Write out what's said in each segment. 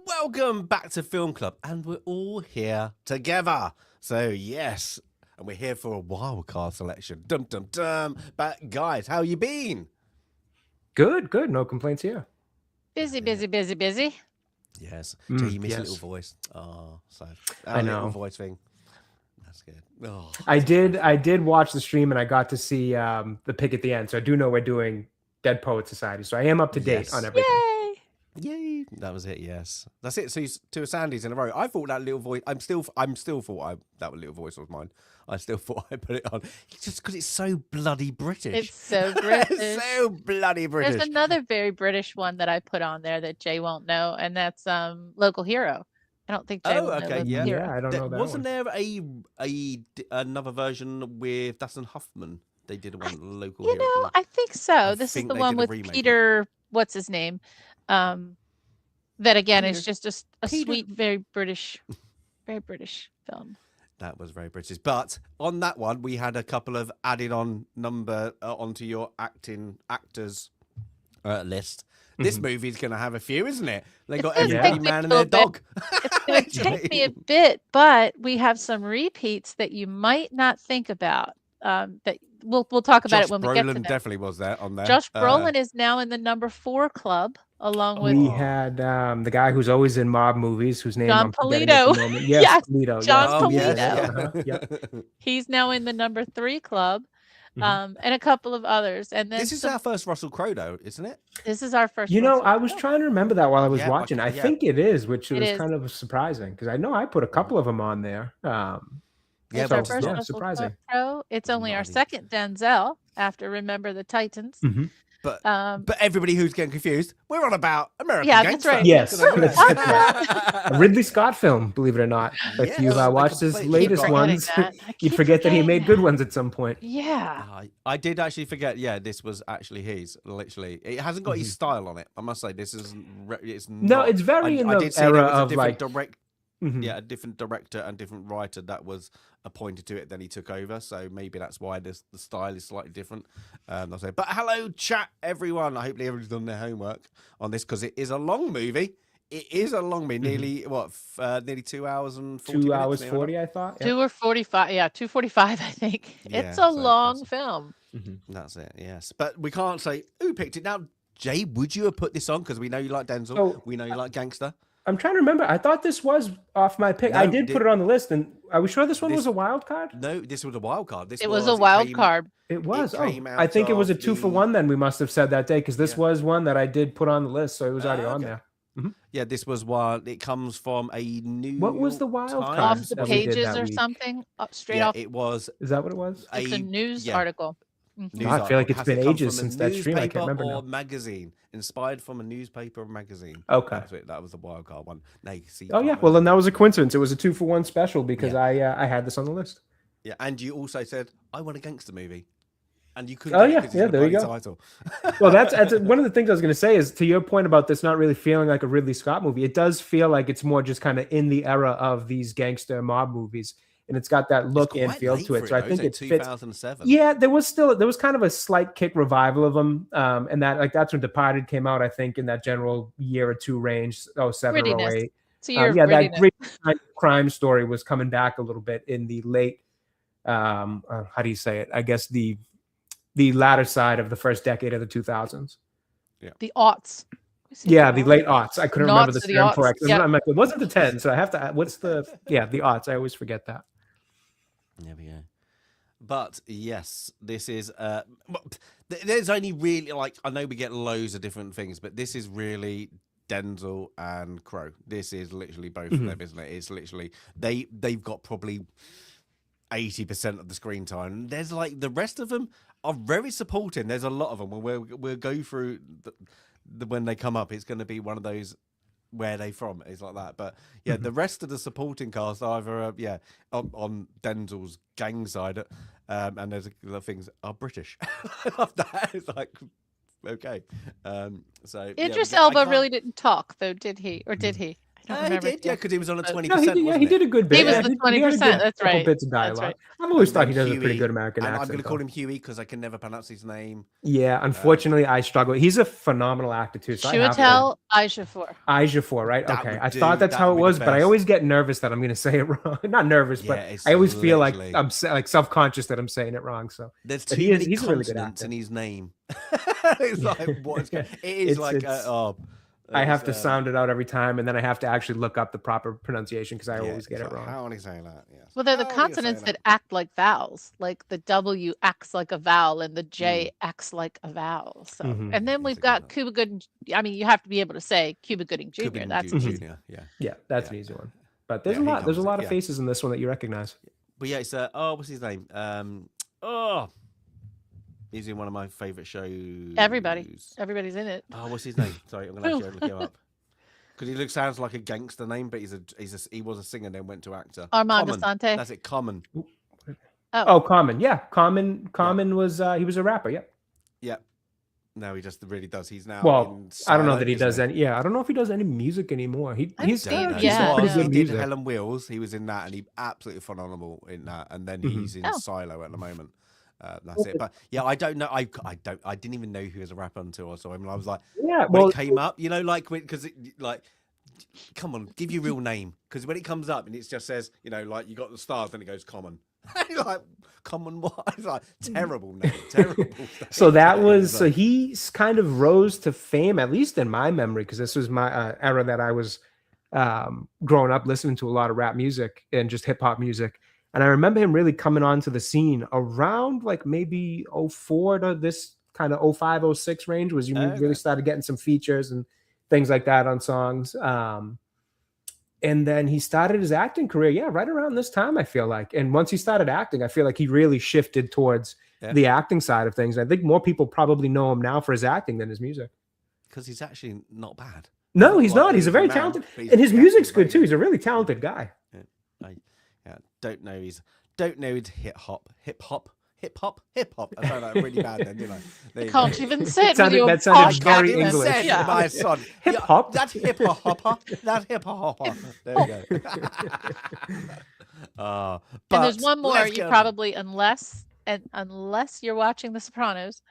Welcome back to Film Club, and we're all here together. So yes, and we're here for a wildcard selection. Dum dum dum. But guys, how you been? Good, good. No complaints here. Busy. Yes. Jay, you missed a little voice. Oh, so I know. Little voice thing. That's good. Oh, I did watch the stream, and I got to see the pick at the end. So I do know we're doing Dead Poet Society. So I am up to date on everything. Yay! That was it. Yes, that's it. So you two Sandys in a row. I thought that little voice. I'm still thought that little voice was mine. I still thought I put it on just because it's so bloody British. It's so British. It's so bloody British. There's another very British one that I put on there that Jay won't know, and that's Local Hero. I don't think Jay will know Local Hero. Yeah, I don't know that Wasn't one. there another version with Dustin Hoffman? They did one Local You Hero. know, I think so. This is the one with Peter. What's his name? That again is just a sweet, very British film. That was very British. But on that one, we had a couple of added on number onto your actors list. This movie's going to have a few, isn't it? They got every man and their dog. It's going to take me a bit, but we have some repeats that you might not think about. That we'll talk about it when we get to them. Definitely was there on there. Josh Brolin is now in the number 4 club, along with we had the guy who's always in mob movies, whose name John I'm forgetting at the Polito. moment. Yes, Polito. John Yes. Polito. Yep. He's now in the number 3 club, and a couple of others. And then this is our first Russell Crowe, though, isn't it? This is our first. You know, Russell I was Crowe. trying to remember that while I was watching. I think it is, which was is. kind of surprising because I know I put a couple of them on there. It's but our first yeah, Russell surprising. Crowe. It's only our second Denzel after Remember the Titans. But everybody who's getting confused, we're on about American that's Gangster. right. Yes, that's right. A Ridley Scott film, believe it or not. If you've watched his latest ones, you'd forget that he made good ones at some point. Yeah. I did actually forget. Yeah, this was actually his. Literally, it hasn't got his style on it. I must say, this is. It's not, it's very in I the did see era there was of a like. Yeah, a different director and different writer that was appointed to it. Then he took over, so maybe that's why the style is slightly different. I'll say, but hello, chat, everyone. I hope everyone's done their homework on this because it is a long movie. It is a long movie, nearly nearly 2 hours and 40 2 minutes, hours 40, I thought. 2 or 45. Yeah, 2:45. I think it's a long film. That's it. Yes, but we can't say who picked it now. Jay, would you have put this on? Because we know you like Denzel. We know you like Gangster. I'm trying to remember. I thought this was off my pick. No, I did put it on the list. And are we sure this one was a wild card? No, this was a wild card. It was a wild card. It was. Came I think it was a 2-for-1 then we must have said that day because this Yeah. was one that I did put on the list. So it was already on there. Yeah, this was one. It comes from a New What was the York wild Times. card? Off the that we did pages that or week. something. Straight Yeah, off. it was. Is that what it was? It's a news article. News I feel like article. it's Has been to come ages from a since that stream. I can't newspaper remember or now. magazine. Inspired from a newspaper or magazine. Okay. That's it. That was the wild card one. No, you see, Oh yeah. Well, then that was a coincidence. It was a 2-for-1 special because I had this on the list. Yeah, and you also said I want a gangster movie, and you couldn't. Oh, get it yeah. 'cause it's Yeah, a there you bloody go. Title. Well, that's one of the things I was going to say is to your point about this not really feeling like a Ridley Scott movie. It does feel like it's more just kind of in the era of these gangster mob movies, and it's got that look and feel to it. So I think it fits. 2007. Yeah, there was kind of a slight kick revival of them, and that's when Departed came out. I think in that general year or two range, 07 or 08. It's a year of that grittiness. great crime story was coming back a little bit in the late. How do you say it? I guess the latter side of the first decade of the 2000s. The aughts. Yeah, the late aughts. I couldn't remember the Noughts or the term aughts. for it. Yeah. I'm like, it wasn't the 10, so I have to. What's the the aughts? I always forget that. There we go. But yes, this is There's only really like I know we get loads of different things, but this is really Denzel and Crowe. This is literally both of them, isn't it? It's literally they've got probably 80% of the screen time. There's like the rest of them are very supporting. There's a lot of them. We'll go through when they come up. It's going to be one of those where they from. It's like that. But yeah, the rest of the supporting cast are either on Denzel's gang side, and there's the things are British. I love that. It's like okay. So Idris Elba really didn't talk though, did he? Or did he? I don't remember. He did, because he was on a 20%. No, he did a good bit. He was the 20%. That's right. Bits of dialogue. Right. I've always thought he does a pretty good American accent. I'm going to call him Huey because I can never pronounce his name. Yeah, unfortunately, I struggle. He's a phenomenal actor too. So Chiwetel Ejiofor. Ejiofor, right? Okay, I thought that's how it was, but I always get nervous that I'm going to say it wrong. Not nervous, but I always feel like I'm like self-conscious that I'm saying it wrong. So there's too many consonants in his name. It's like what it is like. I have to sound it out every time, and then I have to actually look up the proper pronunciation because I always get it wrong. How would he say that? Yes. Well, they're the consonants that act like vowels. Like the W acts like a vowel, and the J acts like a vowel. So, and then we've got Cuba Gooding. I mean, you have to be able to say Cuba Gooding Jr. That's easy. Yeah, that's an easy one. But there's a lot. There's a lot of faces in this one that you recognize. But yeah, it's what's his name? He's in one of my favorite shows. Everybody's in it. Oh, what's his name? Sorry, I'm gonna have to look him up because sounds like a gangster name, but he was a singer, then went to actor. Armand Assante. That's it. Common. Oh, Common. Yeah, Common was he was a rapper. Yep. Yeah. No, he just really does. He's now. Well, I don't know that he does any. Yeah, I don't know if he does any music anymore. He's pretty good music. Did Helen Wheels. He was in that, and he absolutely phenomenal in that. And then he's in Silo at the moment. That's it. But yeah, I don't know. I didn't even know he was a rapper until I saw him. And I was like, when it came up, like because come on, give your real name. Because when it comes up and it just says, like you got the stars, then it goes Common. You're like, Common what? It's like terrible name. Terrible. So so he kind of rose to fame, at least in my memory, because this was my era that I was growing up listening to a lot of rap music and just hip hop music. And I remember him really coming onto the scene around like maybe 04 to this kind of 05, 06 range was you really started getting some features and things like that on songs. And then he started his acting career, right around this time, I feel like. And once he started acting, I feel like he really shifted towards the acting side of things. And I think more people probably know him now for his acting than his music. Because he's actually not bad. No, he's not. He's a very talented, and his music's good too. He's a really talented guy. Don't know his hip hop. I found that really bad then, didn't I? You can't even say it. That sounded very English. My son. Hip hop. That's hip hopper. That's hip hopper. There we go. And there's one more. You probably, unless you're watching The Sopranos,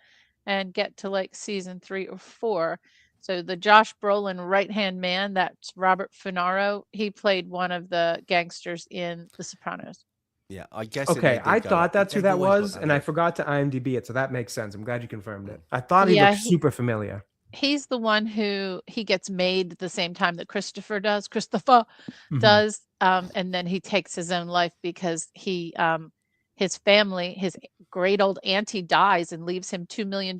and get to like season 3 or 4. So the Josh Brolin right-hand man, that's Robert Finaro. He played one of the gangsters in The Sopranos. Yeah, I guess. Okay, I thought that's who that was, and I forgot to IMDb it, so that makes sense. I'm glad you confirmed it. I thought he looked super familiar. He's the one who he gets made at the same time that Christopher does, and then he takes his own life because his family, his great old auntie dies and leaves him $2 million.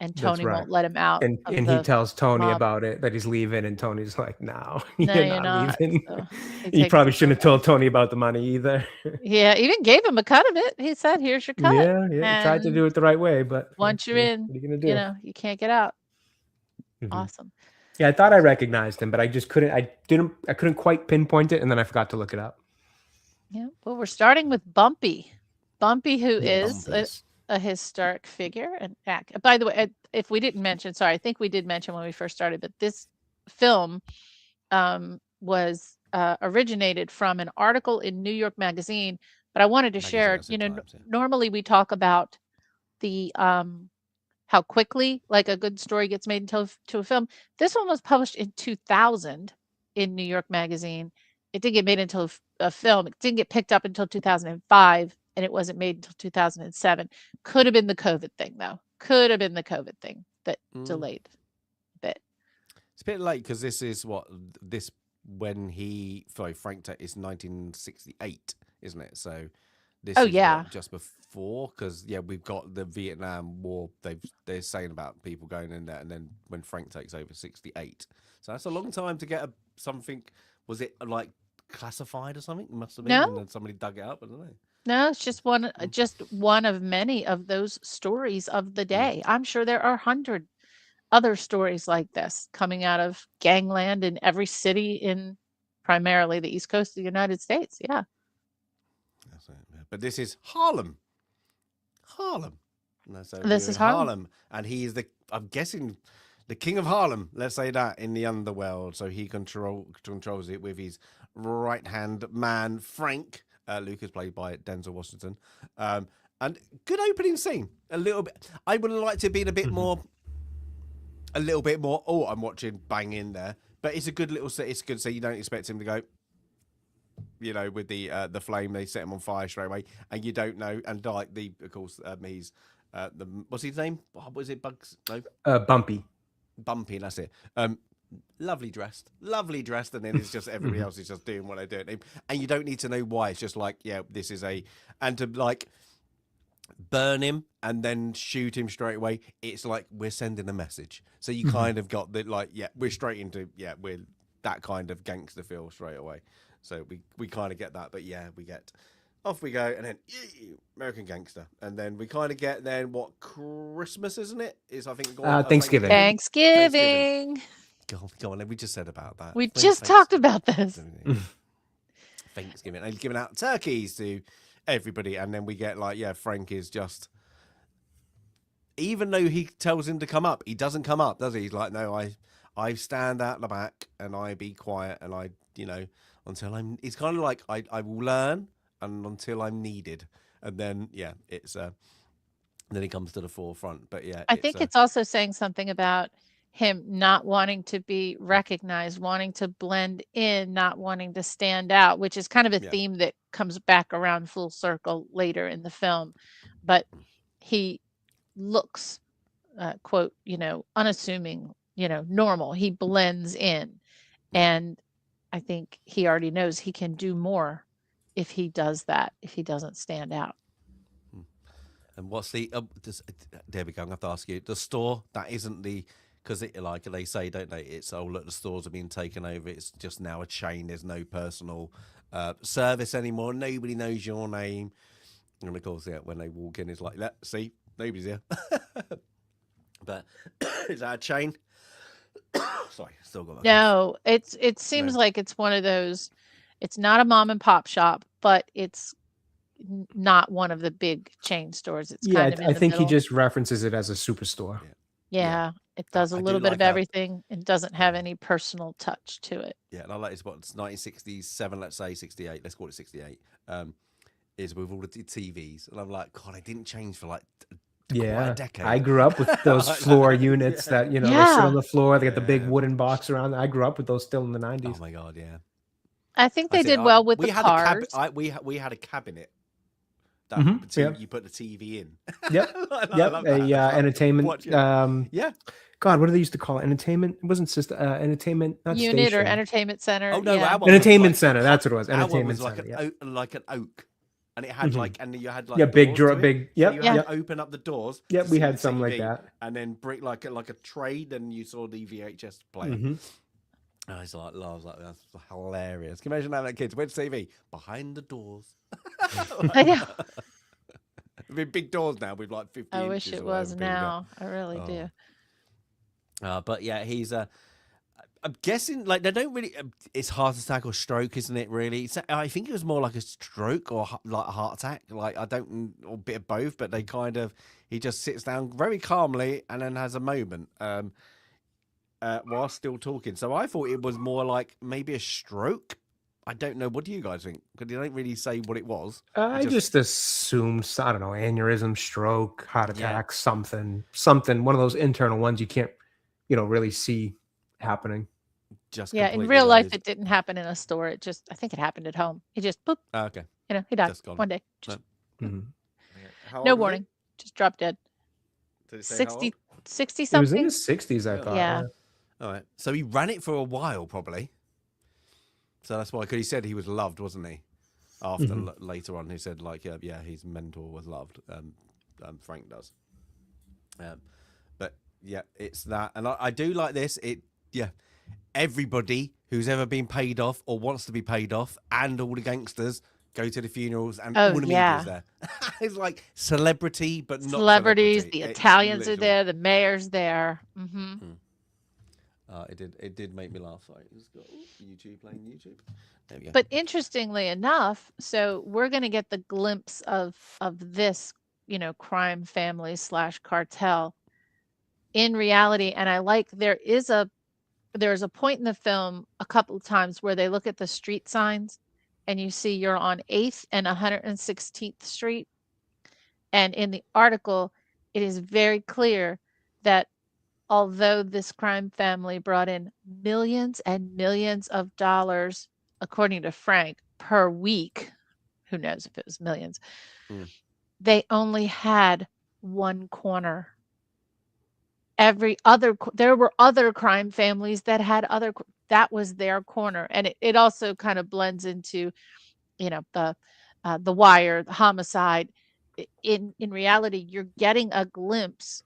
And Tony won't let him out. And he tells Tony about it, that he's leaving. And Tony's like, no, you're not leaving. So you probably shouldn't have told Tony about the money either. Yeah, even gave him a cut of it. He said, here's your cut. Yeah. He tried to do it the right way. But once you're in, what are you going to do? You can't get out. Awesome. Yeah, I thought I recognized him, but I just couldn't. I couldn't quite pinpoint it. And then I forgot to look it up. Yeah. Well, we're starting with Bumpy. Bumpy, who is a historic figure. And by the way, if we didn't mention, sorry, I think we did mention when we first started, but this film was originated from an article in New York Magazine. But I wanted to share, normally we talk about the how quickly like a good story gets made into a film. This one was published in 2000 in New York Magazine. It didn't get made into a film. It didn't get picked up until 2005. And it wasn't made until 2007. Could have been the COVID thing, though. Could have been the COVID thing that delayed a bit. It's a bit late because this is Frank is 1968, isn't it? So this is just before, because we've got the Vietnam War. They're saying about people going in there, and then when Frank takes over, 68. So that's a long time to get something. Was it like classified or something? Must have been, and then somebody dug it up. I don't know. No, it's just one of many of those stories of the day. I'm sure there are 100 other stories like this coming out of gangland in every city in primarily the East Coast of the United States. Yeah. That's it. But this is Harlem. No, so This is Harlem. And he is I'm guessing, the king of Harlem. Let's say that, in the underworld. So he controls it with his right hand man, Frank. Luke is played by Denzel Washington. And good opening scene. A little bit. I would have liked it being a little bit more. Oh, I'm watching bang in there. But it's a good little set. It's good. So you don't expect him to go, with the flame. They set him on fire straight away, and you don't know. And like of course, he's what's his name? What was it? Bugs? No. Bumpy. That's it. Lovely dressed, and then it's just everybody else is just doing what they're doing, and you don't need to know why. It's just like, this is and to like burn him and then shoot him straight away. It's like we're sending a message. So you kind of got the we're straight into we're that kind of gangster feel straight away. So we kind of get that, but we get off we go, and then American Gangster, and then we kind of get what Christmas, isn't it? Is I think Thanksgiving. Thanksgiving. Go on, we just said about that. We just talked about this. Thanksgiving. And he's giving out turkeys to everybody, and then we get Frank is just, even though he tells him to come up, he doesn't come up, does he? He's like, no, I stand out the back and I be quiet, and I until I'm. It's kind of like I will learn, and until I'm needed, and then it's then he comes to the forefront. But I think it's also saying something about him not wanting to be recognized, wanting to blend in, not wanting to stand out, which is kind of a theme that comes back around full circle later in the film. But he looks, quote, unassuming, normal. He blends in. And I think he already knows he can do more if he does that, if he doesn't stand out. And what's there we go. I'm going to have to ask you, the store, that isn't because like they say, don't they? It's, look, the stores are being taken over. It's just now a chain. There's no personal service anymore. Nobody knows your name. And of course, when they walk in, it's like, see, nobody's here. But is that a chain? Sorry, still got that. No, it seems like it's one of those. It's not a mom and pop shop, but it's not one of the big chain stores. It's kind of in I the think middle. he just references it as a superstore. Yeah. It does a little bit of everything. It doesn't have any personal touch to it. Yeah, and I like it's 1967, let's say 68. Let's call it 68. Is with all the TVs, and I'm like, God, I didn't change for quite a decade. I grew up with those floor units that they sit on the floor. They got the big wooden box around. I grew up with those still in the 90s. Oh my God, yeah. I think they did well with the cars. We had a cabinet. You put the TV in. Yep. Entertainment. God, what do they used to call it? Entertainment? It wasn't just entertainment, not unit station. Or entertainment center. Oh no, entertainment center. That's what it was. Entertainment center. Like an oak, and it had and you had big drawer, big. Yep. So you had to open up the doors. Yep, we had something like that. And then bring like a tray. Then you saw the VHS player. I was like, that's hilarious. Can you imagine that kids? Where's TV? Behind the doors. I know. With big doors now with like 50 I wish it was now. I really do. But he's I'm guessing they don't really. It's heart attack or stroke, isn't it? Really, I think it was more like a stroke or like a heart attack. Like I don't, or a bit of both. But they he just sits down very calmly and then has a moment while still talking. So I thought it was more like maybe a stroke. I don't know. What do you guys think? Because they don't really say what it was. I just assumed, I don't know, aneurysm, stroke, heart attack, something. One of those internal ones you can't, really see happening. Just in real life, it didn't happen in a store. I think it happened at home. He just boop. Okay. He died one day. No warning. Just dropped dead. 60 something. He was in his 60s, I thought. Yeah. All right. So he ran it for a while, probably. So that's why, because he said he was loved, wasn't he? after later on, who said like, yeah, his mentor was loved. Frank does. But yeah, it's that, and I do like this. Everybody who's ever been paid off or wants to be paid off, and all the gangsters go to the funerals, and all the media's there. It's like celebrity, but not celebrities. celebrity. The Italians are there. The mayor's there. It did make me laugh. Sorry, it's got YouTube playing YouTube. There we go. But interestingly enough, so we're going to get the glimpse of this, crime family / cartel in reality. And I like there's a point in the film a couple of times where they look at the street signs, and you see you're on 8th and 116th Street. And in the article, it is very clear that although this crime family brought in millions and millions of dollars, according to Frank, per week, who knows if it was millions, they only had one corner. There were other crime families that had that was their corner. And it also kind of blends into, the Wire, the Homicide. In reality, you're getting a glimpse.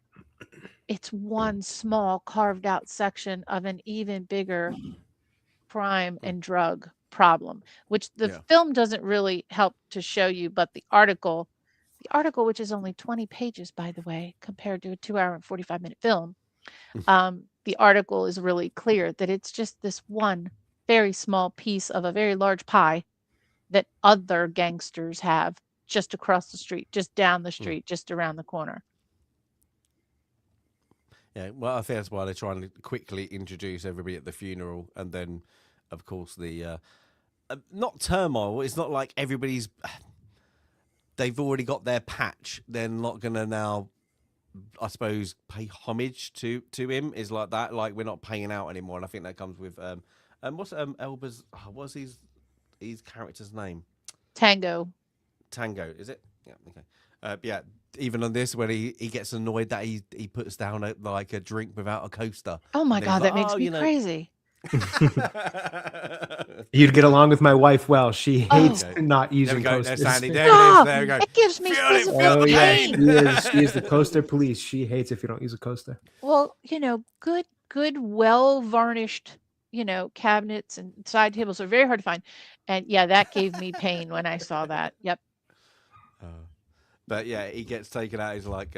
It's one small carved out section of an even bigger crime and drug problem, which the film doesn't really help to show you, but the article, which is only 20 pages, by the way, compared to a 2-hour and 45-minute film, the article is really clear that it's just this one very small piece of a very large pie that other gangsters have just across the street, just down the street, just around the corner. Yeah, well, I think that's why they're trying to quickly introduce everybody at the funeral, and then, of course, the not turmoil. It's not like everybody's. They've already got their patch. They're not gonna now, I suppose, pay homage to him. Is like that. Like, we're not paying out anymore, and I think that comes with what's Elba's? What's his character's name? Tango, is it? Yeah. Okay. Yeah. Even on this, when he gets annoyed that he puts down a drink without a coaster. Oh my God, that makes me crazy. You'd get along with my wife well. She hates not using coasters. There we go. It gives me physical pain. She is the coaster police. She hates if you don't use a coaster. Well, good, well-varnished, cabinets and side tables are very hard to find. And yeah, that gave me pain when I saw that. Yep. But yeah, he gets taken out. He's like,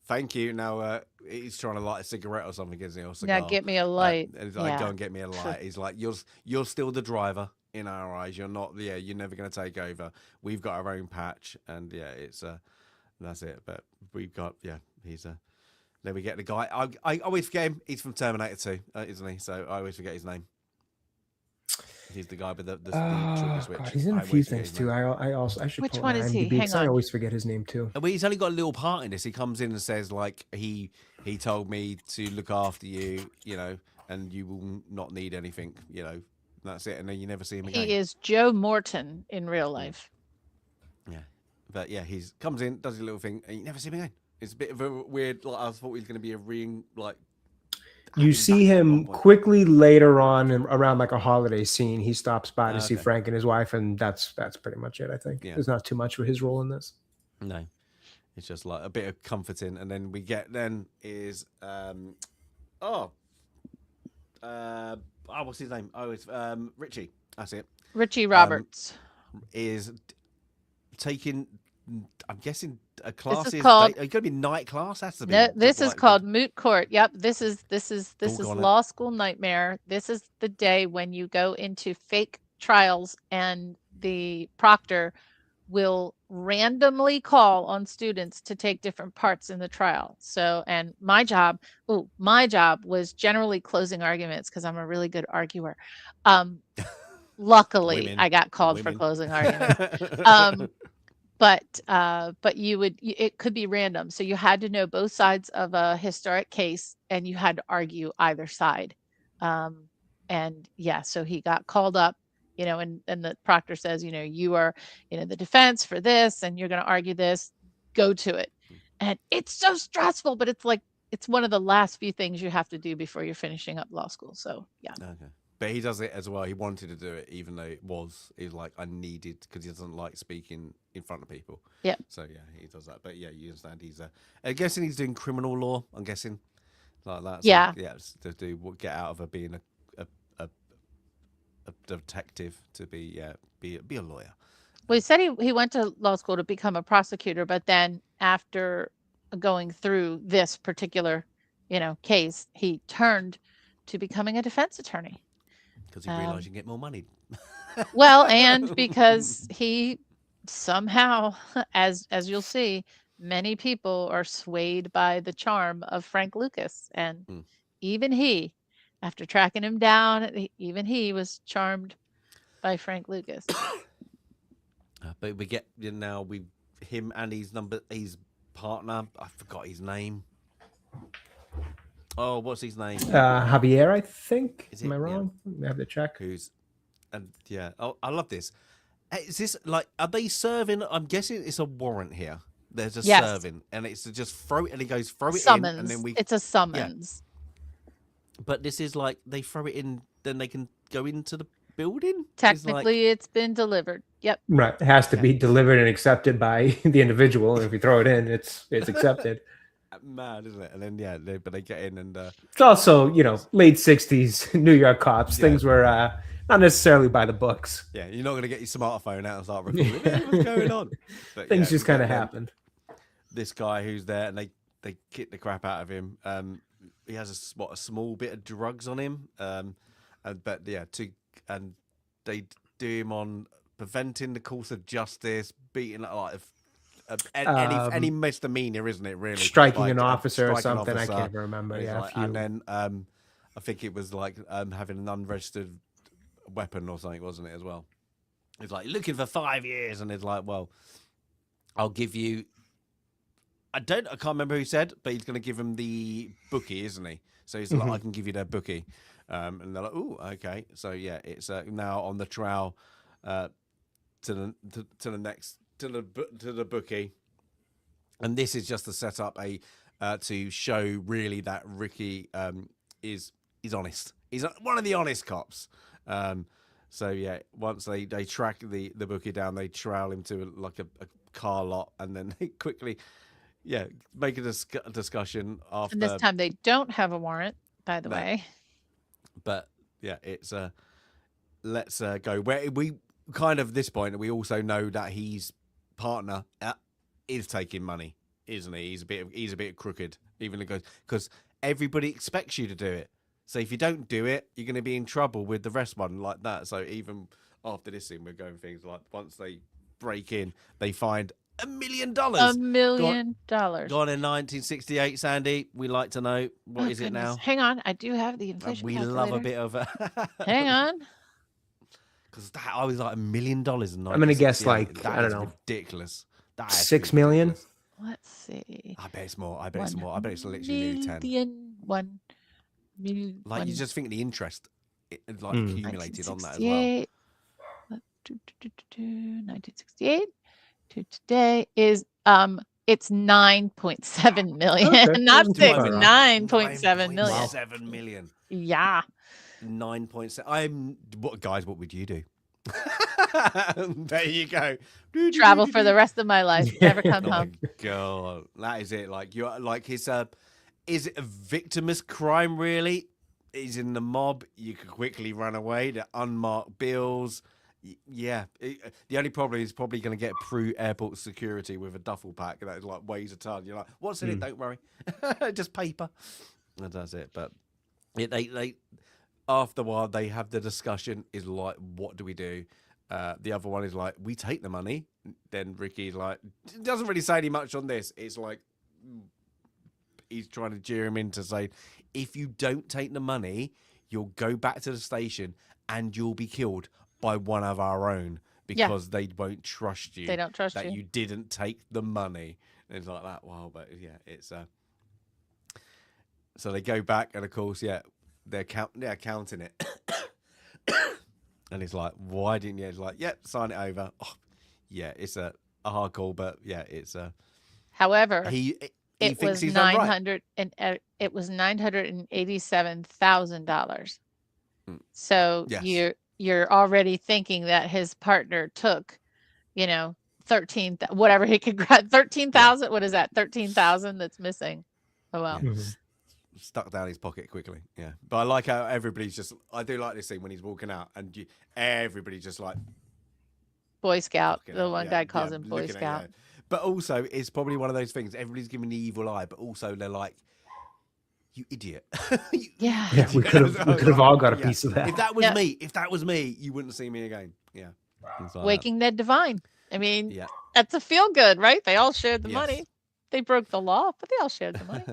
thank you. Now he's trying to light a cigarette or something, isn't he? Or cigar. Now get me a light. And he's like, go and get me a light. He's like, you're still the driver in our eyes. You're not. Yeah, you're never going to take over. We've got our own patch, and yeah, it's that's it. But we've got he's then we get the guy. I always forget him. He's from Terminator 2, isn't he? So I always forget his name. He's the guy with the trigger switch. God, he's in a few things too. I should. Which one is he? Hang on. I always forget his name too. Well, he's only got a little part in this. He comes in and says like he told me to look after you, and you will not need anything, That's it, and then you never see him again. He is Joe Morton in real life. Yeah, but yeah, he comes in, does his little thing, and you never see him again. It's a bit of a weird. Like, I thought he was going to be a ring like. You see him quickly later on around like a holiday scene. He stops by to see Frank and his wife, and that's pretty much it. I think there's not too much for his role in this. No, it's just like a bit of comforting, and then we get is what's his name? Oh, it's Richie. That's it. Richie Roberts is taking. I'm guessing a class is called. It's going to be night class. Has to be. No, this is called moot court. Yep. This is law school nightmare. This is the day when you go into fake trials, and the proctor will randomly call on students to take different parts in the trial. So, and my job was generally closing arguments because I'm a really good arguer. Luckily, I got called for closing arguments. But it could be random. So you had to know both sides of a historic case, and you had to argue either side. And yeah, so he got called up, and the proctor says, you are, the defense for this, and you're going to argue this, go to it. And it's so stressful, but it's like, it's one of the last few things you have to do before you're finishing up law school. So yeah. Okay. But he does it as well. He wanted to do it, even though he's like, I needed, because he doesn't like speaking in front of people. Yeah. So yeah, he does that. But yeah, you understand. I'm guessing he's doing criminal law. I'm guessing like that. So, Yeah. Yeah. To get out of being a detective to be a lawyer. Well, he said he went to law school to become a prosecutor, but then after going through this particular, case, he turned to becoming a defense attorney. Because he realized you can get more money. Well, and because he somehow, as you'll see, many people are swayed by the charm of Frank Lucas, and even he, after tracking him down, even he was charmed by Frank Lucas. But we get now him and his partner. I forgot his name. Oh, what's his name? Javier, I think. Is it? Am I wrong? Yeah. We have to check. Oh, I love this. Is this like, are they serving? I'm guessing it's a warrant here. They're just serving, and it's to just throw it, and he goes throw it summons. in, and then it's a summons. Yeah. But this is like they throw it in, then they can go into the building. Technically, it's been delivered. Yep. Right. It has to be delivered and accepted by the individual. And if you throw it in, it's accepted. Mad, isn't it? And then but they get in, and it's also late '60s New York cops. Things were not necessarily by the books. Yeah, you're not going to get your smartphone out and start recording. Hey, what's going on? But, things just kind of happened. This guy who's there, and they kick the crap out of him. He has a small bit of drugs on him. And they do him on preventing the course of justice, beating like any misdemeanor, isn't it? Really, striking an officer or something. I can't remember. And then I think it was like having an unregistered weapon or something, wasn't it? As well, it's like looking for 5 years, and it's like, well, I'll give you. I can't remember who said, but he's going to give him the bookie, isn't he? So he's like, I can give you that bookie. And they're like, oh, okay. So yeah, it's now on the trail to the bookie, and this is just to set up to show really that Ricky is honest. He's one of the honest cops. So yeah, once they track the bookie down, they trail him to like a car lot, and then they quickly make a discussion after. And this time they don't have a warrant, by the way. But yeah, it's let's go where we kind of this point. We also know that his partner is taking money, isn't he? He's a bit crooked, even because everybody expects you to do it. So if you don't do it, you're going to be in trouble with the rest one like that. So even after this scene, we're going things like once they break in, they find $1 million. $1 million. Gone in 1968, Sandy. We like to know what is it now? Hang on, I do have the inflation. We calculator. love a bit of Hang on. Because I was like $1 million in 1968. I'm gonna guess like that I don't know, ridiculous. That 6 million. Ridiculous. Let's see. I bet it's more. I bet it's literally nearly 10. 1 million. Like you just think the interest, accumulated on that as well. 1968 to today is it's 9.7 million, Okay. not 6, Fine. 9.7 million. 7 million. Yeah. 9.7. What would you do? There you go. Travel for the rest of my life. Never come Oh home. my God, that is it. Like you're like his. Is it a victimless crime? Really? He's in the mob. You could quickly run away. The unmarked bills. Yeah. The only problem is probably going to get through airport security with a duffel pack that is like weighs a ton. You're like, what's in it? Don't worry, just paper. And that's it. But they after a while they have the discussion. Is like, what do we do? The other one is like, we take the money. Then Ricky's like, doesn't really say any much on this. It's like he's trying to jeer him into saying, if you don't take the money, you'll go back to the station and you'll be killed by one of our own because they won't trust you. They don't trust that you. you didn't take the money. And it's like that. Wow, but yeah, it's so they go back and of course, they're counting it. And it's like, why didn't you? It's like, sign it over. Oh, yeah, it's a hard call, but yeah, it's However, he it thinks was he's done right. it was $987,000. So Yes. you're already thinking that his partner took, 13, whatever he could grab, 13,000. What is that? 13,000 that's missing. Oh well. Yeah. Stuck down his pocket quickly. Yeah, but I like how everybody's just. I do like this scene when he's walking out and everybody just like Boy Scout. The hell, one guy calls him Boy Scout. But also, it's probably one of those things. Everybody's giving the evil eye, but also they're like, "You idiot!" Yeah. Yeah, we could have all got a piece of that. If that was me, you wouldn't see me again. Yeah. Like Waking Ned Divine. I mean, yeah. that's a feel good, right? They all shared the money. They broke the law, but they all shared the money.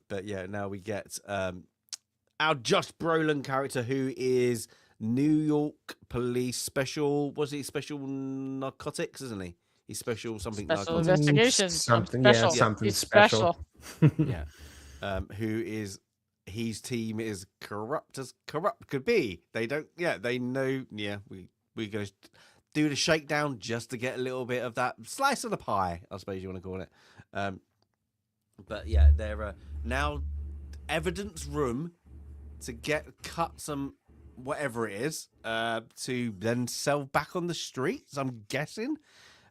But yeah, now we get our Josh Brolin character, who is New York Police Special. Was he Special Narcotics? Isn't he? He's Special something. Special Narcotics. Investigations. Something. Special. Yeah, something He's special. Yeah. Who is his team is corrupt as corrupt could be. They don't. Yeah, they know. Yeah, we're going to do the shakedown just to get a little bit of that slice of the pie, I suppose you want to call it. But yeah, they're now evidence room to cut some whatever it is to then sell back on the streets, I'm guessing.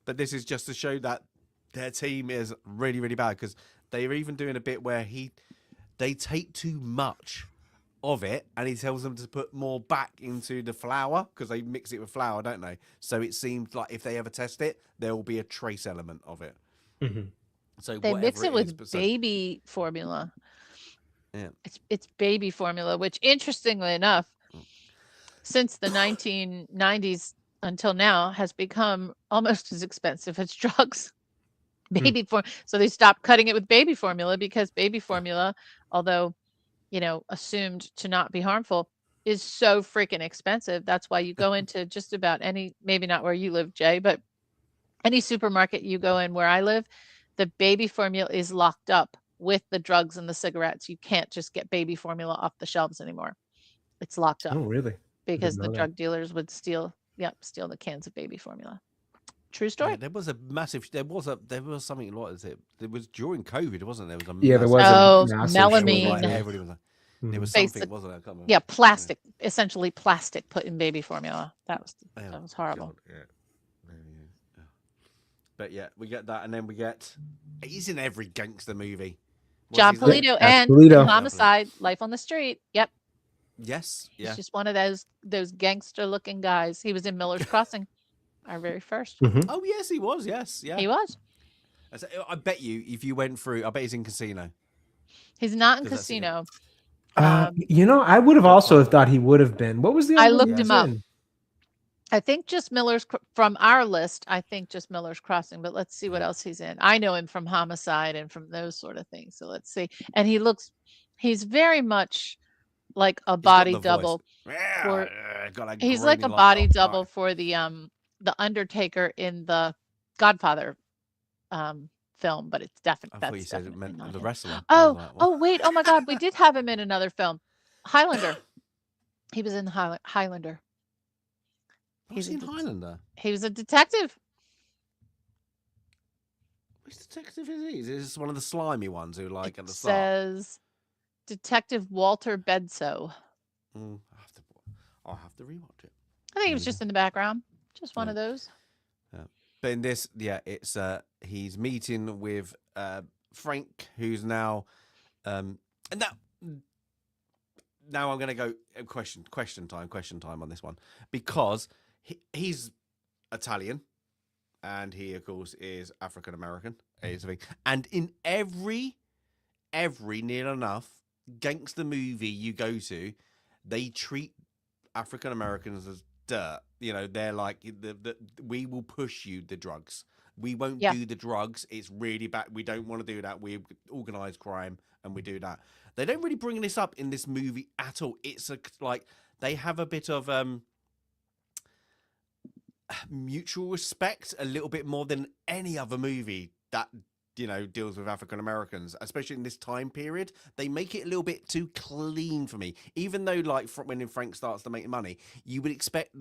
But this is just to show that their team is really, really bad, because they're even doing a bit where they take too much of it and he tells them to put more back into the flour, because they mix it with flour, don't they? So it seems like if they ever test it, there will be a trace element of it. Mm-hmm. So they mix it with baby formula. Yeah, it's baby formula, which interestingly enough, since the 1990s until now, has become almost as expensive as drugs. So they stopped cutting it with baby formula, because baby formula, although assumed to not be harmful, is so freaking expensive. That's why you go into just about any, maybe not where you live, Jay, but any supermarket you go in where I live, the baby formula is locked up with the drugs and the cigarettes. You can't just get baby formula off the shelves anymore. It's locked up. Oh, really? Because the drug dealers would steal the cans of baby formula. True story. Yeah, there was something like it. It was during COVID, wasn't there? There was melamine. Everybody was like, there was something, wasn't there? I can't remember. Yeah, plastic, essentially plastic put in baby formula. That was horrible. God, yeah. But yeah, we get that, and then he's in every gangster movie. John Polito and Homicide, Life on the Street. Yep. Yes. Yeah. He's just one of those gangster looking guys. He was in Miller's Crossing, our very first. Mm-hmm. Oh yes, he was. Yes, yeah, he was. I bet you, if you went through, I bet he's in Casino. He's not in Casino. I would have also thought he would have been. What was the? I looked him up. I think just from our list. I think just Miller's Crossing, but let's see what else he's in. I know him from Homicide and from those sort of things. So let's see. And he's very much like a body double. He's like a body double for the Undertaker in the Godfather film, but it's definitely. I thought you said it meant the wrestler. Oh wait! Oh my God, we did have him in another film, Highlander. He was in Highlander. He's in Highlander. He was a detective. Which detective is he? Is this one of the slimy ones who at the start? Says Detective Walter Bedso. I'll have to rewatch it. I think he was just in the background, just one of those. Yeah. But in this, it's he's meeting with Frank, who's now, and that. Now I'm going to go question time on this one, because he's Italian, and he of course is African American. And in every near enough gangster movie you go to, they treat African Americans as dirt. They're like we will push you the drugs. We won't do the drugs. It's really bad. We don't want to do that. We organize crime and we do that. They don't really bring this up in this movie at all. It's they have a bit of mutual respect, a little bit more than any other movie that deals with African Americans, especially in this time period. They make it a little bit too clean for me. Even though when Frank starts to make money, you would expect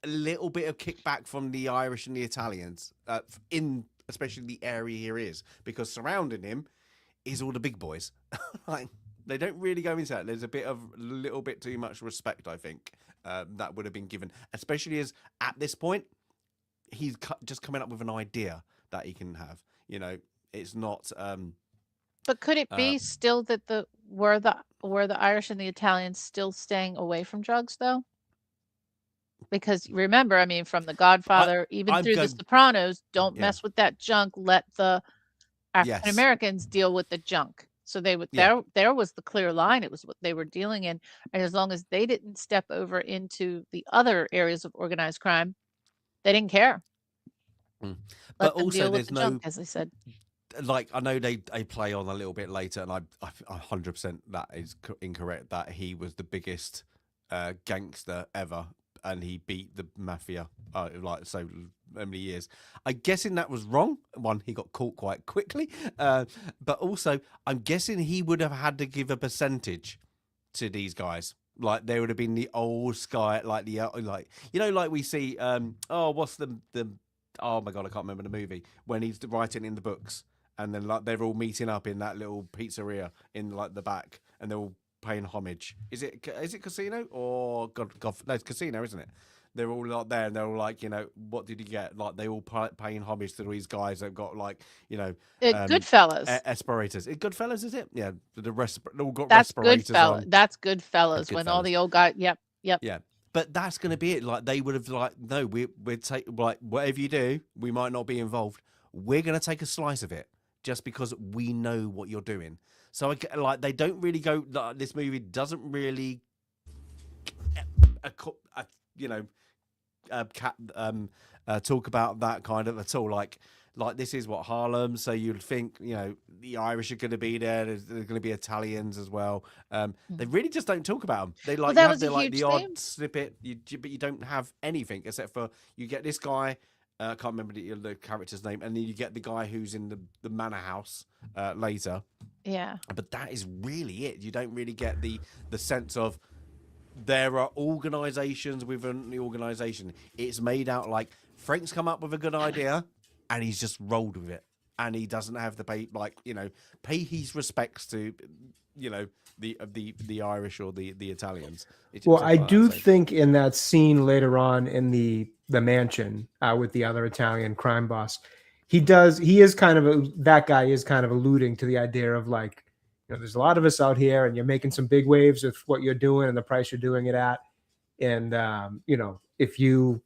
a little bit of kickback from the Irish and the Italians, in especially the area here is, because surrounding him is all the big boys. They don't really go into that. There's a little bit too much respect, I think, that would have been given, especially as at this point he's just coming up with an idea that he can have. You know, it's not. But could it be still that were the Irish and the Italians still staying away from drugs though? Because remember, I mean, from The Godfather, even through The Sopranos, don't mess with that junk. Let the African Americans deal with the junk. So they would there was the clear line. It was what they were dealing in, and as long as they didn't step over into the other areas of organized crime, they didn't care. But also, there's no junk, as I said. Like, I know they play on a little bit later, and I 100% that is incorrect. That he was the biggest gangster ever, and he beat the mafia like so many years. I'm guessing that was wrong. One, he got caught quite quickly, but also I'm guessing he would have had to give a percentage to these guys. Like, there would have been the old Sky, like the like, you know, like we see. What's the oh my god, I can't remember the movie when he's writing in the books, and then like they're all meeting up in that little pizzeria in like the back, and they're all paying homage. Is it Casino or God? No, it's Casino, isn't it? They're all like there, and they're all like, you know, what did you get? Like, they all paying homage to these guys that got, like, you know, Goodfellas. Aspirators. Goodfellas, is it? Yeah, they all got That's respirators on. That's Goodfellas. When all the old guys. Yep. Yeah. But that's going to be it. Like, they would have, like, no, we'd take, like, whatever you do, we might not be involved. We're going to take a slice of it just because we know what you're doing. So, like, they don't really go, like, this movie doesn't really, you know, talk about that kind of at all. Like this is what Harlem, so you'd think, you know, the Irish are going to be there. There's going to be Italians as well. They really just don't talk about them. They like, have the odd snippet, but you don't have anything except for you get this guy. I can't remember the character's name, and then you get the guy who's in the manor house later. Yeah, but that is really it. You don't really get the sense of there are organizations within the organization. It's made out like Frank's come up with a good idea and he's just rolled with it, and he doesn't have to pay, like, you know, pay his respects to, you know, the Irish or the Italians. Well, I do think in that scene later on in the mansion with the other Italian crime boss, that guy is kind of alluding to the idea of, like, you know, there's a lot of us out here, and you're making some big waves with what you're doing and the price you're doing it at. And, you know, if you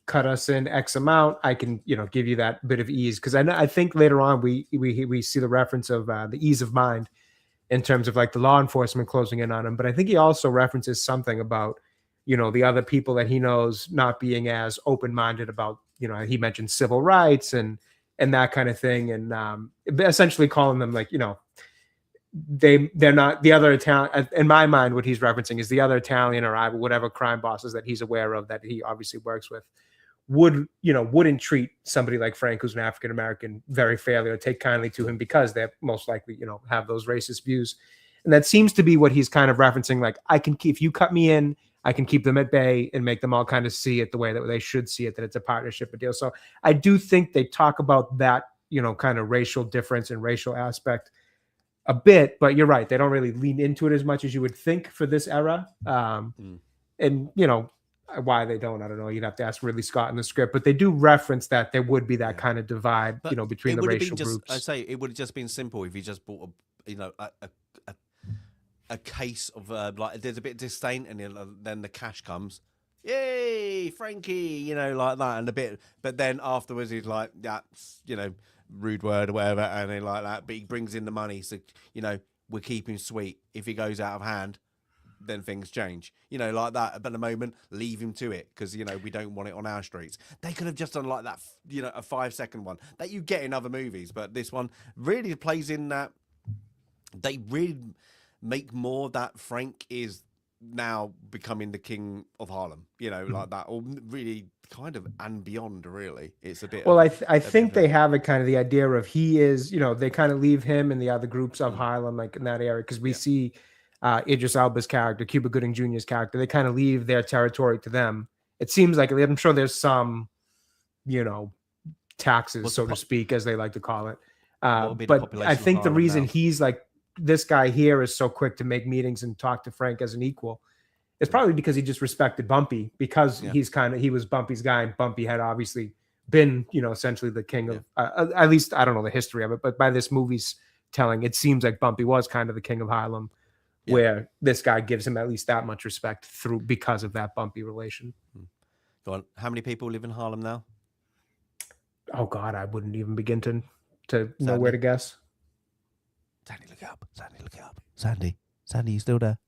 cut us in X amount, I can, you know, give you that bit of ease. Because I think later on we see the reference of the ease of mind in terms of, like, the law enforcement closing in on him. But I think he also references something about, you know, the other people that he knows not being as open-minded about, you know, he mentioned civil rights and that kind of thing. And essentially calling them, like, you know, they're not the other Italian. In my mind, what he's referencing is the other Italian or whatever crime bosses that he's aware of that he obviously works with wouldn't treat somebody like Frank, who's an African American, very fairly or take kindly to him because they're most likely, you know, have those racist views. And that seems to be what he's kind of referencing. Like, if you cut me in, I can keep them at bay and make them all kind of see it the way that they should see it, that it's a partnership, a deal. So I do think they talk about that, you know, kind of racial difference and racial aspect a bit, but you're right. They don't really lean into it as much as you would think for this era. And, you know, why they don't, I don't know. You'd have to ask Ridley Scott in the script, but they do reference that there would be that kind of divide, you know, between the racial groups. I say it would have just been simple if you just bought a case of like, there's a bit of disdain, and then the cash comes. Yay, Frankie, you know, like that, and a bit. But then afterwards, he's like, that's, you know, rude word or whatever, and then like that. But he brings in the money, so, you know, we're keeping sweet. If he goes out of hand, then things change, you know, like that. But at the moment, leave him to it, because, you know, we don't want it on our streets. They could have just done like that, you know, a 5-second one that you get in other movies, but this one really plays in that they really make more that Frank is now becoming the king of Harlem, you know, like that, or really kind of and beyond. Really, it's a bit. Well, I think they have a kind of the idea of he is, you know, they kind of leave him and the other groups of Harlem, like in that area, because we see Idris Elba's character, Cuba Gooding Jr.'s character, they kind of leave their territory to them. It seems like, I'm sure there's some, you know, taxes, so to speak, as they like to call it. But I think the reason he's like this guy here is so quick to make meetings and talk to Frank as an equal, it's probably because he just respected Bumpy, because he was Bumpy's guy, and Bumpy had obviously been, essentially the king of, at least I don't know the history of it, but by this movie's telling, it seems like Bumpy was kind of the king of Harlem, where this guy gives him at least that much respect because of that Bumpy relation. Go on. How many people live in Harlem now? Oh God, I wouldn't even begin to know where to guess. Sandy, look it up. Sandy, look it up. Sandy, you still there?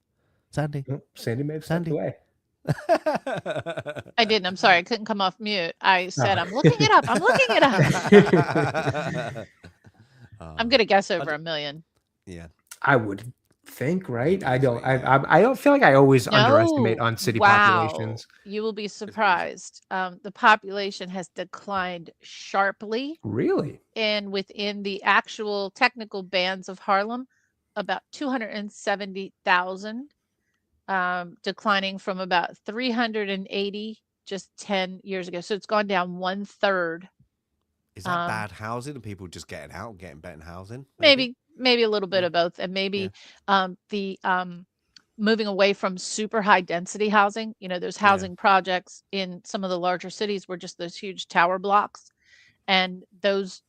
Sandy. Oh, Sandy may have stepped away. I didn't. I'm sorry. I couldn't come off mute. I said, I'm looking it up. I'm looking it up. I'm going to guess over 1 million. Yeah. I would think, right? I don't feel like I always underestimate on city populations. You will be surprised. The population has declined sharply. Really? And within the actual technical bands of Harlem, about 270,000, declining from about 380 just 10 years ago. So it's gone down 1/3. Is that bad housing and people just getting out and getting better housing? Maybe a little bit of both. And maybe the moving away from super high density housing, those housing projects in some of the larger cities were just those huge tower blocks. And those,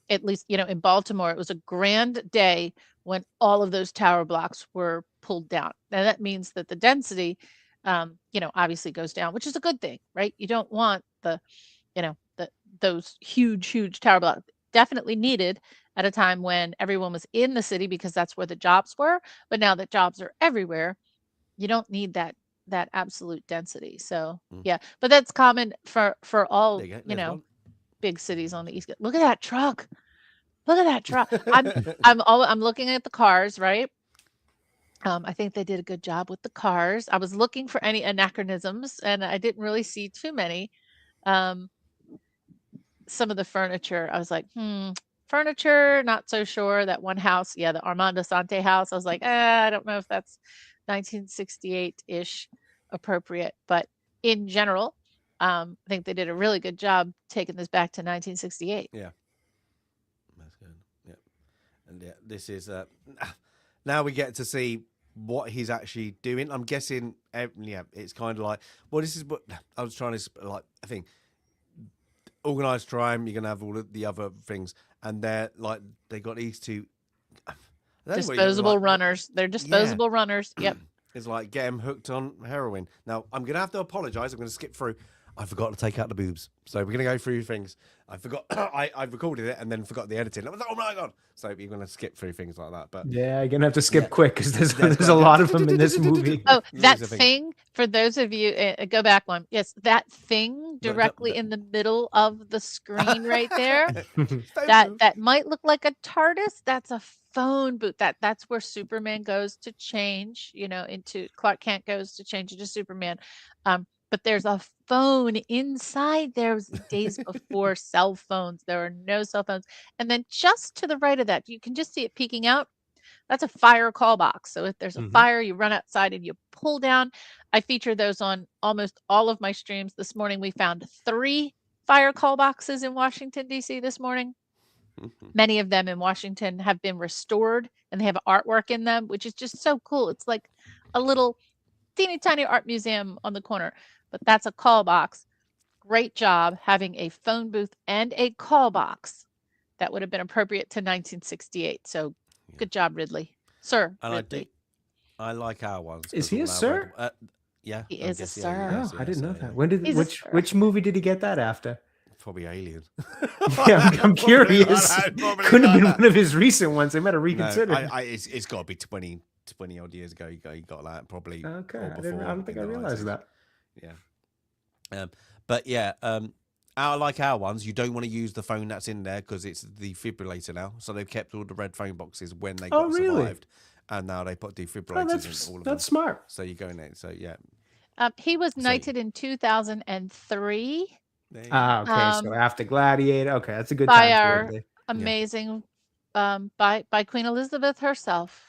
at least, in Baltimore, it was a grand day when all of those tower blocks were pulled down. Now that means that the density, obviously goes down, which is a good thing, right? You don't want those huge tower blocks. Definitely needed at a time when everyone was in the city because that's where the jobs were. But now that jobs are everywhere, you don't need that absolute density. So but that's common for all, big cities on the East Coast. Look at that truck. I'm looking at the cars, right? I think they did a good job with the cars. I was looking for any anachronisms and I didn't really see too many. Some of the furniture, I was like, furniture, not so sure. That one house, the Armando Sante house, I was like, I don't know if that's 1968-ish appropriate. But in general, I think they did a really good job taking this back to 1968. Yeah. That's good. Yeah. And this is, now we get to see what he's actually doing. I'm guessing, it's kind of like, well, this is what I was trying to, I think, organised crime, you're going to have all of the other things. And they got these two disposable runners. They're disposable runners. Yep. It's like get them hooked on heroin. Now, I'm going to have to apologise. I'm going to skip through. I forgot to take out the boobs. So we're going to go through things. I forgot. I recorded it and then forgot the editing. I was like, oh my God. So you're going to skip through things like that. But yeah, you're going to have to skip quick because there's a lot of them in this movie. Oh, that thing, for those of you, go back one. Yes, that thing directly in the middle of the screen right there, that might look like a TARDIS. That's a phone booth. That's where Superman goes to change, into Clark Kent goes to change into Superman. But there's a phone inside there. It was days before cell phones. There were no cell phones. And then just to the right of that, you can just see it peeking out. That's a fire call box. So if there's a fire, you run outside and you pull down. I feature those on almost all of my streams. This morning, we found 3 fire call boxes in Washington, D.C. this morning. Many of them in Washington have been restored and they have artwork in them, which is just so cool. It's like a little teeny tiny art museum on the corner. But that's a call box. Great job having a phone booth and a call box that would have been appropriate to 1968. So good job, Ridley. Sir. And Ridley. I like our ones. Is he a sir? Yeah. He is a sir. I didn't know that. When did which movie did he get that after? Probably Alien. Yeah, I'm curious. Couldn't have been one of his recent ones. They might have reconsidered. No, it's got to be 20 odd years ago. He got that probably. Okay, I don't think I realized that. Yeah. But yeah, our ones, you don't want to use the phone that's in there because it's the defibrillator now. So they've kept all the red phone boxes when they got survived, and now they put defibrillators in all of them. That's smart. So you go in there. So yeah. He was knighted in 2003. Okay, so after Gladiator. Okay, that's a good by time. Our amazing, by Queen Elizabeth herself.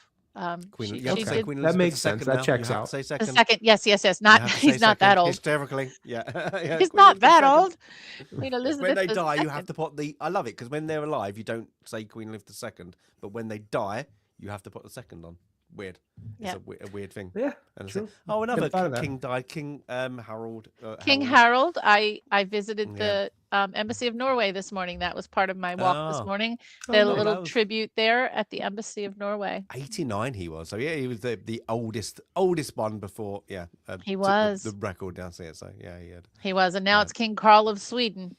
Queen Elizabeth that makes sense. That checks out. The second, yes. Not he's not that old. Hysterically, yeah. He's not that old. Queen Elizabeth. When they die, you have to put the. I love it because when they're alive, you don't say Queen Elizabeth II, but when they die, you have to put the second on. Weird. Yeah. It's a weird thing. Yeah. And True. oh, another Thought of king died. King Harold. King Harold. I visited the Embassy of Norway this morning. That was part of my walk this morning. They had a little tribute there at the Embassy of Norway. 89 he was. So yeah, he was the oldest one before. Yeah, he was the record downstairs. So yeah, he had. He was, and now it's King Carl of Sweden.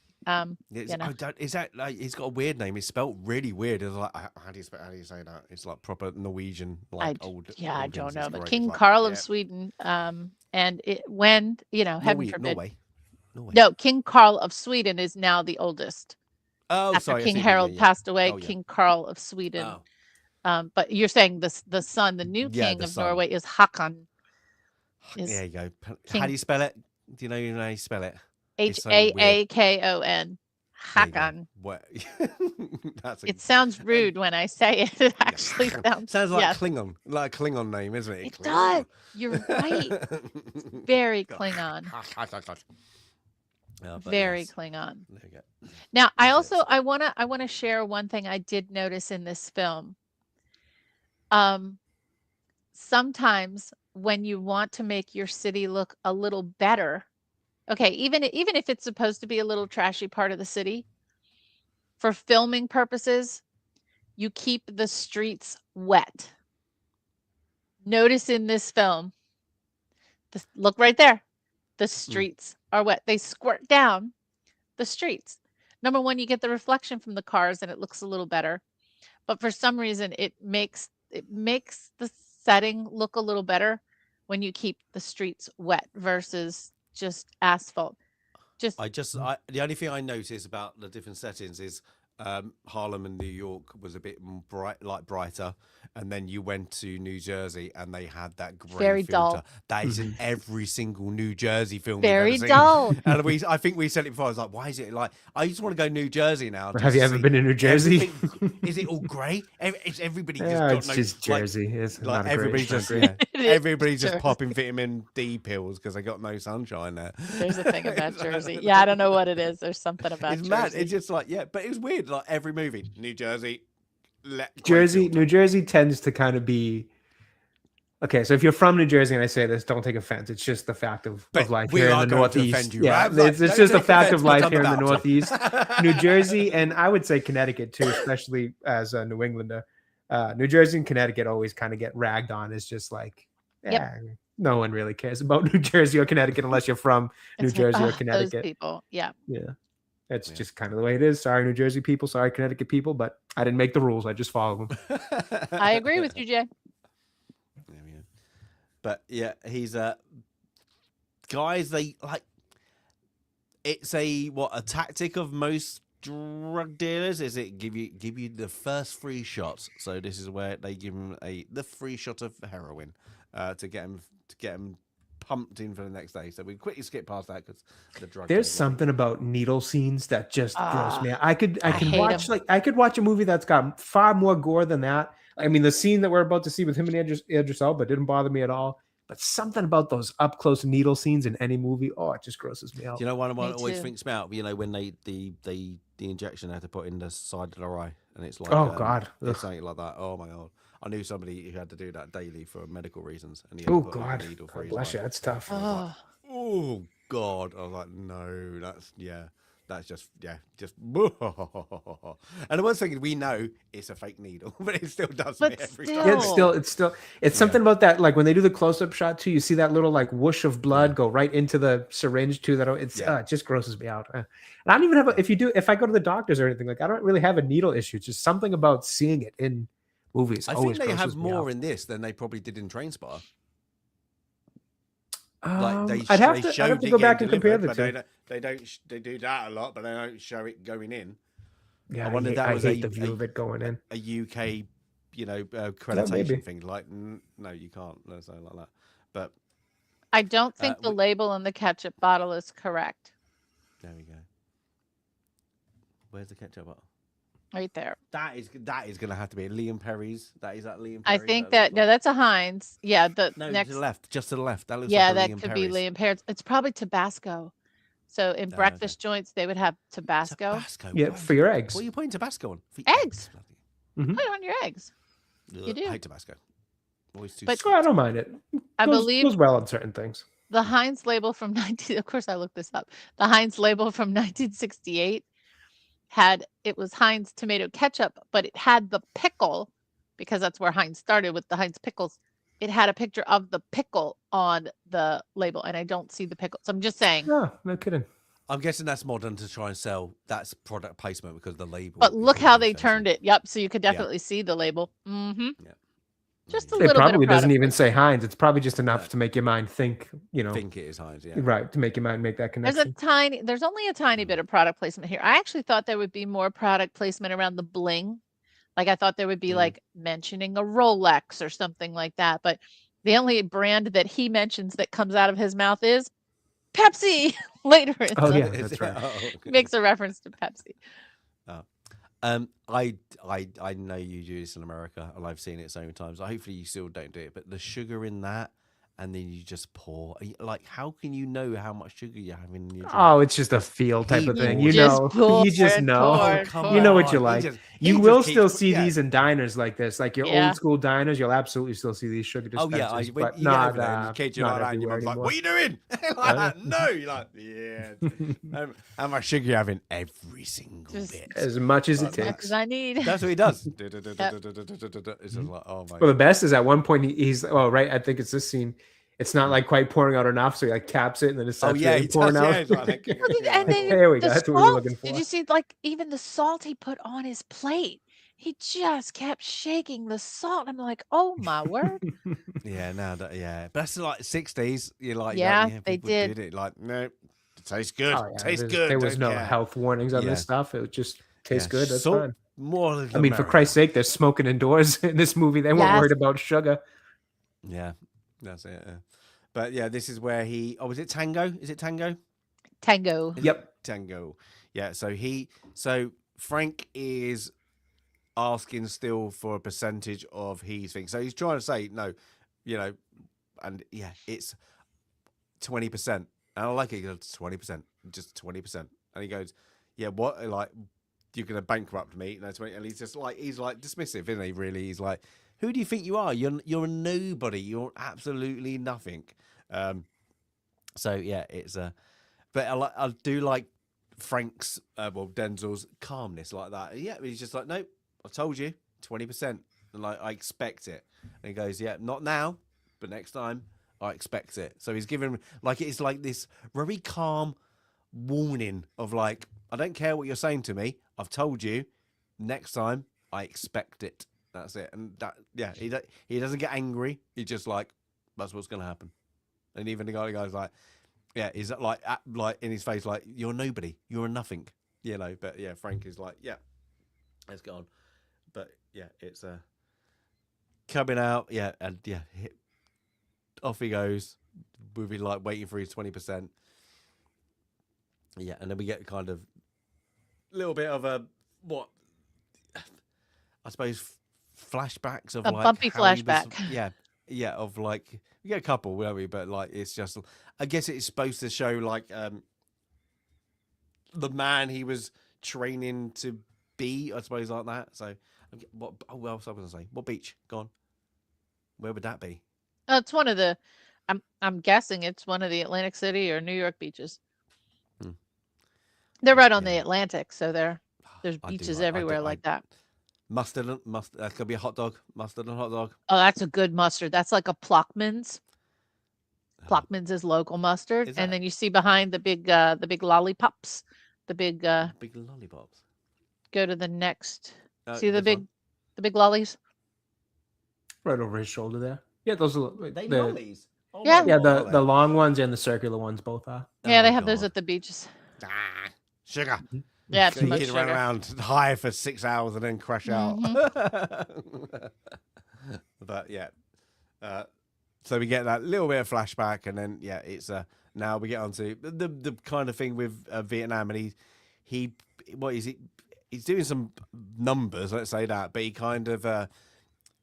Is that like he's got a weird name? It's spelled really weird. It's like how do you say that? It's like proper Norwegian, like old. Yeah, I don't know, but King like, Carl of Sweden. And when heaven forbid. Norway. No, King Carl of Sweden is now the oldest. Oh, after sorry, King Harold passed away, King Carl of Sweden. Oh. But you're saying the son, the new king of Norway, is Håkon. There you go. How do you spell it? Do you know how you spell it? Haakon. Håkon. What? It sounds rude when I say it. It actually sounds like Klingon, like a Klingon name, isn't it? It does. You're right. It's very Klingon. Very Klingon. There you go. Now, I want to share one thing I did notice in this film. Sometimes when you want to make your city look a little better, okay, even if it's supposed to be a little trashy part of the city, for filming purposes, you keep the streets wet. Notice in this film, look right there, the streets are wet. They squirt down the streets. Number one, you get the reflection from the cars and it looks a little better. But for some reason, it makes the setting look a little better when you keep the streets wet versus just asphalt. The only thing I notice about the different settings is Harlem and New York was a bit brighter, and then you went to New Jersey and they had that grey very filter. Dull. That is in every single New Jersey film. Very dull. And I think we said it before. I was like, why is it like? I just want to go New Jersey now. Have you ever been in New Jersey? Is it all grey? It's everybody. It's just Jersey. It's like everybody's just everybody's just popping vitamin D pills because they got no sunshine there. There's a thing about Jersey. Yeah, I don't know what it is. There's something about it's Jersey. Mad. It's just like but it was weird. Like every movie, New Jersey. New Jersey tends to kind of be okay. So if you're from New Jersey, and I say this, don't take offense. It's just the fact of life here in the Northeast. It's just a fact of life here in the Northeast. New Jersey, and I would say Connecticut too, especially as a New Englander. New Jersey and Connecticut always kind of get ragged on. It's just like, no one really cares about New Jersey or Connecticut unless you're from New Jersey or Connecticut. Those people, yeah. That's just kind of the way it is. Sorry, New Jersey people. Sorry, Connecticut people. But I didn't make the rules. I just follow them. I agree with you, Jay. But yeah, he's guys. They like it's a tactic of most drug dealers. Is it give you the first free shot? So this is where they give him the free shot of heroin to get him pumped in for the next day. So we quickly skip past that because the drug. There's something about needle scenes that just gross me out. I could watch a movie that's got far more gore than that. I mean, the scene that we're about to see with him and Idris Elba didn't bother me at all. But something about those up close needle scenes in any movie, it just grosses me out. You know, one always freaks me out. You know, when the injection they had to put in the side of their eye, and it's like God, it's something like that. Oh my God. I knew somebody who had to do that daily for medical reasons, and he had to put a needle for his bless eye. you, that's tough. Oh God, I was like, no, that's just. And the one thing is, we know it's a fake needle, but it still does me every time. Yeah, it's something about that. Like when they do the close-up shot too, you see that little like whoosh of blood go right into the syringe too. It just grosses me out. And I don't even have if I go to the doctors or anything, like I don't really have a needle issue. It's just something about seeing it in movies. I think they have more in this than they probably did in Trainspotting. I'd have to go back and compare the two. They do that a lot, but they don't show it going in. Yeah, I hate the view of it going in. A UK, accreditation thing. Like, no, you can't. Something like that. But I don't think the label on the ketchup bottle is correct. There we go. Where's the ketchup bottle? Right there. That is going to have to be Liam Perry's. That Liam Perry's? I think that's a Heinz. Yeah, to the left, just to the left. That looks that like could be Liam Perry's. It's probably Tabasco. So in breakfast joints, they would have Tabasco. Yeah, for your eggs. What are you putting Tabasco on? For eggs. Mm-hmm. Put it on your eggs. You do. I hate Tabasco. Always too But sweet. I don't mind it. I believe goes well on certain things. the Heinz label from 19. Of course, I looked this up. The Heinz label from 1968 it was Heinz tomato ketchup, but it had the pickle because that's where Heinz started with the Heinz pickles. It had a picture of the pickle on the label, and I don't see the pickle. So I'm just saying. No, no kidding. I'm guessing that's modern to try and sell. That's product placement because the label. But look how they turned it. Yep. So you could definitely see the label. Mm-hmm. Yeah. Just a It little bit. probably Of doesn't even placement. say Heinz. It's probably just enough to make your mind think. Think it is Heinz. Yeah. Right, to make your mind make that connection. There's only a tiny bit of product placement here. I actually thought there would be more product placement around the bling. Like I thought there would be like mentioning a Rolex or something like that. But the only brand that he mentions that comes out of his mouth is Pepsi. Later, That's right. Makes a reference to Pepsi. I know you do this in America, and I've seen it so many times. Hopefully, you still don't do it. But the sugar in that, and then you just pour. Like, how can you know how much sugar you're having in your drink? Oh, it's just a feel type of thing. You know, you just know. You know what you like. You will still see these in diners like this, like your old school diners. You'll absolutely still see these sugar dispensers. But not everywhere like, what are you doing? No, you're like, yeah. How much sugar you having? Every single bit. As much as it As much takes. as I need. That's what he does. It's just like, oh my. Well, the best is at one point he's right. I think it's this scene. It's not like quite pouring out enough, so he like caps it and then it starts really pouring out. And then there we go. That's what we were looking for. Did you see like even the salt he put on his plate? He just kept shaking the salt. I'm like, oh my word. But that's like 60s. You're like, they did it. Like, no, it tastes good. Oh, yeah. Tastes good. There was no health warnings on this stuff. It would just taste good. That's fine. More. I mean, for Christ's sake, they're smoking indoors in this movie. They weren't worried about sugar. Yeah, that's it. But yeah, this is where he. Oh, was it Tango? Is it Tango? Tango. Yep. Tango. Yeah. So Frank is asking still for a percentage of his thing. So he's trying to say no, and it's 20%. And I like it. He goes 20%, just 20%. And he goes, yeah, what? Like, you're gonna bankrupt me? No, 20. And he's like dismissive, isn't he? Really, he's like, who do you think you are? You're a nobody. You're absolutely nothing. So yeah, it's but I do like Frank's Denzel's calmness like that. Yeah, he's just like, nope, I told you 20%, and like I expect it. And he goes, yeah, not now, but next time I expect it. So he's given like it's like this very calm warning of like, I don't care what you're saying to me. I've told you. Next time I expect it. That's it. And that he doesn't get angry. He's just like, that's what's gonna happen. And even the guy's like, yeah, he's like in his face, like, you're nobody, you're a nothing, But yeah, Frank is like, yeah, let's go on. But yeah, it's coming out, off he goes. We'll be like waiting for his 20%. Yeah, and then we get kind of a little bit of a I suppose flashbacks of a like bumpy flashback. Of like we get a couple, won't we? But like it's just, I guess it's supposed to show like the man he was training to be, I suppose, like that. So what else I was gonna say? What beach? Go on. Where would that be? It's one of the. I'm guessing it's one of the Atlantic City or New York beaches. They're right on the Atlantic, so there's beaches everywhere like that. Mustard. That could be a hot dog. Mustard and hot dog. Oh, that's a good mustard. That's like a Plockman's. Plockman's is local mustard, and then you see behind the big lollipops, the big lollipops. Go to the next. See the big lollies. Right over his shoulder there. Yeah, those are the lollies. Oh, yeah, the long ones and the circular ones both are. Yeah, they have those at the beaches. Sugar. Yeah, too much sugar. Run around high for 6 hours and then crash out. But yeah, so we get that little bit of flashback, and then it's now we get onto the kind of thing with Vietnam, and he what is it? He's doing some numbers, let's say that, but he kind of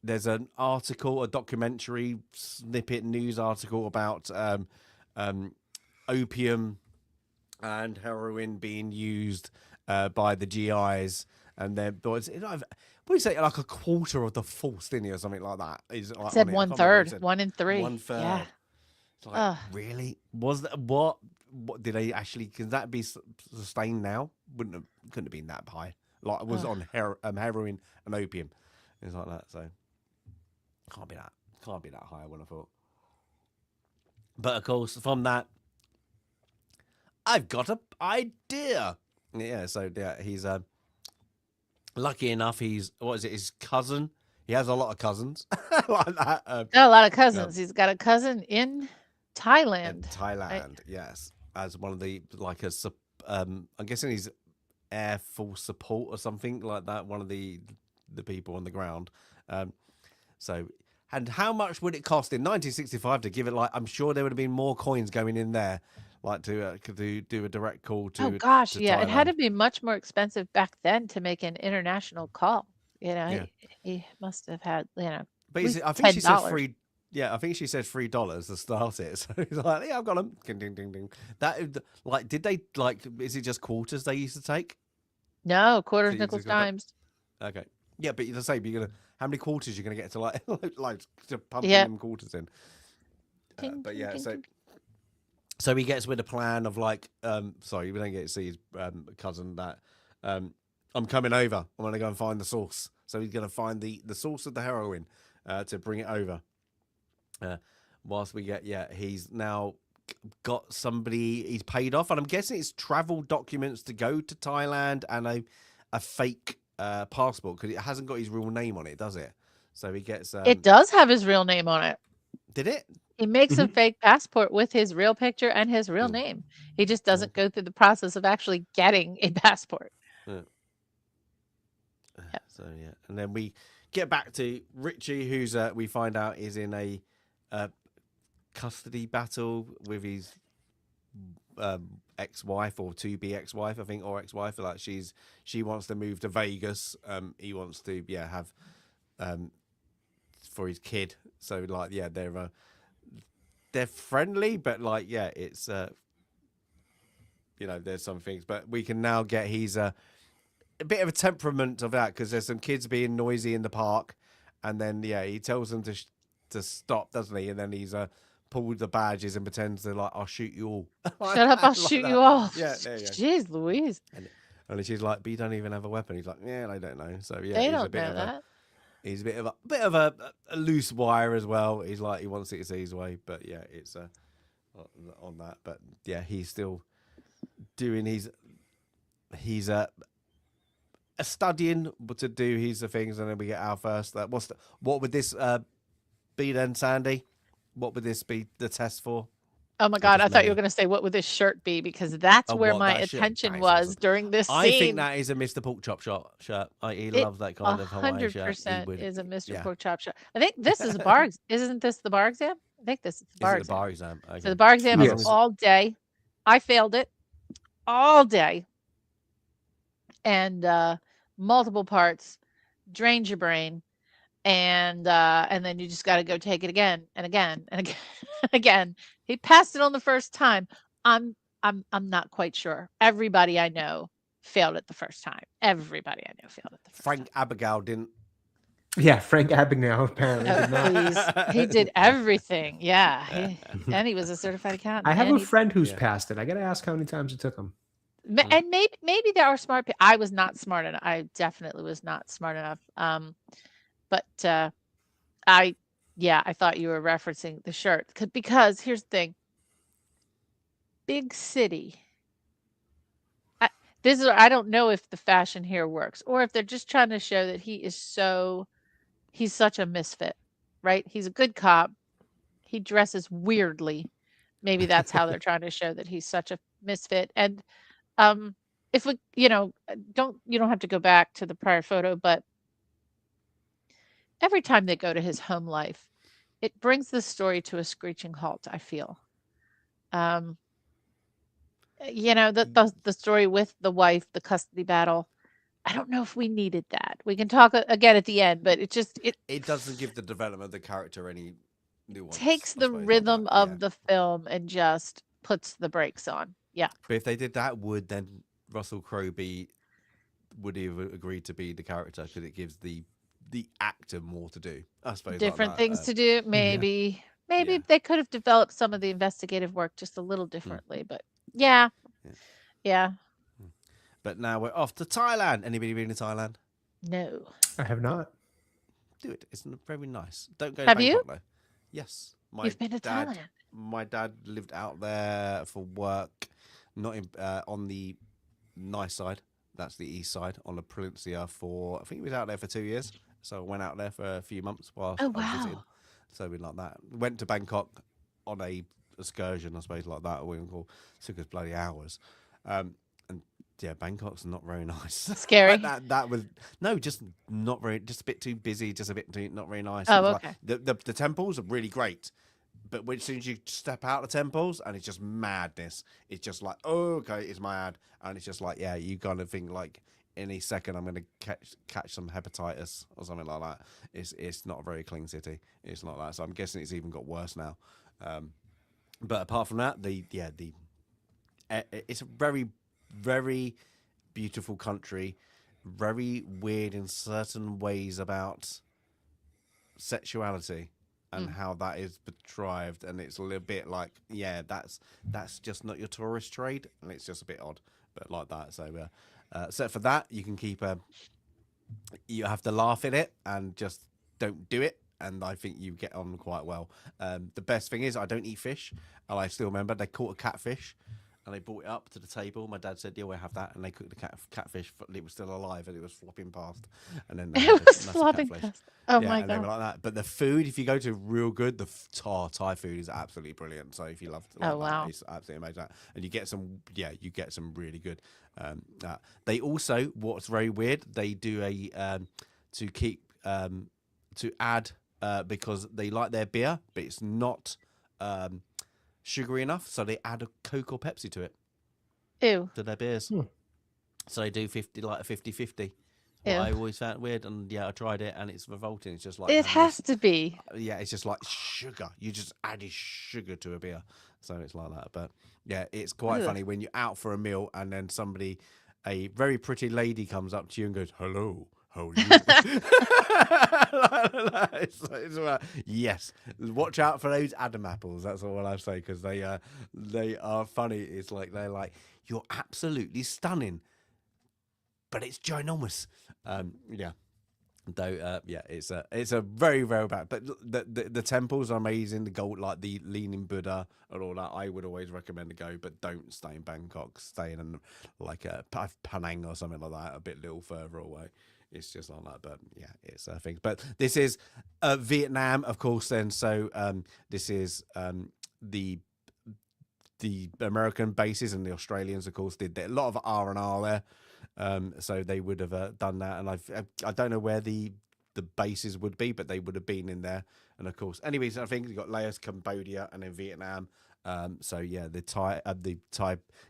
there's an article, a documentary snippet news article about opium and heroin being used by the GIs, and their boys. what do you say, like a quarter of the force, didn't he, or something like that? Is like Said on it. I can't remember what he 1/3, said. 1 in 3. 1/3. Yeah. It's like, really? Was that what did they actually? Can that be sustained now? Couldn't have been that high. Like it was on heroin and opium, things like that. So can't be that high. I would have thought. But of course, from that, I've got an idea. Yeah. So yeah, he's lucky enough. He's his cousin. He has a lot of cousins like that. Got a lot of cousins. He's got a cousin in Thailand. Right? Yes, as one of the I'm guessing he's Air Force support or something like that. One of the people on the ground. So, and how much would it cost in 1965 to give it? Like, I'm sure there would have been more coins going in there, like to do a direct call to. Oh gosh, to yeah, Thailand. it had to be much more expensive back then to make an international call. You know, he must have had, you know. But I think she said $3. Yeah, I think she said $3 to start it. So he's like, yeah, I've got them. Ding, ding, ding, ding. That did they Is it just quarters they used to take? No, quarters, nickels, dimes. Okay. Yeah, but you're saying how many quarters you're gonna get to like to pump them quarters in. But yeah, so he gets with a plan of sorry, we don't get to see his cousin that I'm coming over. I'm gonna go and find the source. So he's gonna find the source of the heroin to bring it over. Whilst we get he's now got somebody he's paid off, and I'm guessing it's travel documents to go to Thailand and a fake passport because it hasn't got his real name on it, does it? So he gets it does have his real name on it. Did it? He makes a fake passport with his real picture and his real name. He just doesn't go through the process of actually getting a passport. So yeah, and then we get back to Richie, who's we find out is in a custody battle with his ex-wife or to-be ex-wife, I think, or ex-wife. Like she wants to move to Vegas. He wants to have for his kid. So they're friendly, but it's there's some things. But we can now get he's a bit of a temperament of that because there's some kids being noisy in the park, and then he tells them to stop, doesn't he? And then he's pulled the badges and pretends to I'll shoot you all. Shut up, I'll shoot you all. Yeah, there you go. Jeez Louise. And she's like, but you don't even have a weapon. He's like, yeah, they don't know. So yeah, they don't know that. He's a bit of a loose wire as well. He's he wants it to see his way, but yeah, it's on that. But yeah, he's still doing he's studying to do his things, and then we get our first. What would this be then, Sandy? What would this be the test for? Oh my God, I thought you were going to say, what would this shirt be? Because that's where my attention was during this scene. I think that is a Mr. Pork Chop shirt. He loves that kind of Hawaii shirt. 100% is a Mr. Pork Chop shirt. I think this is a bar. Isn't this the bar exam? I think this is the bar exam. The bar exam. Okay. So the bar exam is all day. I failed it all day. And multiple parts, drains your brain. And then you just got to go take it again and again and again and again. He passed it on the first time. I'm not quite sure. Everybody I know failed it the first time. Everybody I know failed it the first time. Frank Abagnale didn't. Yeah, Frank Abagnale apparently did not. He did everything. Yeah, and he was a certified accountant. I have a friend who's passed it. I got to ask how many times it took him. And maybe there are smart people. I was not smart enough. I definitely was not smart enough. But I thought you were referencing the shirt because here's the thing. Big city. I don't know if the fashion here works or if they're just trying to show that he's such a misfit, right? He's a good cop. He dresses weirdly. Maybe that's how they're trying to show that he's such a misfit. And if we, you don't have to go back to the prior photo, but every time they go to his home life, it brings the story to a screeching halt, I feel. The story with the wife, the custody battle, I don't know if we needed that. We can talk again at the end, but it doesn't give the development of the character any nuance. Takes the rhythm of the film and just puts the brakes on. Yeah. But if they did that, would then Russell Crowe be would he have agreed to be the character? Because it gives the actor more to do, I suppose. Different like that. things to do. Maybe they could have developed some of the investigative work just a little differently. But yeah. But now we're off to Thailand. Anybody been to Thailand? No. I have not. Do it. It's very nice. Don't go to Have Bangkok you? though. Yes. You've been to dad, Thailand. My dad lived out there for work, not in, on the nice side. That's the east side on the peninsula I think he was out there for 2 years. So I went out there for a few months while I was visiting. So we like that. Went to Bangkok on a excursion, I suppose, like that. Took us bloody hours. And yeah, Bangkok's not very nice. Scary. that was just not very, just a bit too busy, just a bit too not very nice. Oh, okay. Like, the temples are really great, but as soon as you step out of temples, and it's just madness. It's just like, oh, okay, it's mad, and it's just like, yeah, you kind of think like any second I'm going to catch some hepatitis or something like that. It's not a very clean city. It's not that. So I'm guessing it's even got worse now. But apart from that, it's a very, very beautiful country, very weird in certain ways about sexuality and how that is portrayed, and it's a little bit like, yeah, that's just not your tourist trade, and it's just a bit odd, but like that. So except for that, you can keep you have to laugh at it and just don't do it, and I think you get on quite well. The best thing is I don't eat fish, and I still remember they caught a catfish and they brought it up to the table. My dad said, yeah, we'll have that, and they cooked the catfish. It was still alive and it was flopping past, and then It was flopping past. Oh, my and they God. were like that. But the food, if you go to real good, the Thai food is absolutely brilliant. So if you love wow. that, it's absolutely amazing. And you get some really good. They also, what's very weird, they do a to keep to add because they like their beer, but it's not sugary enough, so they add a Coke or Pepsi to it. Ew. To their beers. So they do 50-50. Ew. I always found weird, and yeah, I tried it, and it's revolting. It's just like It has to be. Yeah, it's just like sugar. You just added sugar to a beer, so it's like that. But yeah, it's quite funny when you're out for a meal, and then a very pretty lady comes up to you and goes, "Hello, how are you?" It's like, yes, watch out for those Adam apples. That's all I say, because they are funny. It's like they're like, you're absolutely stunning, but it's ginormous. Yeah. Though, yeah, it's a very, very bad. But the temples are amazing. The gold, like the Leaning Buddha and all that, I would always recommend to go. But don't stay in Bangkok. Stay in like a Penang or something like that, a bit little further away. It's just like that. But yeah, it's a thing. But this is Vietnam, of course. Then so this is the American bases, and the Australians, of course, did a lot of R&R there. So they would have done that, and I don't know where the bases would be, but they would have been in there. And of course, anyways, I think you've got Laos, Cambodia, and then Vietnam. So yeah, the Thai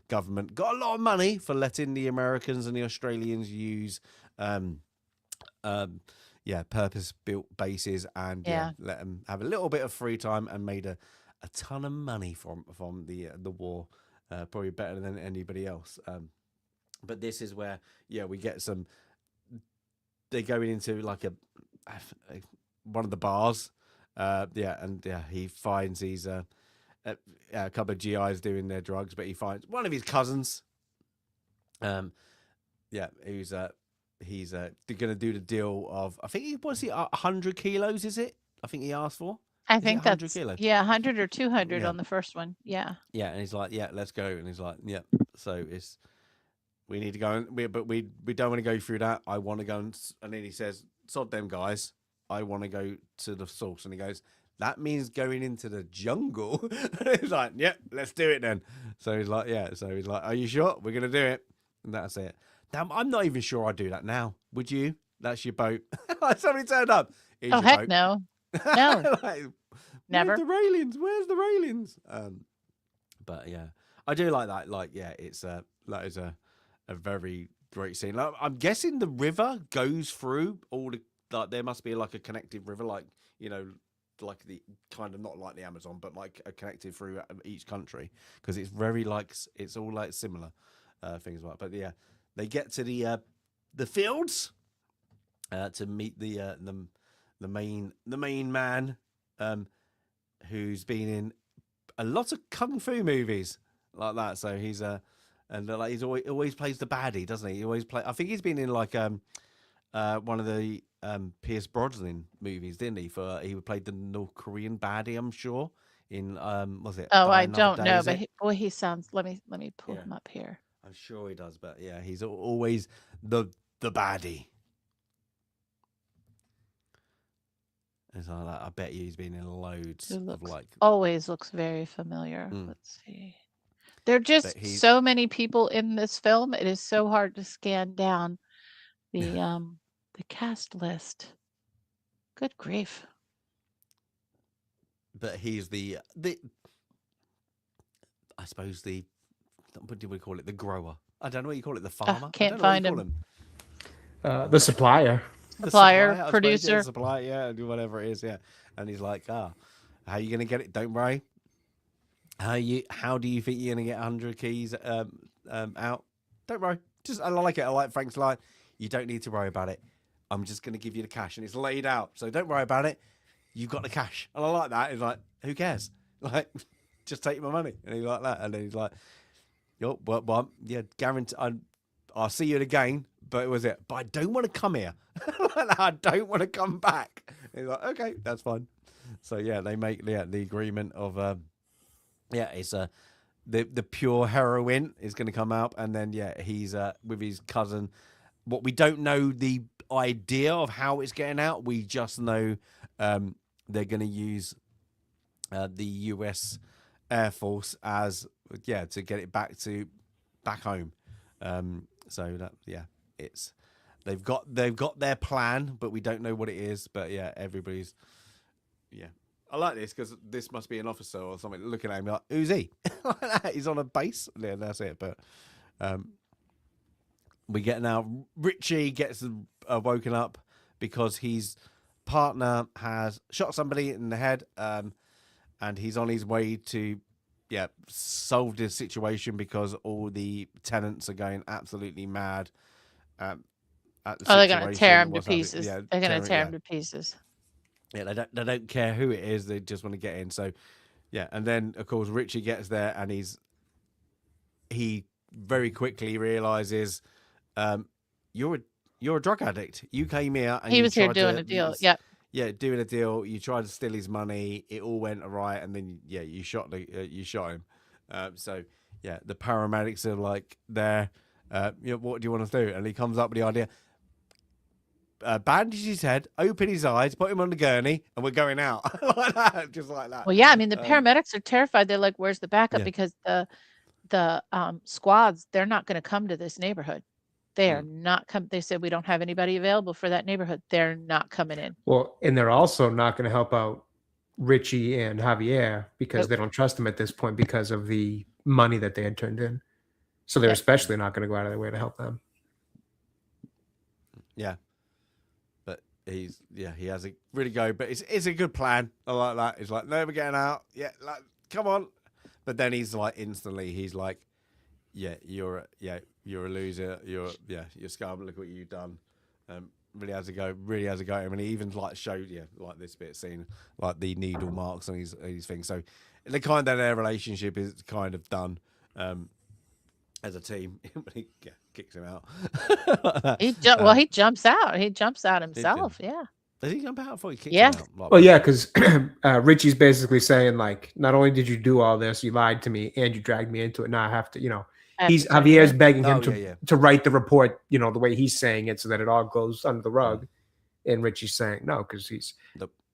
government got a lot of money for letting the Americans and the Australians use purpose-built bases, and let them have a little bit of free time, and made a ton of money from the war, probably better than anybody else. But this is where, we get some. They're going into like one of the bars, he finds these a couple of GIs doing their drugs, but he finds one of his cousins. He's going to do the deal of, I think 100 kilos. Is it? I think he asked for. I think that's kilos? 100 or 200 on the first one. Yeah. Yeah, and he's like, let's go, and he's like, So it's. We need to go, but we don't want to go through that. I want to go, and then he says, "Sod them guys. I want to go to the source." And he goes, "That means going into the jungle." He's like, let's do it then." So he's like, So he's like, "Are you sure we're gonna do it?" And that's it. Damn, I'm not even sure I'd do that now. Would you? That's your boat. Somebody turned up. Here's your heck boat. no, no, like, never. Where's the railings? But yeah, I do like that. Like, it's that is a very great scene. Like, I'm guessing the river goes through all the, like, there must be like a connected river, like, like the kind of, not like the Amazon, but like a connected through each country, because it's very like, it's all like similar things like. But yeah, they get to the the fields to meet the main man, who's been in a lot of kung fu movies like that. So he's like he's always plays the baddie, doesn't he? He always play. I think he's been in like one of the Pierce Brosnan movies, didn't he? He played the North Korean baddie, I'm sure. In was it? Oh, Die I Another don't Day, know, is but it? he sounds. Let me pull Yeah. him up here. I'm sure he does, but yeah, he's always the baddie. It's like that. I bet you he's been in loads of like. Always looks very familiar. Let's see. There are But just so many people in this film. It is so hard to scan down the cast list. Good grief. But he's the I suppose what do we call it? The grower. I don't know what you call it. The farmer. Can't find him. The supplier. Supplier, producer. Yeah, supplier, yeah, do whatever it is, yeah. And he's like, how are you gonna get it? Don't worry. How do you think you're gonna get 100 keys out? Don't worry. I like it. I like Frank's line. You don't need to worry about it. I'm just gonna give you the cash, and it's laid out. So don't worry about it. You've got the cash. And I like that. He's like, who cares? Like, just take my money. And he's like that. And then he's like, yo, well, yeah, guarantee I'll see you again. But but I don't want to come here. I don't want to come back. And he's like, okay, that's fine. So yeah, they make the agreement of it's the pure heroin is going to come out, and then he's with his cousin. What we don't know the idea of how it's getting out. We just know they're going to use the U.S. Air Force as to get it back home. So that it's they've got their plan, but we don't know what it is. But everybody's I like this because this must be an officer or something looking at him like, who's he? He's on a base. Yeah, that's it. But we get now Richie gets woken up because his partner has shot somebody in the head, and he's on his way to solve this situation because all the tenants are going absolutely mad. They're going to tear him to pieces. They're going to tear him to pieces. Yeah, they don't care who it is. They just want to get in. So, and then of course Richie gets there, and he very quickly realizes, you're a drug addict. You came here, and he was here doing a deal. Doing a deal. You tried to steal his money. It all went awry, and then you shot him. The paramedics are like there. What do you want to do? And he comes up with the idea. Bandage his head, open his eyes, put him on the gurney, and we're going out. Like that, just like that. Well, yeah, I mean, the paramedics are terrified. They're like, where's the backup? Because the squads, they're not going to come to this neighborhood. They are not come. They said, we don't have anybody available for that neighborhood. They're not coming in. Well, and they're also not going to help out Richie and Javier because they don't trust them at this point because of the money that they had turned in. So they're especially not going to go out of their way to help them. Yeah. He has a really go, but it's a good plan. I like that. He's like, no, we're getting out. Yeah, like, come on. But then he's like, instantly, he's like, you're a loser. You're scum. Look what you've done. Really has a go. I mean, he even like showed like this bit scene, like the needle marks on his thing. So the kind of their relationship is kind of done as a team. He kicks him out. He jumps out. He jumps out himself. Yeah. Does he jump out before he kicks him out? Like, well, yeah, because Richie's basically saying like, not only did you do all this, you lied to me and you dragged me into it. Now I have to, Javier's begging him to write the report, the way he's saying it so that it all goes under the rug. And Richie's saying no, because he's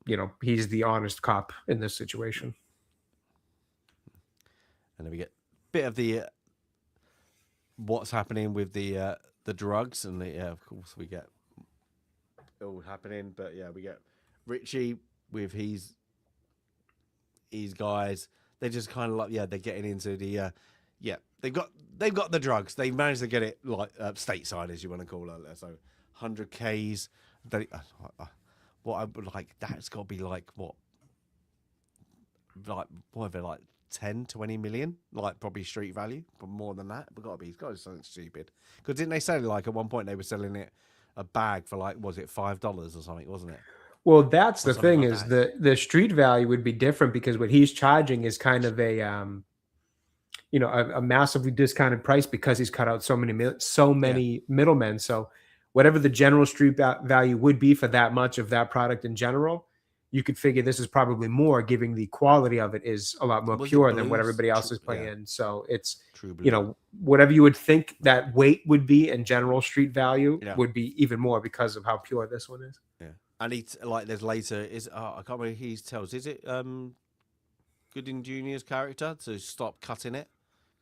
the honest cop in this situation. And then we get a bit of the what's happening with the drugs, and of course we get it all happening, but we get Richie with his guys. They're just kind of like they're getting into the they've got the drugs. They managed to get it like stateside, as you want to call it. So 100 Ks. What I would like, that's got to be like what, like whatever, like 10, 20 million, like probably street value, but more than that. But he's got to be something stupid. Because didn't they say like at one point they were selling it a bag for like, was it $5 or something, wasn't it? Well, that's Or the something thing like is that. the street value would be different because what he's charging is kind of a a massively discounted price because he's cut out so many middlemen. So whatever the general street value would be for that much of that product in general, you could figure this is probably more, given the quality of it is a lot more pure than what everybody else is playing in. So it's whatever you would think that weight would be in general street value would be even more because of how pure this one is. Yeah, and there's later I can't remember who he tells. Is it Gooding Jr.'s character to stop cutting it?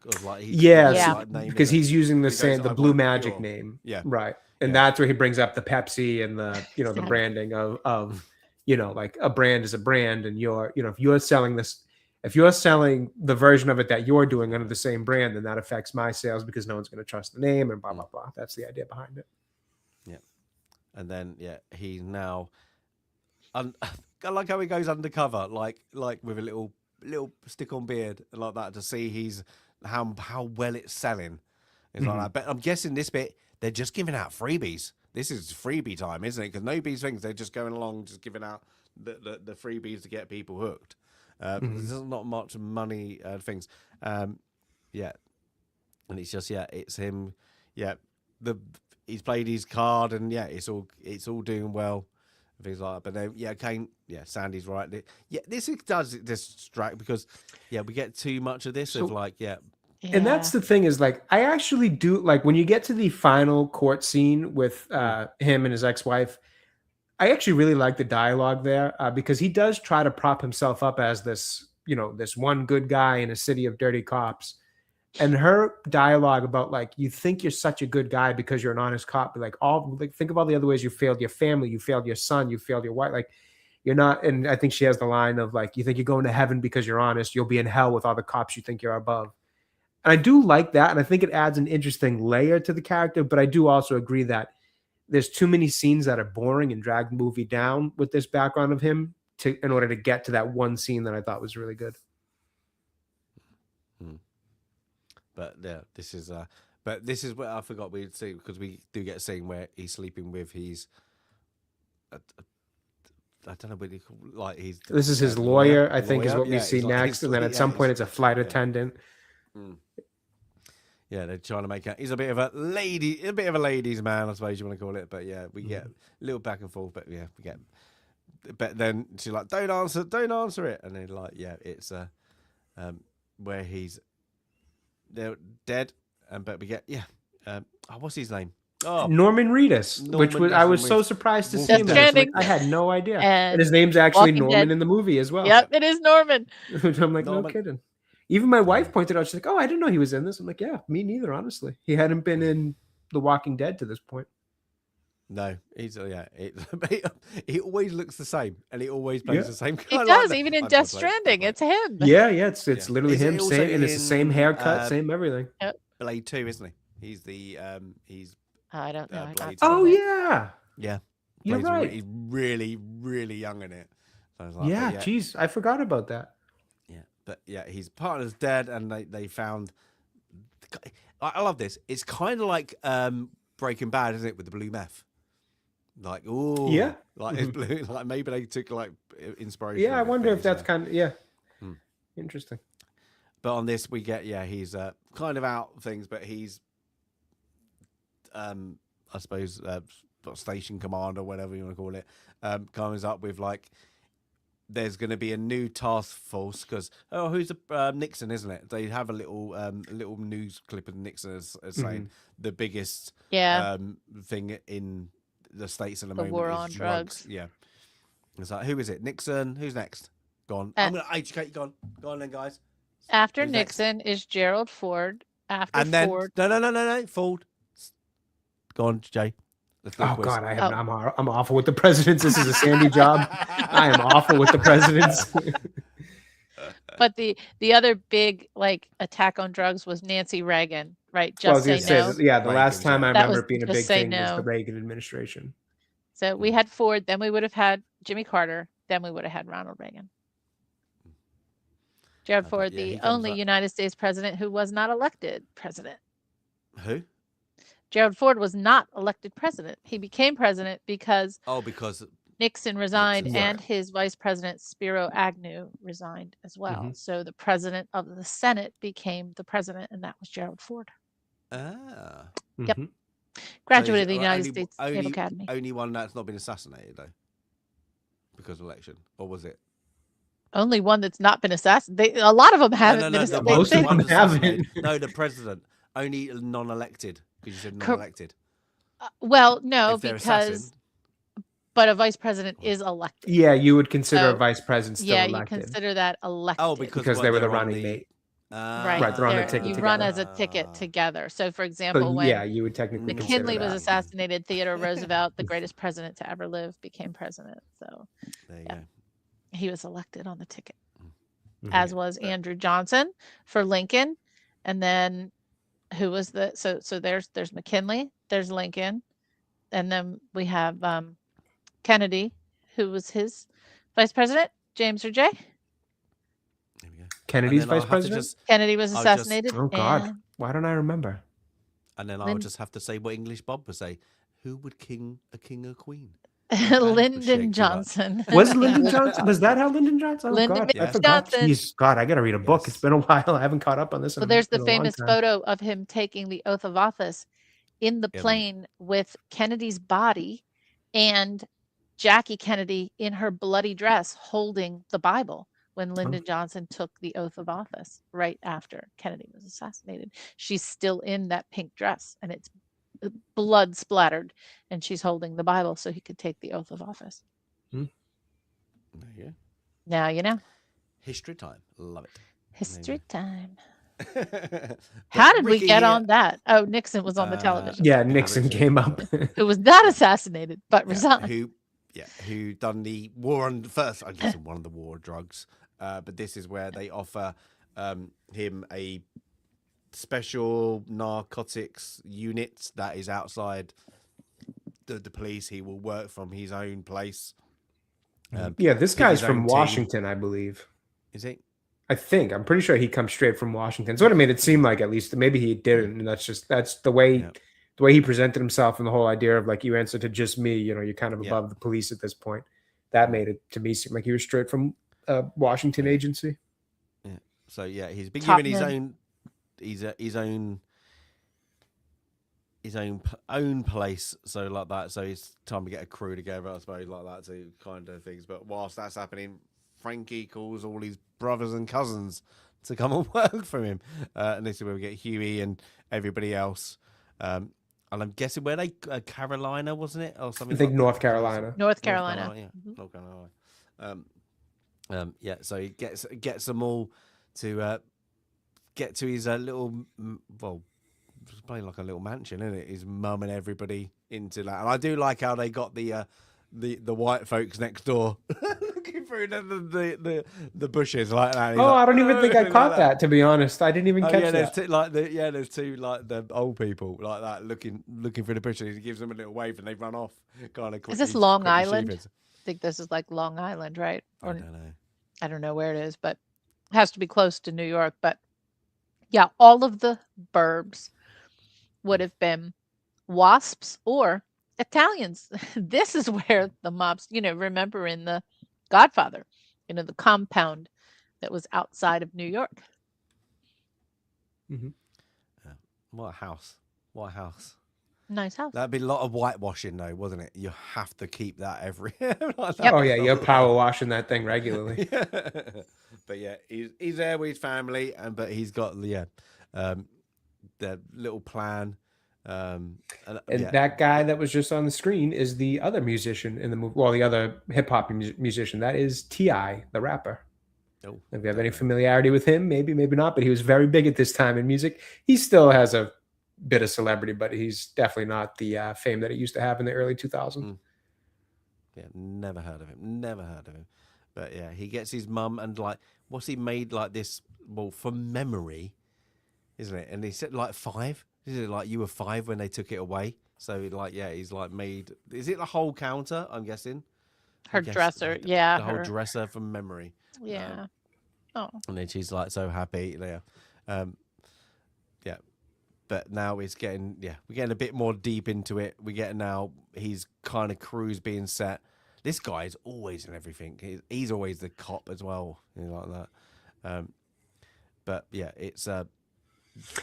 Because he's using the Blue Magic name. Yeah. Right. And that's where he brings up the Pepsi and the, the branding of like a brand is a brand. And if you're selling the version of it that you're doing under the same brand, then that affects my sales because no one's going to trust the name and blah, blah, blah. That's the idea behind it. Yeah. And then, he's now, I like how he goes undercover, like with a little stick-on beard and like that to see how well it's selling. It's like that. But I'm guessing this bit they're just giving out freebies. This is freebie time, isn't it? Because nobody's things they're just going along, just giving out the freebies to get people hooked. There's not much money things. And it's just it's him. He's played his card and it's all doing well. Things like that. But then, Kane, Sandy's right. This does distract because, we get too much of this And that's the thing is like, I actually do like when you get to the final court scene with him and his ex-wife, I actually really like the dialogue there because he does try to prop himself up as this, this one good guy in a city of dirty cops. And her dialogue about like, you think you're such a good guy because you're an honest cop, but think of all the other ways you failed your family, you failed your son, you failed your wife. Like you're not. And I think she has the line of like, you think you're going to heaven because you're honest, you'll be in hell with all the cops you think you're above. And I do like that. And I think it adds an interesting layer to the character, but I do also agree that there's too many scenes that are boring and drag the movie down with this background of him in order to get to that one scene that I thought was really good. But this is what I forgot we'd see because we do get a scene where he's sleeping with his. I don't know what he call like he's. This is his lawyer, I think, is what we see next, and then at some point it's a flight attendant. Yeah, they're trying to make out. He's a bit of a ladies' man, I suppose you want to call it. But we get a little back and forth. But we get. But then she's like, "Don't answer it," and then like, it's where he's. They're dead, but we get what's his name? Oh, Norman Reedus, I was so surprised to see him. I had no idea, and his name's actually Norman in the movie as well. Yep, it is Norman. I'm like, no kidding. Even my wife pointed out, she's like, "Oh, I didn't know he was in this." I'm like, "Yeah, me neither, honestly. He hadn't been in The Walking Dead to this point." No, he's he always looks the same, and he always plays the same. He does, even in Death Stranding. It's him. Yeah, it's literally him. Same, and it's the same haircut, same everything. Yep. Blade 2, isn't he? He's the I don't know. Yeah. You're right. He's really, really young in it. So geez, I forgot about that. Yeah, but his partner's dead, and they found. I love this. It's kind of like Breaking Bad, isn't it, with the blue meth? Like, it's blue. Like maybe they took like inspiration. Yeah, I wonder if that's kind of interesting. But on this, we get he's kind of out things, but he's I suppose station commander, whatever you want to call it, comes up with like there's going to be a new task force because who's the Nixon, isn't it? They have a little news clip of Nixon as saying the biggest thing in the States at the moment war is on drugs. Yeah, it's like who is it? Nixon. Who's next? Go on. I'm going to educate you. Go on then, guys. After Who's Nixon is Gerald Ford. After Ford, no, Ford. Go on, Jay. Oh God, I'm awful with the presidents. This is a Sandy job. I am awful with the presidents. But the other big like attack on drugs was Nancy Reagan, right? Just say no. The last time I remember it being a big thing was the Reagan administration. So we had Ford, then we would have had Jimmy Carter, then we would have had Ronald Reagan. Gerald Ford, the only United States president who was not elected president. Who? Gerald Ford was not elected president. He became president because Nixon resigned and his vice president Spiro Agnew resigned as well. So the president of the Senate became the president, and that was Gerald Ford. Ah. Yep. Graduated of the United States Naval Academy. Only one that's not been assassinated though, because of election, or was it? Only one that's not been assassinated. A lot of them haven't been assassinated. Most of them haven't. No, the president. Only non-elected, because you said non-elected. Well, no, because but a vice president is elected. Yeah, you would consider a vice president still elected. Yeah, you consider that elected. Oh, because they were the running mate. Right, they're on the ticket. You run as a ticket together. So, for example, when you would technically McKinley was assassinated, Theodore Roosevelt, the greatest president to ever live, became president. So, there you go. He was elected on the ticket, as was Andrew Johnson for Lincoln, and then who was so there's McKinley, there's Lincoln, and then we have Kennedy, who was his vice president, James or Jay. Kennedy's vice president? Kennedy was assassinated. Oh, God. Why don't I remember? And then I'll just have to say what English Bob would say. Who would a king or queen? Lyndon Johnson. Was Lyndon Johnson? Was that how Lyndon Johnson? Oh, Lyndon God, I forgot. Jeez, God, I got to read a book. It's been a while. I haven't caught up on this. Well, there's the famous photo of him taking the oath of office in the plane with Kennedy's body and Jackie Kennedy in her bloody dress holding the Bible when Lyndon Johnson took the oath of office right after Kennedy was assassinated. She's still in that pink dress and it's blood splattered, and she's holding the Bible so he could take the oath of office. There you go. Now you know. History time. Love it. History time. How did we get on that? Oh, Nixon was on the television. Yeah, Nixon came up. Who was not assassinated, but resigned. Who done the war on first? I guess one of the war drugs. But this is where they offer him a special narcotics unit that is outside the police. He will work from his own place. This guy's from Washington, I believe. Is he? I think. I'm pretty sure he comes straight from Washington. That's what it made it seem like, at least. Maybe he didn't, and that's the way he presented himself, and the whole idea of like, you answer to just me, you're kind of above the police at this point. That made it to me seem like he was straight from a Washington agency. Yeah. So he's been given his own place, so like that. So it's time to get a crew together, I suppose, like that, to kind of things. But whilst that's happening, Frankie calls all his brothers and cousins to come and work for him, and this is where we get Huey and everybody else. And I'm guessing where they Carolina, wasn't it, or something? I think North Carolina. North Carolina. North Carolina. So he gets them all to get to his little, it's playing like a little mansion, isn't it? His mum and everybody into that. And I do like how they got the white folks next door looking through the bushes like that. I don't even think I caught that, to be honest. I didn't even catch that. There's two like the old people like that looking through the bushes. He gives them a little wave and they run off. Kind of. Is this Long Island? I think this is like Long Island, right? Or, I don't know. I don't know where it is, but it has to be close to New York. But yeah, all of the burbs would have been WASPs or Italians. This is where the mobs, remember in The Godfather, the compound that was outside of New York. Mm-hmm. What a house. Nice house. That'd be a lot of whitewashing, though, wasn't it? You have to keep that every. Oh yeah, you're power washing that thing regularly. But yeah, he's there with his family, but he's got the little plan. That guy that was just on the screen is the other musician in the movie. Well, the other hip hop musician, that is T.I., the rapper. Oh, if you have any familiarity with him, maybe not, but he was very big at this time in music. He still has a bit of celebrity, but he's definitely not the fame that he used to have in the early 2000s. Yeah, never heard of him. But yeah, he gets his mum and what's he made like this? Well, from memory, isn't it? And he said 5. Is it like you were 5 when they took it away? So he's made. Is it the whole counter? I'm guessing. Her dresser, the whole dresser from memory. Yeah. Oh. And then she's like so happy there. Yeah. But now it's getting, we're getting a bit more deep into it. We get now he's kind of Crew's being set. This guy's always in everything. He's always the cop as well, like that. But yeah, it's they're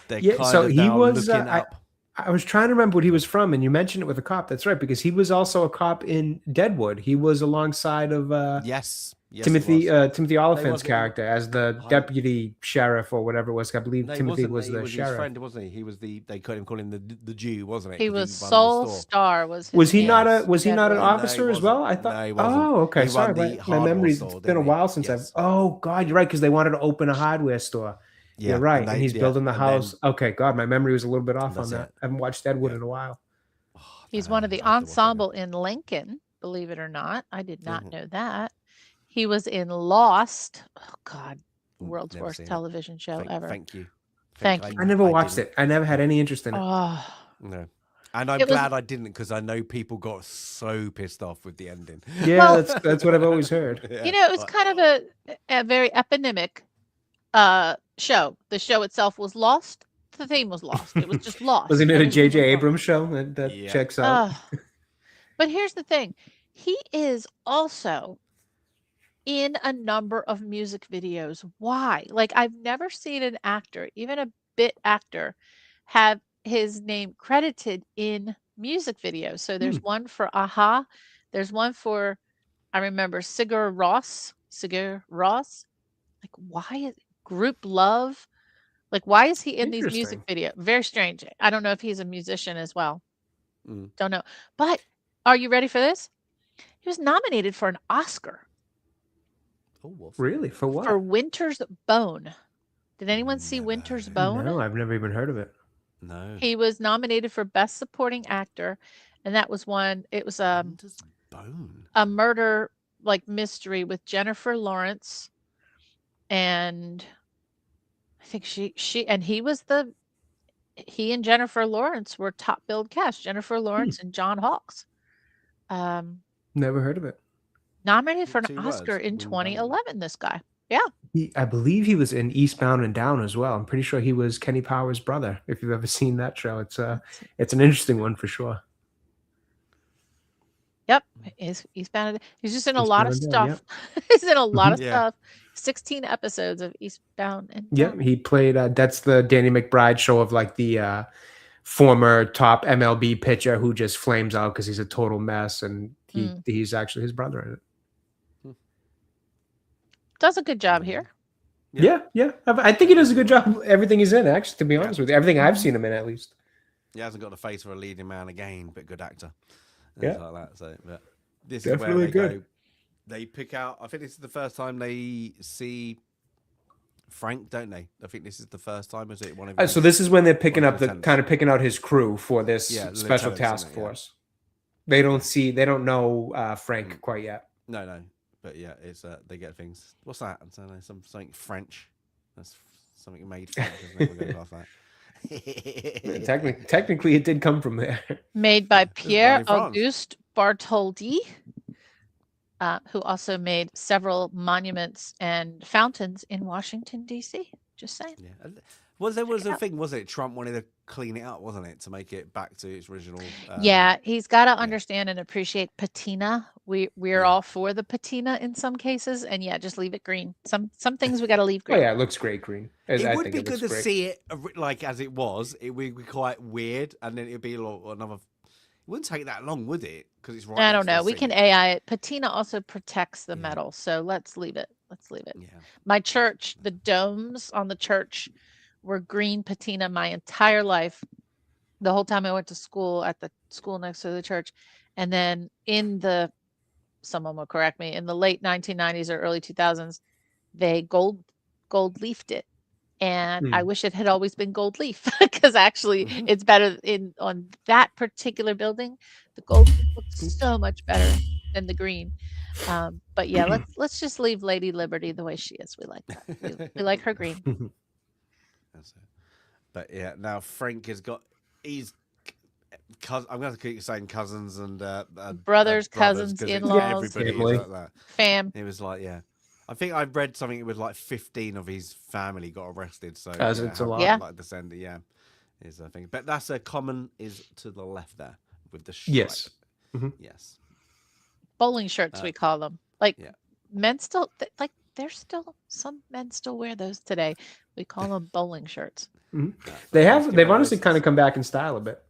kind of now looking up. I was trying to remember what he was from, and you mentioned it with a cop. That's right, because he was also a cop in Deadwood. He was alongside of yes, Timothy Oliphant's character as the deputy sheriff or whatever it was. I believe Timothy was the sheriff. His friend, wasn't he? He was they couldn't call him the Jew, wasn't it? He was Soul Star. Was he not an officer as well? I thought. No, he wasn't. Oh, okay. Sorry, my memory's. It's been a while since I've. Oh God, you're right, because they wanted to open a hardware store. Yeah, you're right. And he's building the house. Okay, God, my memory was a little bit off on that. I haven't watched Deadwood in a while. He's one of the ensemble in Lincoln, believe it or not. I did not know that. He was in Lost. Oh, God, world's worst television show ever. Thank you. Thank you. I never watched it. I never had any interest in it. No. And I'm glad I didn't, because I know people got so pissed off with the ending. Yeah, that's what I've always heard. It was kind of a very eponymic show. The show itself was lost. The theme was lost. It was just lost. Wasn't it a J.J. Abrams show? That checks out. But here's the thing. He is also in a number of music videos. Why? Like, I've never seen an actor, even a bit actor, have his name credited in music videos. So there's one for Aha. There's one for, I remember, Sigur Rós. Like, why is Group Love? Like, why is he in these music videos? Very strange. I don't know if he's a musician as well. Don't know. But are you ready for this? He was nominated for an Oscar. Oh, really? For what? For Winter's Bone. Did anyone see Winter's Bone? No, I've never even heard of it. No. He was nominated for Best Supporting Actor, and that was one. It was a murder mystery with Jennifer Lawrence, and I think he and Jennifer Lawrence were top billed cast. Jennifer Lawrence and John Hawkes. Never heard of it. Nominated for an Oscar in 2011. This guy, I believe he was in Eastbound and Down as well. I'm pretty sure he was Kenny Powers' brother. If you've ever seen that show, it's an interesting one for sure. Yep, he's Eastbound. He's just in a lot of stuff. He's in a lot of stuff. 16 episodes of Eastbound and Down. Yeah, he played. That's the Danny McBride show of the former top MLB pitcher who just flames out because he's a total mess, and he's actually his brother in it. Does a good job here. Yeah. I think he does a good job. Everything he's in, actually, to be honest with you, everything I've seen him in, at least. He hasn't got the face for a leading man again, but good actor. Yeah, like that. So, but this definitely is where they good. go. They pick out. I think this is the first time they see Frank, don't they? I think this is the first time. Is it one of? So this is when they're picking up picking out his crew for this special task force. They don't know Frank quite yet. No. But yeah, it's they get things. What's that? I don't know, something French. That's something made French. Isn't it? We'll go past that. Technically, it did come from there. Made by Pierre Auguste Bartholdi, who also made several monuments and fountains in Washington, D.C. Just saying. Yeah. Well, there was a thing, wasn't it? Trump wanted to clean it up, wasn't it, to make it back to its original. He's got to understand and appreciate patina. We're all for the patina in some cases, and just leave it green. Some things we got to leave green. Oh yeah, it looks great green. It would be good to see it like as it was. It would be quite weird, and then it'd be another. It wouldn't take that long, would it? Because it's right. I don't know. We can AI it. Patina also protects the metal, so let's leave it. Yeah. My church, the domes on the church were green patina my entire life. The whole time I went to school at the school next to the church, and then someone will correct me, in the late 1990s or early 2000s, they gold leafed it. And I wish it had always been gold leaf, because actually it's better on that particular building. The gold looks so much better than the green. But yeah, let's just leave Lady Liberty the way she is. We like that. We like her green. That's it. But yeah, now Frank has got I'm going to keep saying cousins and brothers, cousins, in-laws, everybody like that. fam. It was like, I think I read something. It was like 15 of his family got arrested. So it's a lot. Yeah. Like descendant, is I think. But that's a common is to the left there with the stripe. Yes. Mm-hmm. Yes. Bowling shirts, we call them. Like yeah. men still there's still some men still wear those today. We call them bowling shirts. Mm-hmm. They've honestly kind of come back in style a bit.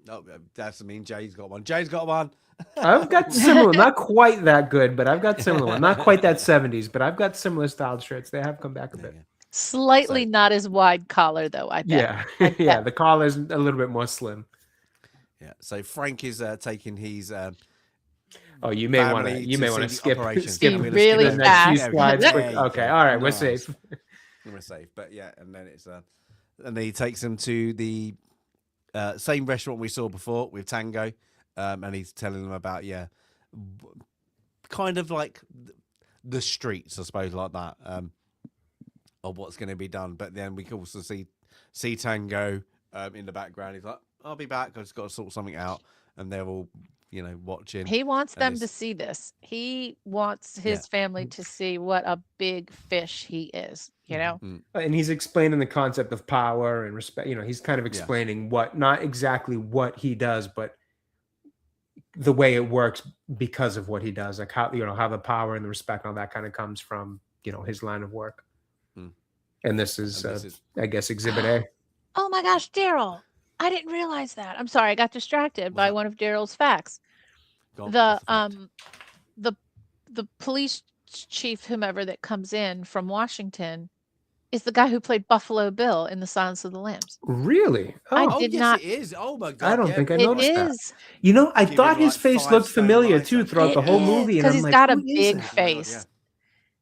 Oh, that's I mean Jay's got one. Jay's got one. I've got similar, not quite that good, but I've got similar one. Not quite that 70s, but I've got similar styled shirts. They have come back a bit. Slightly not as wide collar though, I bet. Yeah. Yeah, the collar's a little bit more slim. Yeah. So Frank is taking his oh, you may want to skip really fast. Okay, all right, we're safe. We're safe. But yeah, and then it's and then he takes him to the same restaurant we saw before with Tango. And he's telling them about kind of like the streets, I suppose, like that, of what's going to be done. But then we can also see Tango in the background. He's like, "I'll be back. I just got to sort something out," and they're all watching. He wants them to see this. He wants his family to see what a big fish he is. And he's explaining the concept of power and respect. He's kind of explaining not exactly what he does, but the way it works because of what he does, like how the power and the respect and all that kind of comes from his line of work. And this is I guess Exhibit A. Oh my gosh, Daryl, I didn't realize that. I'm sorry, I got distracted by one of Daryl's facts. The police chief, whomever that comes in from Washington, is the guy who played Buffalo Bill in The Silence of the Lambs. Really? I did not. It is. Oh my god! I don't think I noticed that. I thought his face looked familiar too throughout the whole movie, because he's got a big face.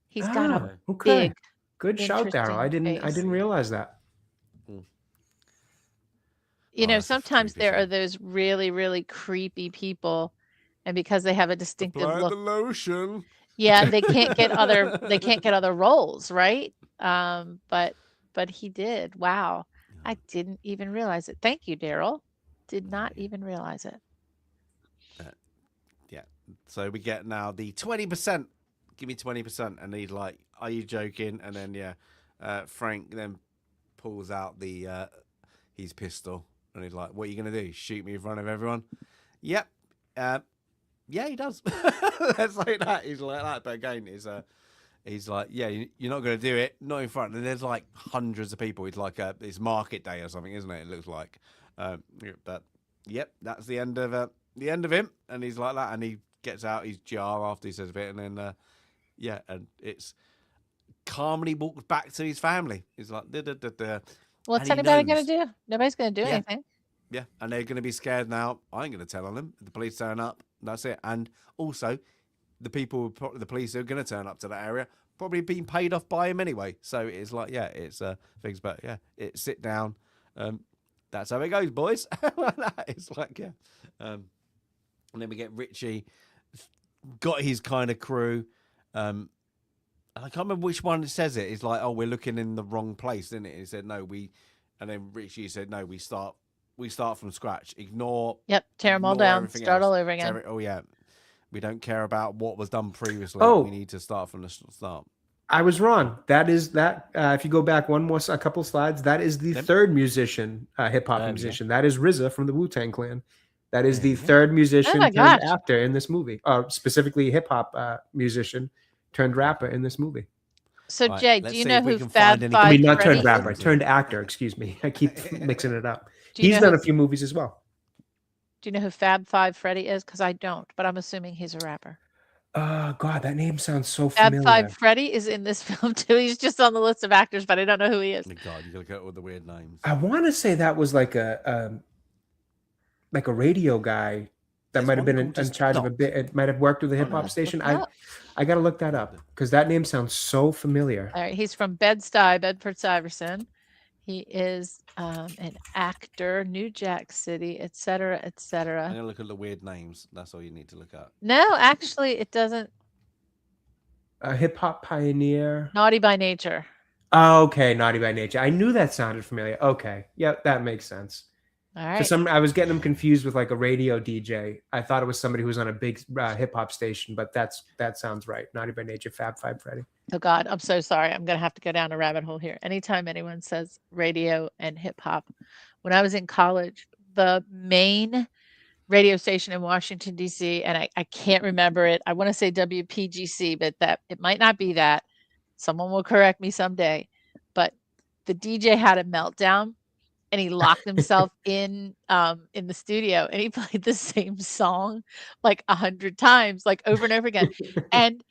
He's got a big. Good shout, Daryl. I didn't realize that. Sometimes there are those really, really creepy people, and because they have a distinctive look, the lotion. Yeah, they can't get other roles, right? But he did. Wow. I didn't even realize it. Thank you, Daryl. Did not even realize it. Yeah. So we get now the 20%. Give me 20%. And he's like, "Are you joking?" And then Frank then pulls out his pistol and he's like, "What are you gonna do? Shoot me in front of everyone?" Yep. Yeah, he does. Let's say that. He's like that. But again, he's like, "Yeah, you're not going to do it. Not in front." And there's like hundreds of people. It's like it's market day or something, isn't it? It looks like. But yep, that's the end of him. And he's like that. And he gets out his jar after he says a bit. And then, and it's calmly walks back to his family. He's like, da, da, da, da. What's anybody going to do? Nobody's going to do anything. Yeah, and they're going to be scared now. I ain't going to tell on them. The police turn up. That's it. And also, the police who are going to turn up to that area probably being paid off by him anyway. So it's like, it's things. But it's sit down. That's how it goes, boys. It's like, and then we get Richie, got his kind of crew. And I can't remember which one says it. It's like, "Oh, we're looking in the wrong place," didn't it? He said, "No, and then Richie said, "No, we start from scratch. Ignore." Yep, tear them all down. Start all over again. We don't care about what was done previously. We need to start from the start. I was wrong. That is that. If you go back a couple slides, that is the third musician, hip hop musician. That is RZA from the Wu-Tang Clan. That is the third musician turned actor in this movie. Specifically, hip hop musician turned rapper in this movie. So Jay, do you know who Fab Five? I mean, not turned rapper, turned actor. Excuse me. I keep mixing it up. He's done a few movies as well. Do you know who Fab Five Freddy is? Because I don't, but I'm assuming he's a rapper. God, that name sounds so familiar. Fab Five Freddy is in this film too. He's just on the list of actors, but I don't know who he is. Oh God, you gotta get all the weird names. I want to say that was like a radio guy that might have been in charge of a bit. It might have worked with a hip hop station. I got to look that up because that name sounds so familiar. All right, he's from Bed-Stuy, Bedford-Stuyvesant. He is an actor, New Jack City, etc., etc. I'm gonna look at the weird names. That's all you need to look at. No, actually, it doesn't. A hip hop pioneer. Naughty by Nature. Oh, okay, Naughty by Nature. I knew that sounded familiar. Okay, yeah, that makes sense. All right. I was getting him confused with like a radio DJ. I thought it was somebody who was on a big hip hop station, but that sounds right. Naughty by Nature, Fab Five Freddy. Oh God, I'm so sorry. I'm gonna have to go down a rabbit hole here. Anytime anyone says radio and hip hop, when I was in college, the main radio station in Washington D.C., and I can't remember it. I want to say WPGC, but that it might not be that. Someone will correct me someday. But the DJ had a meltdown, and he locked himself in the studio, and he played the same song like 100 times, like over and over again. And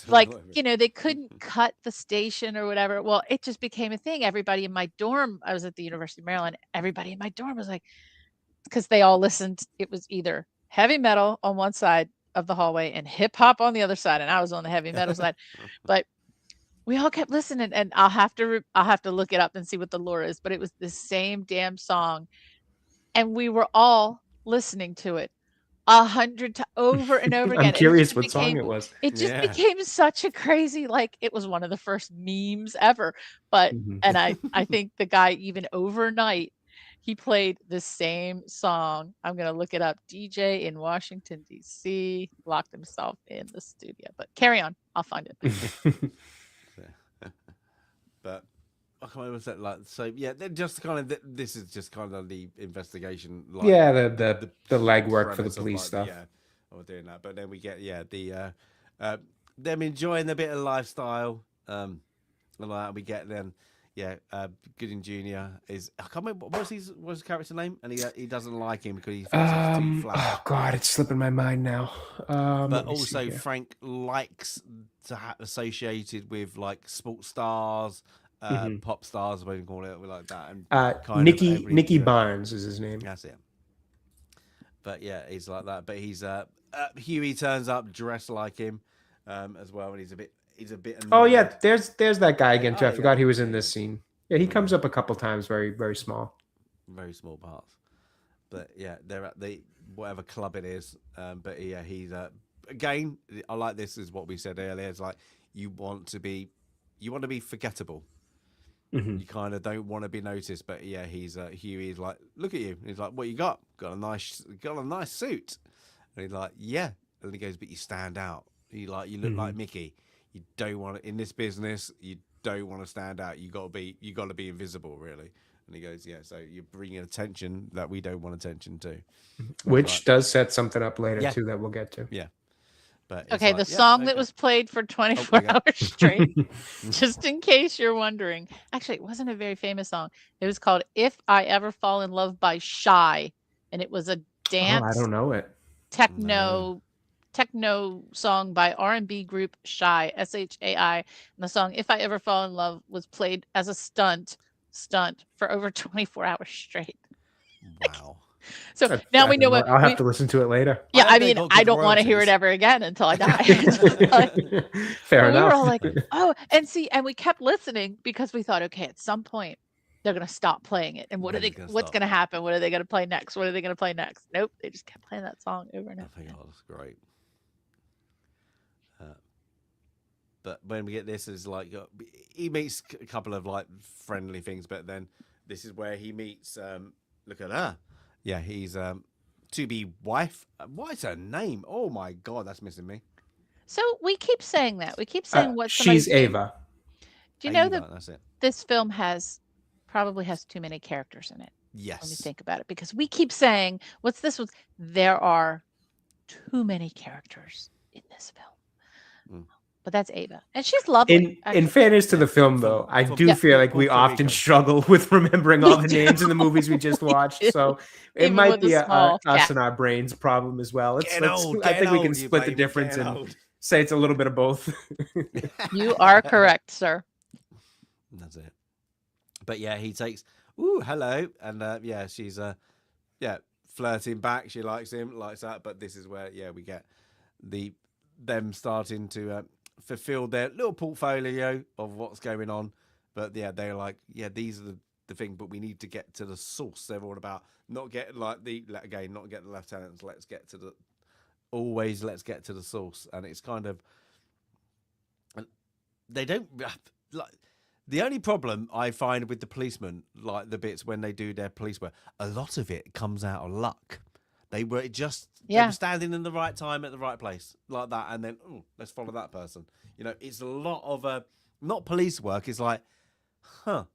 like, they couldn't cut the station or whatever. Well, it just became a thing. Everybody in my dorm, I was at the University of Maryland, everybody in my dorm was like, because they all listened, it was either heavy metal on one side of the hallway and hip hop on the other side, and I was on the heavy metal side. But we all kept listening, and I'll have to look it up and see what the lore is, but it was the same damn song, and we were all listening to it 100 over and over again. I'm curious what song it was. It just became such a crazy, like, it was one of the first memes ever. But and I think the guy, even overnight, he played the same song. I'm gonna look it up. DJ in Washington D.C. locked himself in the studio. But carry on, I'll find it. But what was that like? So yeah, they're just kind of this is just kind of the investigation. Like, the legwork for the police stuff. Yeah, we're doing that. But then we get them enjoying the bit of lifestyle. And like that. We get then Gooding Jr. is, I can't remember what's his character name, and he doesn't like him because he thinks he's too flat. Oh God, it's slipping my mind now. But also Frank likes to have associated with like sports stars, pop stars, whatever you call it, like that. And Nicky Barnes is his name. That's it. But yeah, he's like that. But he's Huey turns up dressed like him as well, and he's a bit. Annoyed. Oh yeah, there's that guy again too. I forgot he was in this scene. Yeah, he comes up a couple times, very very small parts. But yeah, they're at the whatever club it is. But yeah, he's again. I like this is what we said earlier. It's like you want to be forgettable. Mm-hmm. You kind of don't want to be noticed. But yeah, Huey's like, look at you. He's like, what you got? Got a nice suit. And he's like, yeah. And he goes, but you stand out. You look like Mickey. You don't want to, in this business. You don't want to stand out. You got to be invisible, really. And he goes, yeah. So you're bringing attention that we don't want attention to, which does set something up later too that we'll get to. Yeah. But okay, the song that was played for 24 hours straight, just in case you're wondering. Actually, it wasn't a very famous song. It was called "If I Ever Fall in Love" by Shy, and it was a dance. Oh, I don't know it. Techno song by R&B group Shy, Shai. And the song "If I Ever Fall in Love" was played as a stunt for over 24 hours straight. Wow. So now we know what I'll have to listen to it later. Yeah, I mean, I don't want to hear it ever again until I die. Fair enough. We were all like, oh, and we kept listening because we thought, okay, at some point they're gonna stop playing it. And what's gonna happen? What are they gonna play next? What are they gonna play next? Nope, they just kept playing that song over and over. I think that's great. But when we get this, is like he meets a couple of like friendly things, but then this is where he meets. Look at her. Yeah, he's to be wife. What's her name? Oh my God, that's missing me. So we keep saying that. We keep saying what she's Ava. Do you know that this film probably has too many characters in it? Yes. When you think about it, because we keep saying, "What's this?" There are too many characters in this film. But that's Ava, and she's lovely. In fairness to the film, though, I do feel like we often struggle with remembering all the names in the movies we just watched. So it might be us and our brains problem as well. I think we can split the difference and say it's a little bit of both. You are correct, sir. That's it. But yeah, he takes, ooh, hello. And she's flirting back. She likes him, likes that. But this is where, we get them starting to fulfill their little portfolio of what's going on. But they're like, these are the thing, but we need to get to the source. They're all about not getting not get the lieutenants. Let's get to the source. And it's kind of, they don't like, The only problem I find with the policemen, like the bits when they do their police work, a lot of it comes out of luck. They were standing in the right time at the right place, like that, and then let's follow that person. It's a lot of not police work. It's like, well,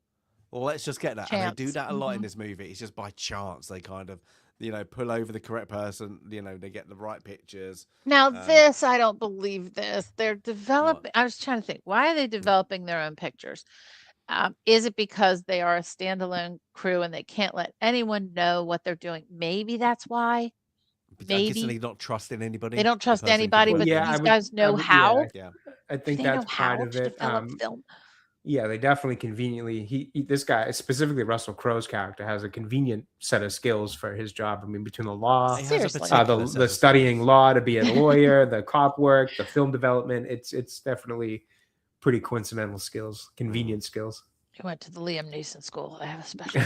let's just get that. Chance. And they do that a lot in this movie. It's just by chance they kind of, pull over the correct person. They get the right pictures. Now this, I don't believe this. They're developing. I was trying to think, why are they developing their own pictures? Is it because they are a standalone crew and they can't let anyone know what they're doing? Maybe that's why. Maybe they're not trusting anybody. They don't trust anybody, but these guys know how. Yeah, I think that's part of it. Film. Yeah, they definitely conveniently. This guy, specifically Russell Crowe's character, has a convenient set of skills for his job. I mean, between the law, the studying law to be a lawyer, the cop work, the film development, it's definitely pretty coincidental skills, convenient skills. He went to the Liam Neeson school. They have a special.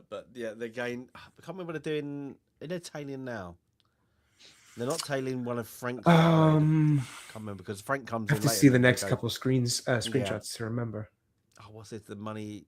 But yeah, they're going. I can't remember what they're doing. They're tailing now. They're not tailing one of Frank's. I can't remember because Frank comes in. I have to see the next couple of screenshots to remember. Oh, what's it? The money.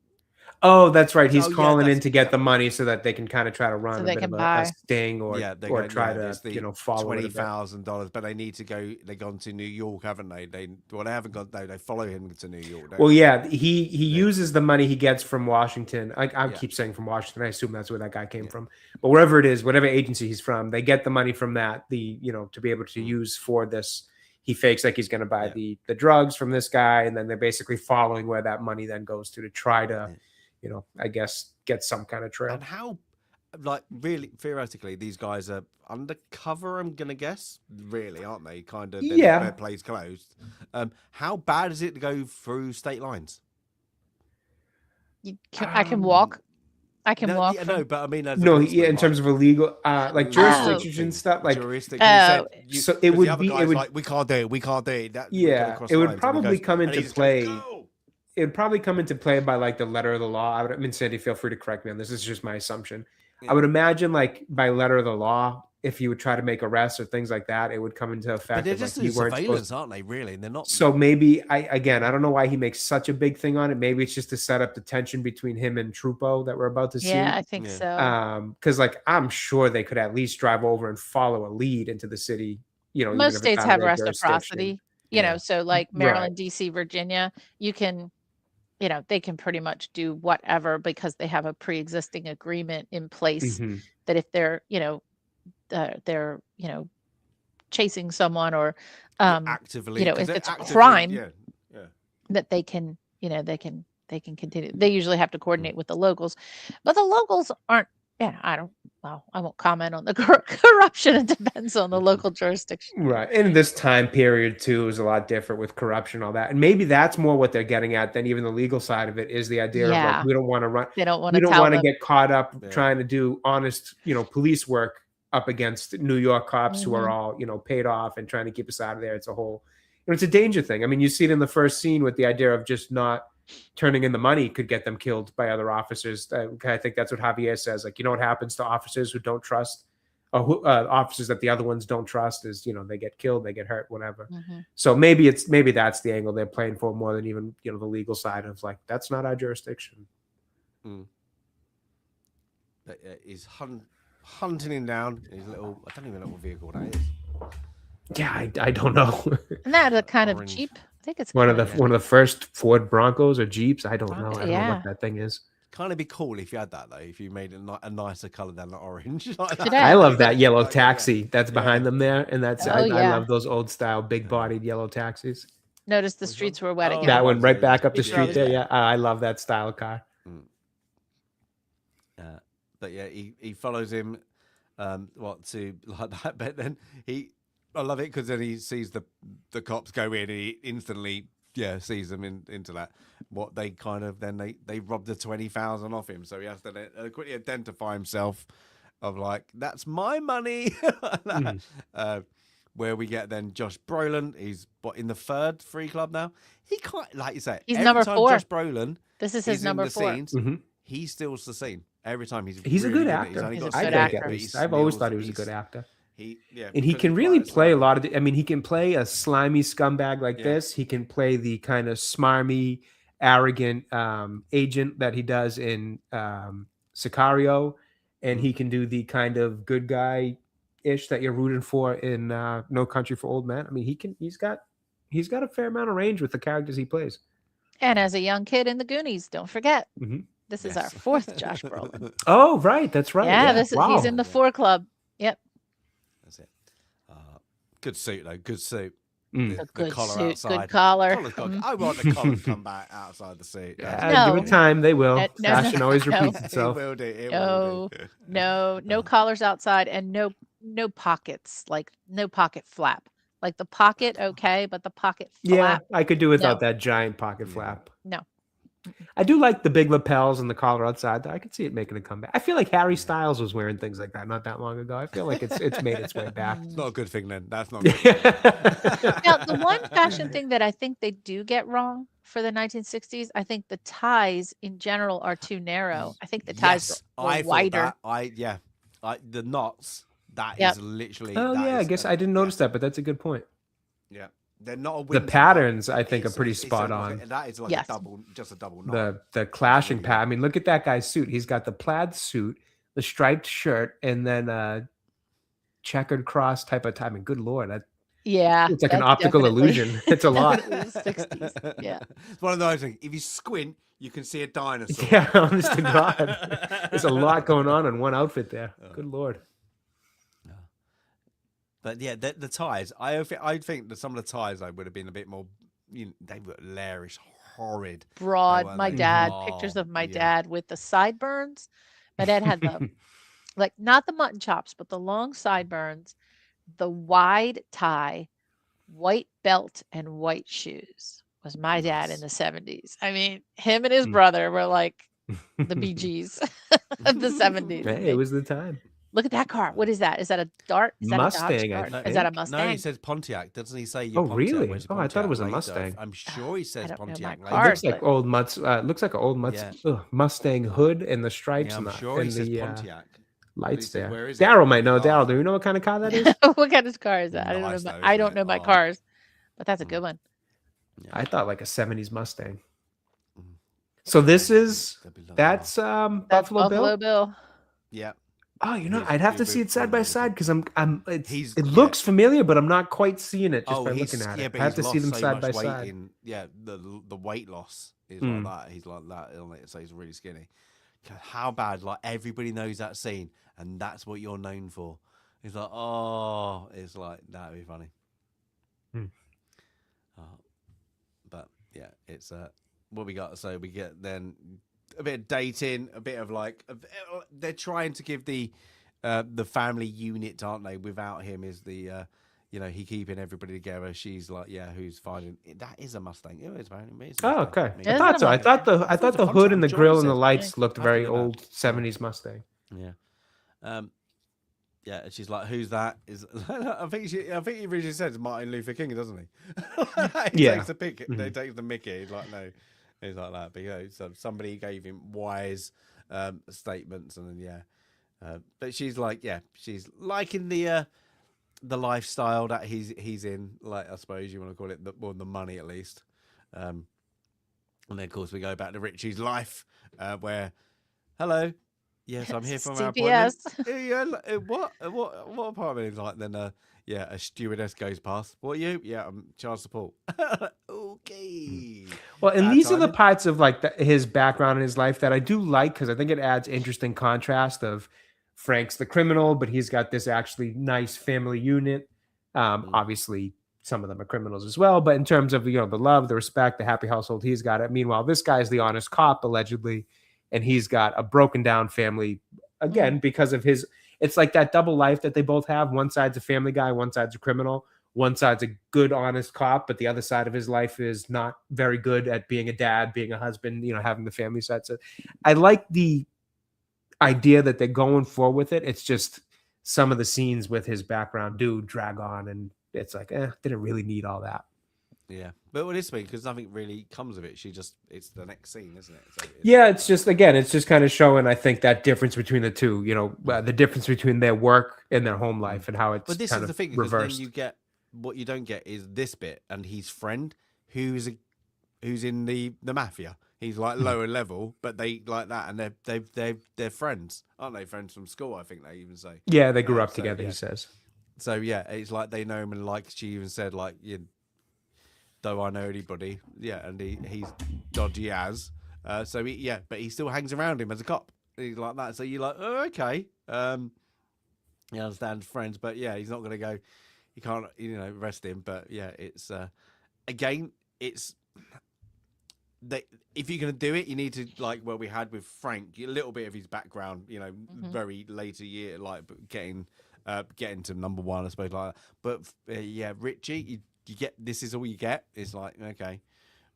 Oh, that's right. He's calling in to get the money so that they can kind of try to run a bit of a sting or try to follow $20,000. But they need to go. They've gone to New York, haven't they? They haven't gone. No, they follow him to New York. Well, yeah, he uses the money he gets from Washington. I keep saying from Washington. I assume that's where that guy came from. But wherever it is, whatever agency he's from, they get the money from that. To be able to use for this. He fakes like he's going to buy the drugs from this guy, and then they're basically following where that money then goes to try to. I guess get some kind of trail. And how, really, theoretically, these guys are undercover, I'm going to guess. Really, aren't they? Kind of, their place closed. How bad is it to go through state lines? I can walk. I can walk. Yeah, no, but I mean... in terms of illegal, jurisdictions and stuff. So it would be... we can't do it, we can't do it. It would probably come into play... It would probably come into play by the letter of the law. Sandy, feel free to correct me on this. This is just my assumption. Yeah. I would imagine by letter of the law, if you would try to make arrests or things like that, it would come into effect. But they're just surveillance, aren't they? Really, and they're not. So maybe I don't know why he makes such a big thing on it. Maybe it's just to set up the tension between him and Trupo that we're about to see. Yeah, I think so. Because I'm sure they could at least drive over and follow a lead into the city. Most states have reciprocity. So Maryland, DC, Virginia, you can. They can pretty much do whatever because they have a pre-existing agreement in place that if they're, chasing someone or, actively, if it's a crime, that they can, they can continue. They usually have to coordinate with the locals, but the locals aren't. I won't comment on the corruption. It depends on the local jurisdiction. Right. And this time period, too, is a lot different with corruption, all that. And maybe that's more what they're getting at than even the legal side of it is the idea of we don't want to run. They don't want to. We don't want to get caught up trying to do honest, police work up against New York cops who are all, paid off and trying to keep us out of there. It's a whole, it's a danger thing. I mean, you see it in the first scene with the idea of just not turning in the money could get them killed by other officers. I think that's what Javier says. What happens to officers who don't trust, or officers that the other ones don't trust is, they get killed, they get hurt, whatever. So maybe that's the angle they're playing for more than even, the legal side of that's not our jurisdiction. He's hunting him down in his little, I don't even know what vehicle that is. Yeah, I don't know. Isn't that a kind of Jeep? I think it's one of the first Ford Broncos or Jeeps. I don't know. I don't know what that thing is. Kind of be cool if you had that though. If you made it a nicer color than the orange. I love that yellow taxi that's behind them there, and that's I love those old style big bodied yellow taxis. Notice the streets were wet again. That one right back up the street there. Yeah, I love that style of car. But yeah, he follows him. To like that, but then I love it because then he sees the cops go in and he instantly sees them into that. What they kind of then they rob the 20,000 off him, so he has to quickly identify himself of that's my money. Where we get then Josh Brolin, he's in the third Free Club now. He can't, like you say, he's every number time 4. Josh Brolin, this is his number 4. Scenes, he steals the scene every time. He's a good actor. He's only got I've always thought he was a good actor. And he can really play a lot of I mean, he can play a slimy scumbag like this. He can play the kind of smarmy, arrogant agent that he does in Sicario, and he can do the kind of good guy ish that you're rooting for in No Country for Old Men. I mean, he's got a fair amount of range with the characters he plays. And as a young kid in the Goonies, don't forget, this is our fourth Josh Brolin. Oh, right, that's right. Yeah, he's in the 4 Club. Yep. That's it. Good suit though. Good suit. The collar suit, outside. Good collar. I want the collar to come back outside the suit. Give it time. They will. Fashion always repeats itself. It will do. No collars outside, and no pockets, like no pocket flap. Like the pocket, okay, but the pocket flap. Yeah, I could do without that giant pocket flap. No. I do like the big lapels and the collar outside. I could see it making a comeback. I feel like Harry Styles was wearing things like that not that long ago. I feel like it's made its way back. It's not a good thing then. That's not good. Now, the one fashion thing that I think they do get wrong for the 1960s, I think the ties in general are too narrow. I think the ties were wider. The knots. That is literally. Oh yeah, I guess I didn't notice that, but that's a good point. Yeah. They're not the patterns, I think, are pretty spot on. That is like a double knot. The clashing pattern. I mean, look at that guy's suit. He's got the plaid suit, the striped shirt, and then a checkered cross type of tie. I mean, good Lord. It's like an optical illusion. It's a lot. 60s. Yeah. It's one of those things. If you squint, you can see a dinosaur. Yeah, honest to God. There's a lot going on in one outfit there. Good Lord. But yeah, the ties. I think that some of the ties would have been a bit more. They were lairish, horrid, broad. My dad, pictures of my dad with the sideburns. My dad had the like not the mutton chops, but the long sideburns, the wide tie, white belt, and white shoes. Was my dad in the 70s? I mean, him and his brother were like the Bee Gees of the 70s. Hey, it was the time. Look at that car. What is that? Is that a Dart? Is that Mustang? A Dodge Dart? Is that a Mustang? No, he says Pontiac. Doesn't he say? Oh, Pontiac? really? Oh, I thought it was a Mustang. I'm sure he says Pontiac. It looks like old looks like an old Mustang hood and the stripes. Yeah, I'm sure he says Pontiac. Lights there. Daryl might know. Daryl, do you know what kind of car that is? What kind of car is that? I don't know my cars, but that's a good one. Yeah. I thought like a 70s Mustang. So that's Buffalo Bill. Yeah. Oh, I'd have to see it side by side because it looks familiar, but I'm not quite seeing it just by looking at it. I have to see them side by side. The weight loss is like that. He's like that, so he's really skinny. How bad? Like everybody knows that scene, and that's what you're known for. He's like, oh, it's like that'd be funny. But yeah, it's what we got. So we get then a bit of dating, a bit of like they're trying to give the family unit, aren't they? Without him is the he keeping everybody together. She's like, who's finding that is a Mustang. It is apparently. Oh, okay. I thought so. I thought the hood and the grill and the lights looked very old 70s Mustang. Yeah. Yeah, and she's like, "Who's that?" I think he originally says Martin Luther King, doesn't he? He takes the pick. They take the Mickey. He's like, no, he's like that. But so somebody gave him wise statements, and then but she's like, she's liking the lifestyle that he's in. Like, I suppose you want to call it the money at least. And then of course we go back to Richie's life, where, hello. Yes, I'm here for my appointment. What apartment? He's like, then a stewardess goes past. What are you? Yeah, I'm child support. Okay. Well, and these are the parts of like his background in his life that I do like, because I think it adds interesting contrast of Frank's the criminal, but he's got this actually nice family unit. Obviously, some of them are criminals as well, but in terms of the love, the respect, the happy household, he's got it. Meanwhile, this guy's the honest cop, allegedly. And he's got a broken down family, again, because of it's like that double life that they both have. One side's a family guy, one side's a criminal, one side's a good, honest cop, but the other side of his life is not very good at being a dad, being a husband, having the family side. So I like the idea that they're going for with it. It's just some of the scenes with his background do drag on, and it's like, didn't really need all that. Yeah, but this week because nothing really comes of it. It's the next scene, isn't it? So it's just it's just kind of showing, I think, that difference between the two. The difference between their work and their home life and how it's. But this kind is the of thing because reversed. then you get what you don't get is this bit and his friend who's in the mafia. He's like lower level, but they like that, and they're friends, aren't they? Friends from school, I think they even say. Yeah, they grew up together. Yeah. He says. So yeah, it's like they know him, and like she even said, like though I know anybody, yeah, and he's dodgy as, so but he still hangs around him as a cop. He's like that, so you're like, oh, okay, you understand friends, but yeah, he's not going to go. You can't, arrest him, but yeah, it's again, it's. If you're going to do it, you need to we had with Frank, a little bit of his background, very later year, getting to number one, I suppose, like that. But yeah, Richie, you get, this is all you get. It's like, okay,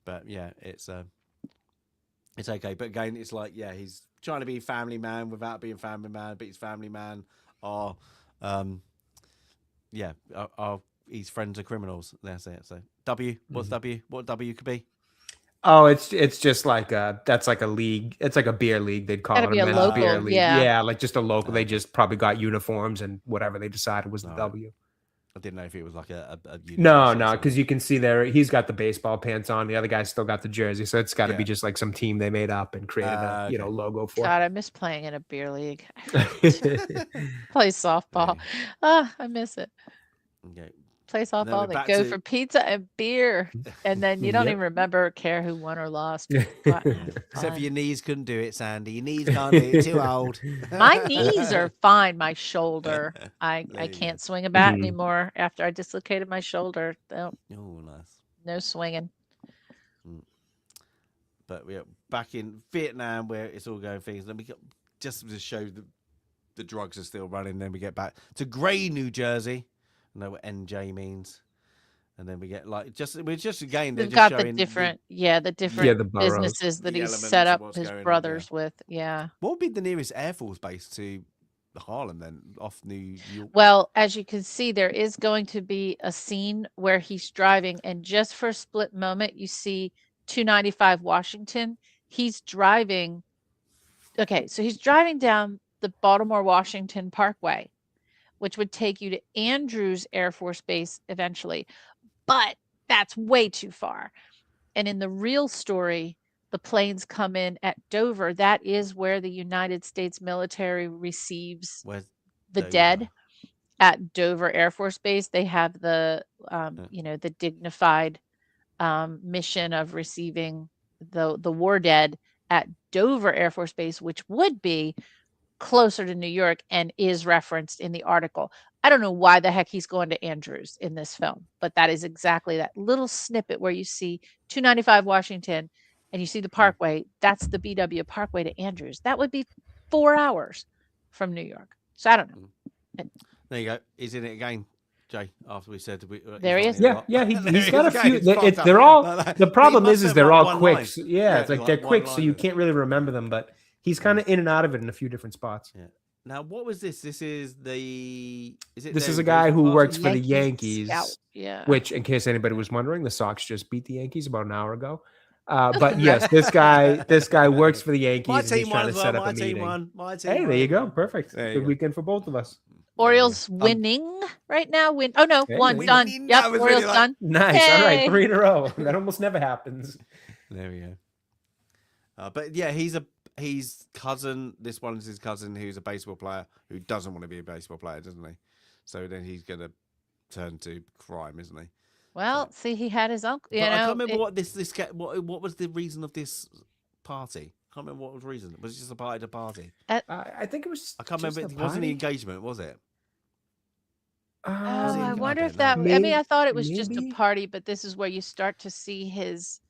but yeah, it's okay. But again, it's like, yeah, he's trying to be a family man without being family man, but his family man are his friends are criminals. That's it. So what's W? What W could be? Oh, it's just that's like a league. It's like a beer league. They'd call it a local beer league. Yeah, like just a local. They just probably got uniforms and whatever they decided was the W. I didn't know if it was like a no, because you can see there he's got the baseball pants on. The other guy's still got the jersey, so it's got to be just like some team they made up and created a logo for. God, I miss playing in a beer league. Play softball. I miss it. Okay. Play softball, they go for pizza and beer, and then you don't even care who won or lost. Except for your knees couldn't do it, Sandy. Your knees can't do it. Too old. My knees are fine. My shoulder, I can't swing a bat anymore after I dislocated my shoulder. Oh, nice. No swinging. But we're back in Vietnam where it's all going things. Then we got just to show the drugs are still running. Then we get back to Gray, New Jersey. Know what NJ means, and then we get we're just again. They've got the different businesses that he's set up his brothers with. Yeah. What would be the nearest Air Force base to Harlem then, off New York? Well, as you can see, there is going to be a scene where he's driving, and just for a split moment, you see 295 Washington. He's driving. Okay, so he's driving down the Baltimore-Washington Parkway, which would take you to Andrews Air Force Base eventually. But that's way too far. And in the real story, the planes come in at Dover. That is where the United States military receives the dead, at Dover Air Force Base. They have the, the dignified mission of receiving the war dead at Dover Air Force Base, which would be closer to New York and is referenced in the article. I don't know why the heck he's going to Andrews in this film, but that is exactly that little snippet where you see 295 Washington and you see the Parkway. That's the BW Parkway to Andrews. That would be 4 hours from New York. So I don't know. There you go. He's in it again, Jay. After we said there he is. Yeah. He's got a few. They're all. The problem is they're all quick. So, it's like they're quick, so you can't really remember them, but. He's kind of in and out of it in a few different spots. Yeah. Now, what was this? This is This is a guy who works for the Yankees. Yeah. Which, in case anybody was wondering, the Sox just beat the Yankees about an hour ago. But yes, this guy works for the Yankees. My team he's trying to set up a meeting. My team hey, there you go. Perfect. Good weekend for both of us. Orioles winning right now. One done. Yep, Orioles done. Nice. Hey. All right, 3 in a row. That almost never happens. There we go. But yeah, his cousin, this one is his cousin who's a baseball player who doesn't want to be a baseball player, doesn't he? So then he's going to turn to crime, isn't he? Well, see, he had his uncle. I can't remember what was the reason of this party. I can't remember what was the reason. Was it just a party to party? I think it was. I can't remember. It wasn't the engagement, was it? I wonder if that. Maybe, I thought it was just a party, but this is where you start to see his.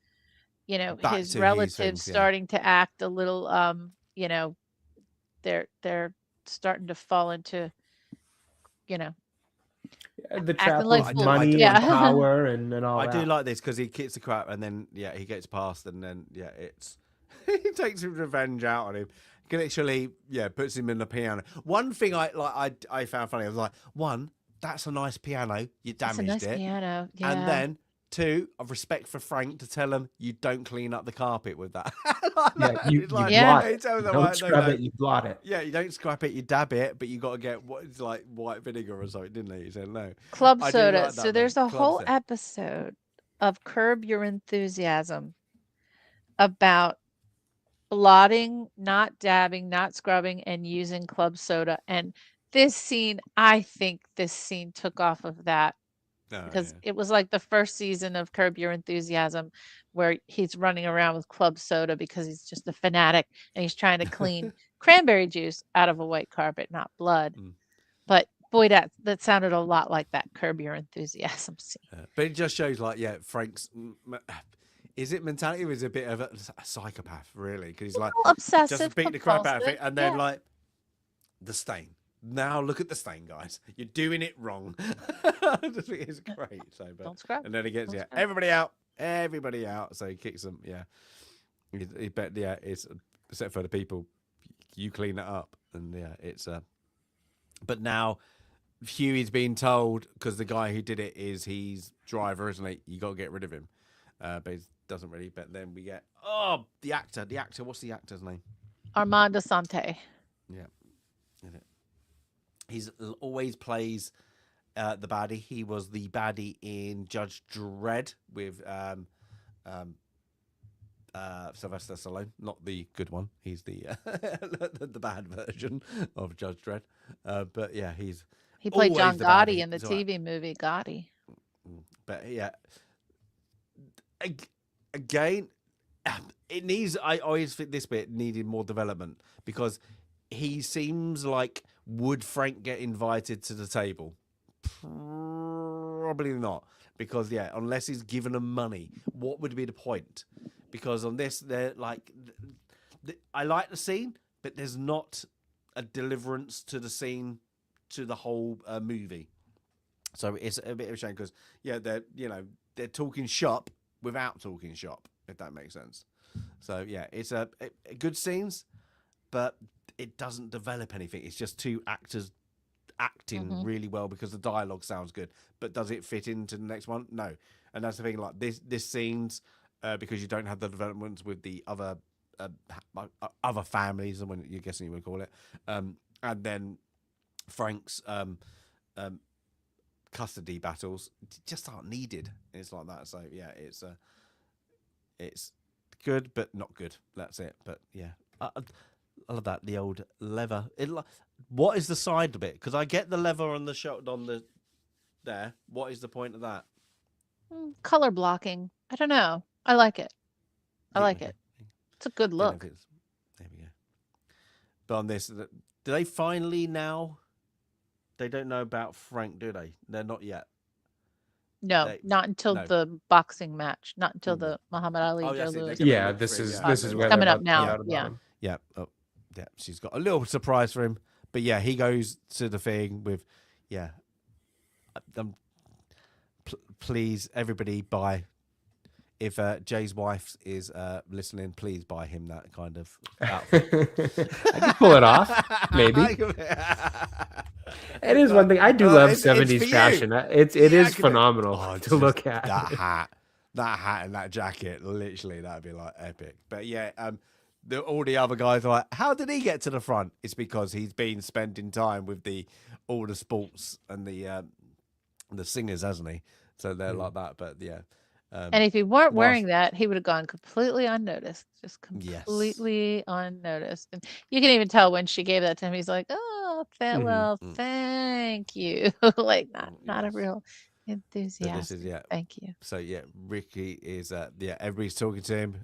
His relatives starting to act a little, they're starting to fall into, the trap of money and power and all that. I do like this because he kicks the crap and then, he gets past and then, it's, he takes his revenge out on him. He literally, puts him in the piano. One thing I found funny, I was like, that's a nice piano. You damaged it. Piano. Yeah. And then 2, of respect for Frank to tell him you don't clean up the carpet with that. You blot it. You don't scrub it, you blot it. Yeah, you don't scrap it, you dab it, but you got to get what is like white vinegar or something, didn't they? He said no. Club soda. Like so there's a whole episode of Curb Your Enthusiasm about blotting, not dabbing, not scrubbing, and using club soda. And this scene, I think this scene took off of that. Because it was like the first season of Curb Your Enthusiasm where he's running around with club soda because he's just a fanatic and he's trying to clean cranberry juice out of a white carpet, not blood. But boy, that sounded a lot like that Curb Your Enthusiasm scene. But it just shows like, Frank's, is it mentality or is it a bit of a psychopath, really? Because he's like, obsessive, just beat the crap out of it. And then like, the stain. Now look at the stain, guys. You're doing it wrong. It's great. So, but, don't scrub. And then he gets everybody out. So he kicks them. Yeah, he bet. Yeah, it's except for the people. You clean it up, and yeah, it's But now Huey's being told because the guy who did it is he's driver, isn't he? You got to get rid of him. But he doesn't really. But then we get the actor. The actor. What's the actor's name? Armand Asante. Yeah. He's always plays the baddie. He was the baddie in Judge Dredd with Sylvester Stallone, not the good one. He's the the bad version of Judge Dredd. But yeah, he played John Gotti in the TV movie Gotti. But yeah, again, it needs. I always think this bit needed more development because he seems like. Would Frank get invited to the table? Probably not. Because, unless he's given them money, what would be the point? Because on this, they're like... I like the scene, but there's not a deliverance to the scene, to the whole movie. So it's a bit of a shame because, they're talking shop without talking shop, if that makes sense. So, it's a good scenes, but... it doesn't develop anything. It's just two actors acting really well because the dialogue sounds good. But does it fit into the next one? No. And that's the thing. Like this scenes because you don't have the developments with the other families, and when you're guessing you would call it, and then Frank's custody battles just aren't needed. It's like that. So it's good but not good. That's it. But I love that, the old lever. What is the side bit? Because I get the lever on the shot on the there. What is the point of that? Color blocking. I don't know. I like it. I like it. It's a good look. There we go. But on this, do they finally now? They don't know about Frank, do they? They're not yet. No, not until the boxing match. Not until the Muhammad Ali. This is where coming up now. Yeah. Yeah, she's got a little surprise for him. But he goes to the thing with, please, everybody buy. If Jay's wife is listening, please buy him that kind of outfit. I can pull it off, maybe. It is one thing. I do love 70s fashion. It is phenomenal to look at. That hat and that jacket, literally, that'd be like epic. But all the other guys are like, how did he get to the front? It's because he's been spending time with all the sports and the singers, hasn't he? So they're like that. But and if he weren't wearing that, he would have gone completely unnoticed, just completely unnoticed. And you can even tell when she gave that to him, he's like, "Oh, thank you." Like not a real enthusiasm. Thank you. So Ricky is everybody's talking to him.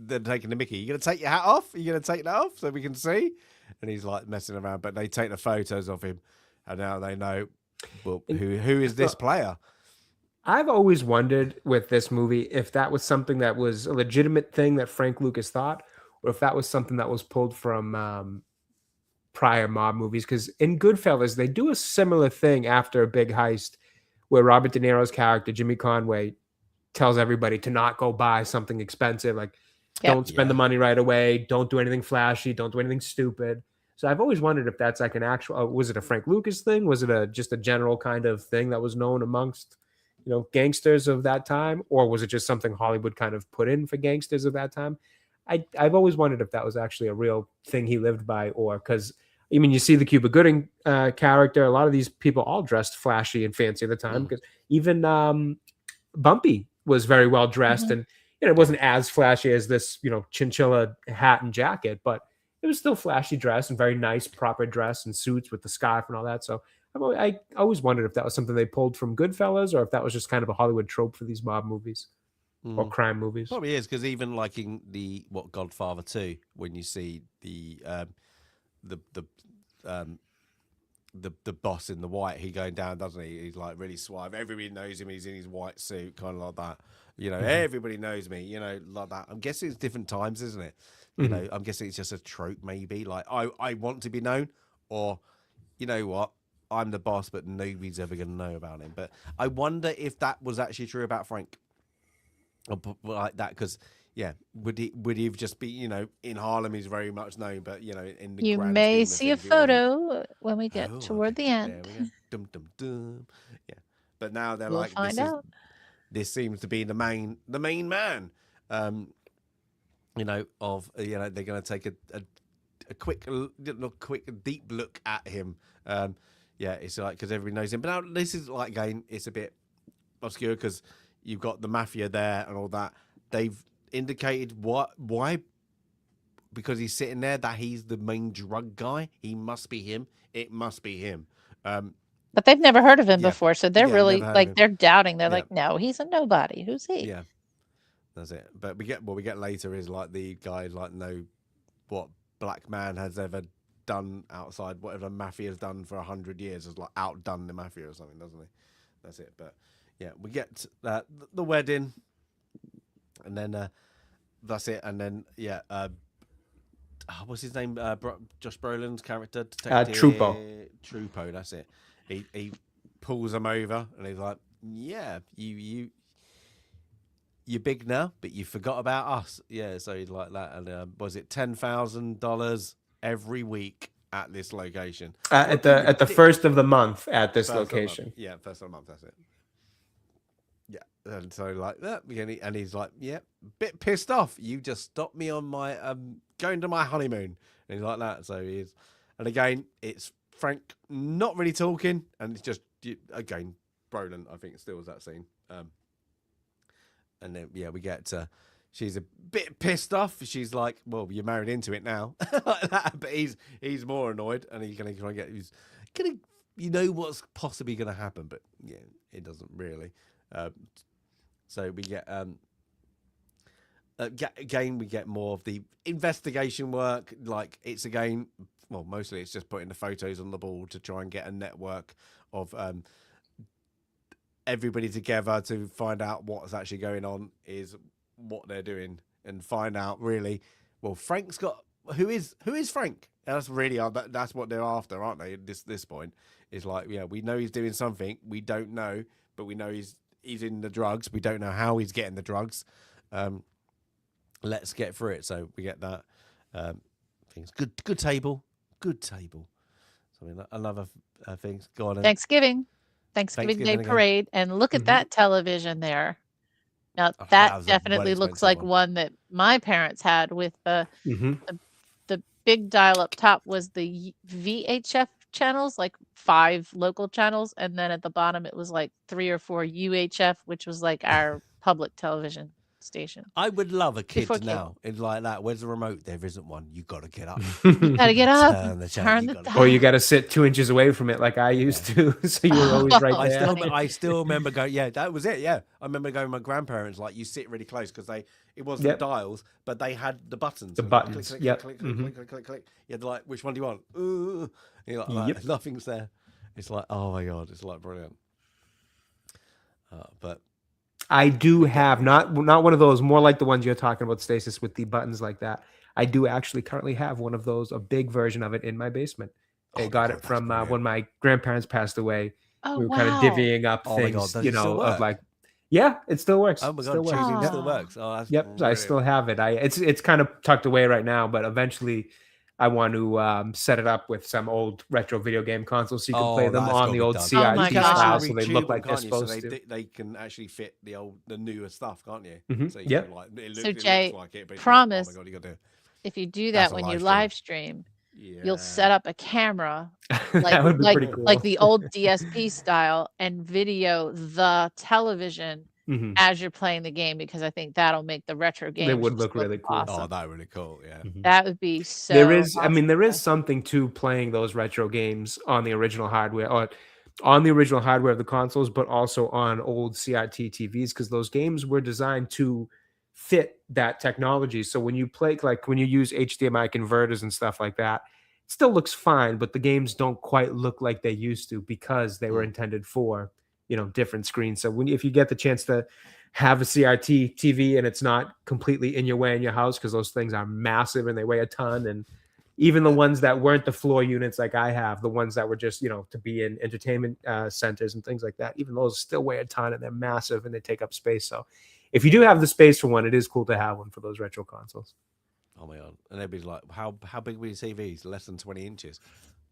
They're taking the mickey. You gonna take your hat off? Are you gonna take that off so we can see? And he's like messing around, but they take the photos of him, and now they know. Well, who is this player? I've always wondered with this movie if that was something that was a legitimate thing that Frank Lucas thought, or if that was something that was pulled from prior mob movies. Because in Goodfellas, they do a similar thing after a big heist, where Robert De Niro's character Jimmy Conway tells everybody to not go buy something expensive, like. Don't spend the money right away. Don't do anything flashy. Don't do anything stupid. So I've always wondered if that's like an actual. Was it a Frank Lucas thing? Was it just a general kind of thing that was known amongst gangsters of that time, or was it just something Hollywood kind of put in for gangsters of that time? I've always wondered if that was actually a real thing he lived by, or because you see the Cuba Gooding character, a lot of these people all dressed flashy and fancy at the time, because even Bumpy was very well dressed, and it wasn't as flashy as this chinchilla hat and jacket, but it was still flashy dress and very nice proper dress and suits with the scarf and all that. So I always wondered if that was something they pulled from Goodfellas, or if that was just kind of a Hollywood trope for these mob movies or crime movies. Probably is, because even like in Godfather 2, when you see the boss in the white, he going down, doesn't he? He's like really suave. Everybody knows him. He's in his white suit, kind of like that. Everybody knows me. Like that. I'm guessing it's different times, isn't it? I'm guessing it's just a trope, maybe. Like I want to be known, or you know what? I'm the boss, but nobody's ever going to know about him. But I wonder if that was actually true about Frank, or like that, because. Yeah, would he have just be in Harlem? He's very much known, but in the you may see a photo when we get toward the end. Dum, dum, dum. Yeah, but now they're we'll like, find out. This seems to be the main man. They're going to take a quick deep look at him. It's like, because everybody knows him. But now this is like, again, it's a bit obscure because you've got the mafia there and all that. They've indicated why, because he's sitting there, that he's the main drug guy. He must be him. It must be him. But they've never heard of him before, so they're really like, they're doubting. They're like, no, he's a nobody. Who's he? Yeah, that's it. But we get later is like the guy like know what black man has ever done outside whatever mafia has done for 100 years, has like outdone the mafia or something, doesn't he? That's it. But yeah, we get the wedding. And then that's it. And then what's his name? Josh Brolin's character, Trupo. That's it. He pulls him over, and he's like, "Yeah, you're big now, but you forgot about us." Yeah, so he's like that. And was it $10,000 every week at this location? At the first of the month at this location. Yeah, first of the month. That's it. And so like that, and he's like, yeah, bit pissed off. You just stopped me on my going to my honeymoon, and he's like that. So he is, and again, it's Frank not really talking, and it's just again Brolin. I think still was that scene. And then we get she's a bit pissed off. She's like, well, you're married into it now, like that. But he's more annoyed, and he's gonna what's possibly gonna happen, but yeah, it doesn't really. So we get again, we get more of the investigation work. Like it's again, well, mostly it's just putting the photos on the board to try and get a network of everybody together to find out what's actually going on, is what they're doing, and find out really. Well, Frank's got who is Frank? And that's really that's what they're after, aren't they? At this point, is like, yeah, we know he's doing something, we don't know, but we know he's in the drugs. We don't know how he's getting the drugs. Let's get through it. So we get that. Things. Good table. Something another things. Go on. Thanksgiving Day parade, and look at that television there. Now that definitely looks like one that my parents had with the big dial up top was the VHF channels, like 5 local channels, and then at the bottom it was like 3 or 4 UHF, which was like our public television station. I would love a kid now. It's like that. Where's the remote? There isn't one. You got to get up. You got to get up. Turn the or you got to sit 2 inches away from it, like I used to. So you were always right there. I still remember going. Yeah, that was it. Yeah, I remember going with my grandparents. Like you sit really close because it wasn't dials, but they had the buttons. The buttons. Click. Yeah, like which one do you want? Ooh. You're like, nothing's there. It's like, oh my god, it's like brilliant. But I do have not one of those, more like the ones you're talking about, Stasis, with the buttons like that. I do actually currently have one of those, a big version of it in my basement. I got it from when my grandparents passed away. We were kind of divvying up things, of like, yeah, it still works. Oh my god, still works. Oh, that's yep, I still have it. It's kind of tucked away right now, but eventually I want to set it up with some old retro video game consoles so you can play them that's on gotta the be old done. CRT Oh my style, God. so they retube look them, like they're can't you? So supposed to. they can actually fit the newer stuff, can't you? Mhm. So you Yep. can, like, So it Jay, looks like it, but it's promise like, oh my God, you got to do it. if you do That's that a when you live stream. live stream, Yeah. you'll set up a camera That would be pretty cool. like the old DSP style and video the television Mhm. as you're playing the game, because I think that'll make the retro games They would just look really cool. awesome. Oh, that would be really cool. Yeah. Mhm. That would be so There is, I awesome. mean, there is something to playing those retro games on the original hardware, or on the original hardware of the consoles, but also on old CRT TVs, because those games were designed to fit that technology. So when you play, like when you use HDMI converters and stuff like that, it still looks fine, but the games don't quite look like they used to because they were intended for, different screens. So if you get the chance to have a CRT TV and it's not completely in your way in your house, because those things are massive and they weigh a ton, and even the ones that weren't the floor units like I have, the ones that were just, to be in entertainment centers and things like that, even those still weigh a ton and they're massive and they take up space. So if you do have the space for one, it is cool to have one for those retro consoles. Oh my God. And everybody's like, how big were your TVs? Less than 20 inches.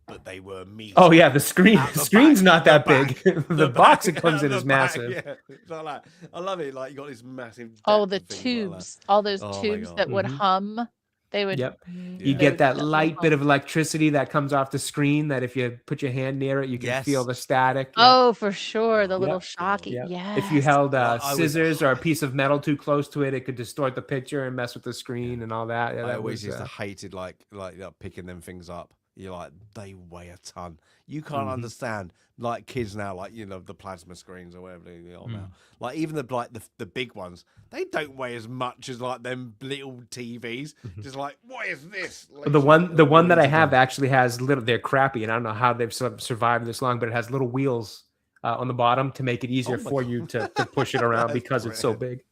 But they were meaty. Oh yeah, the screen's not that big. The box it back, comes in the is back, massive. Yeah. It's like that. I love it. Like, you got this massive Oh, depth the of things like tubes, that. all those Oh my tubes God. that would hum. They would. Yep. Yeah. You they get would that little light bit hum. of electricity that comes off the screen that if you put your hand near it, you can feel Yes. the static. Oh, for sure. The Oh, little Yep. shocky. Yeah. Yes. If you held I was- scissors or a piece of metal too close to it, it could distort the picture and mess with the screen and all that. Yeah, I that always was, used to hated like picking them things up. You're like, they weigh a ton. You can't understand, like kids now, like the plasma screens or whatever they are now. Like even the big ones, they don't weigh as much as like them little TVs. Just like, what is this? Like, the one that I have actually has little. They're crappy, and I don't know how they've survived this long, but it has little wheels on the bottom to make it easier for you to push it around because it's so big.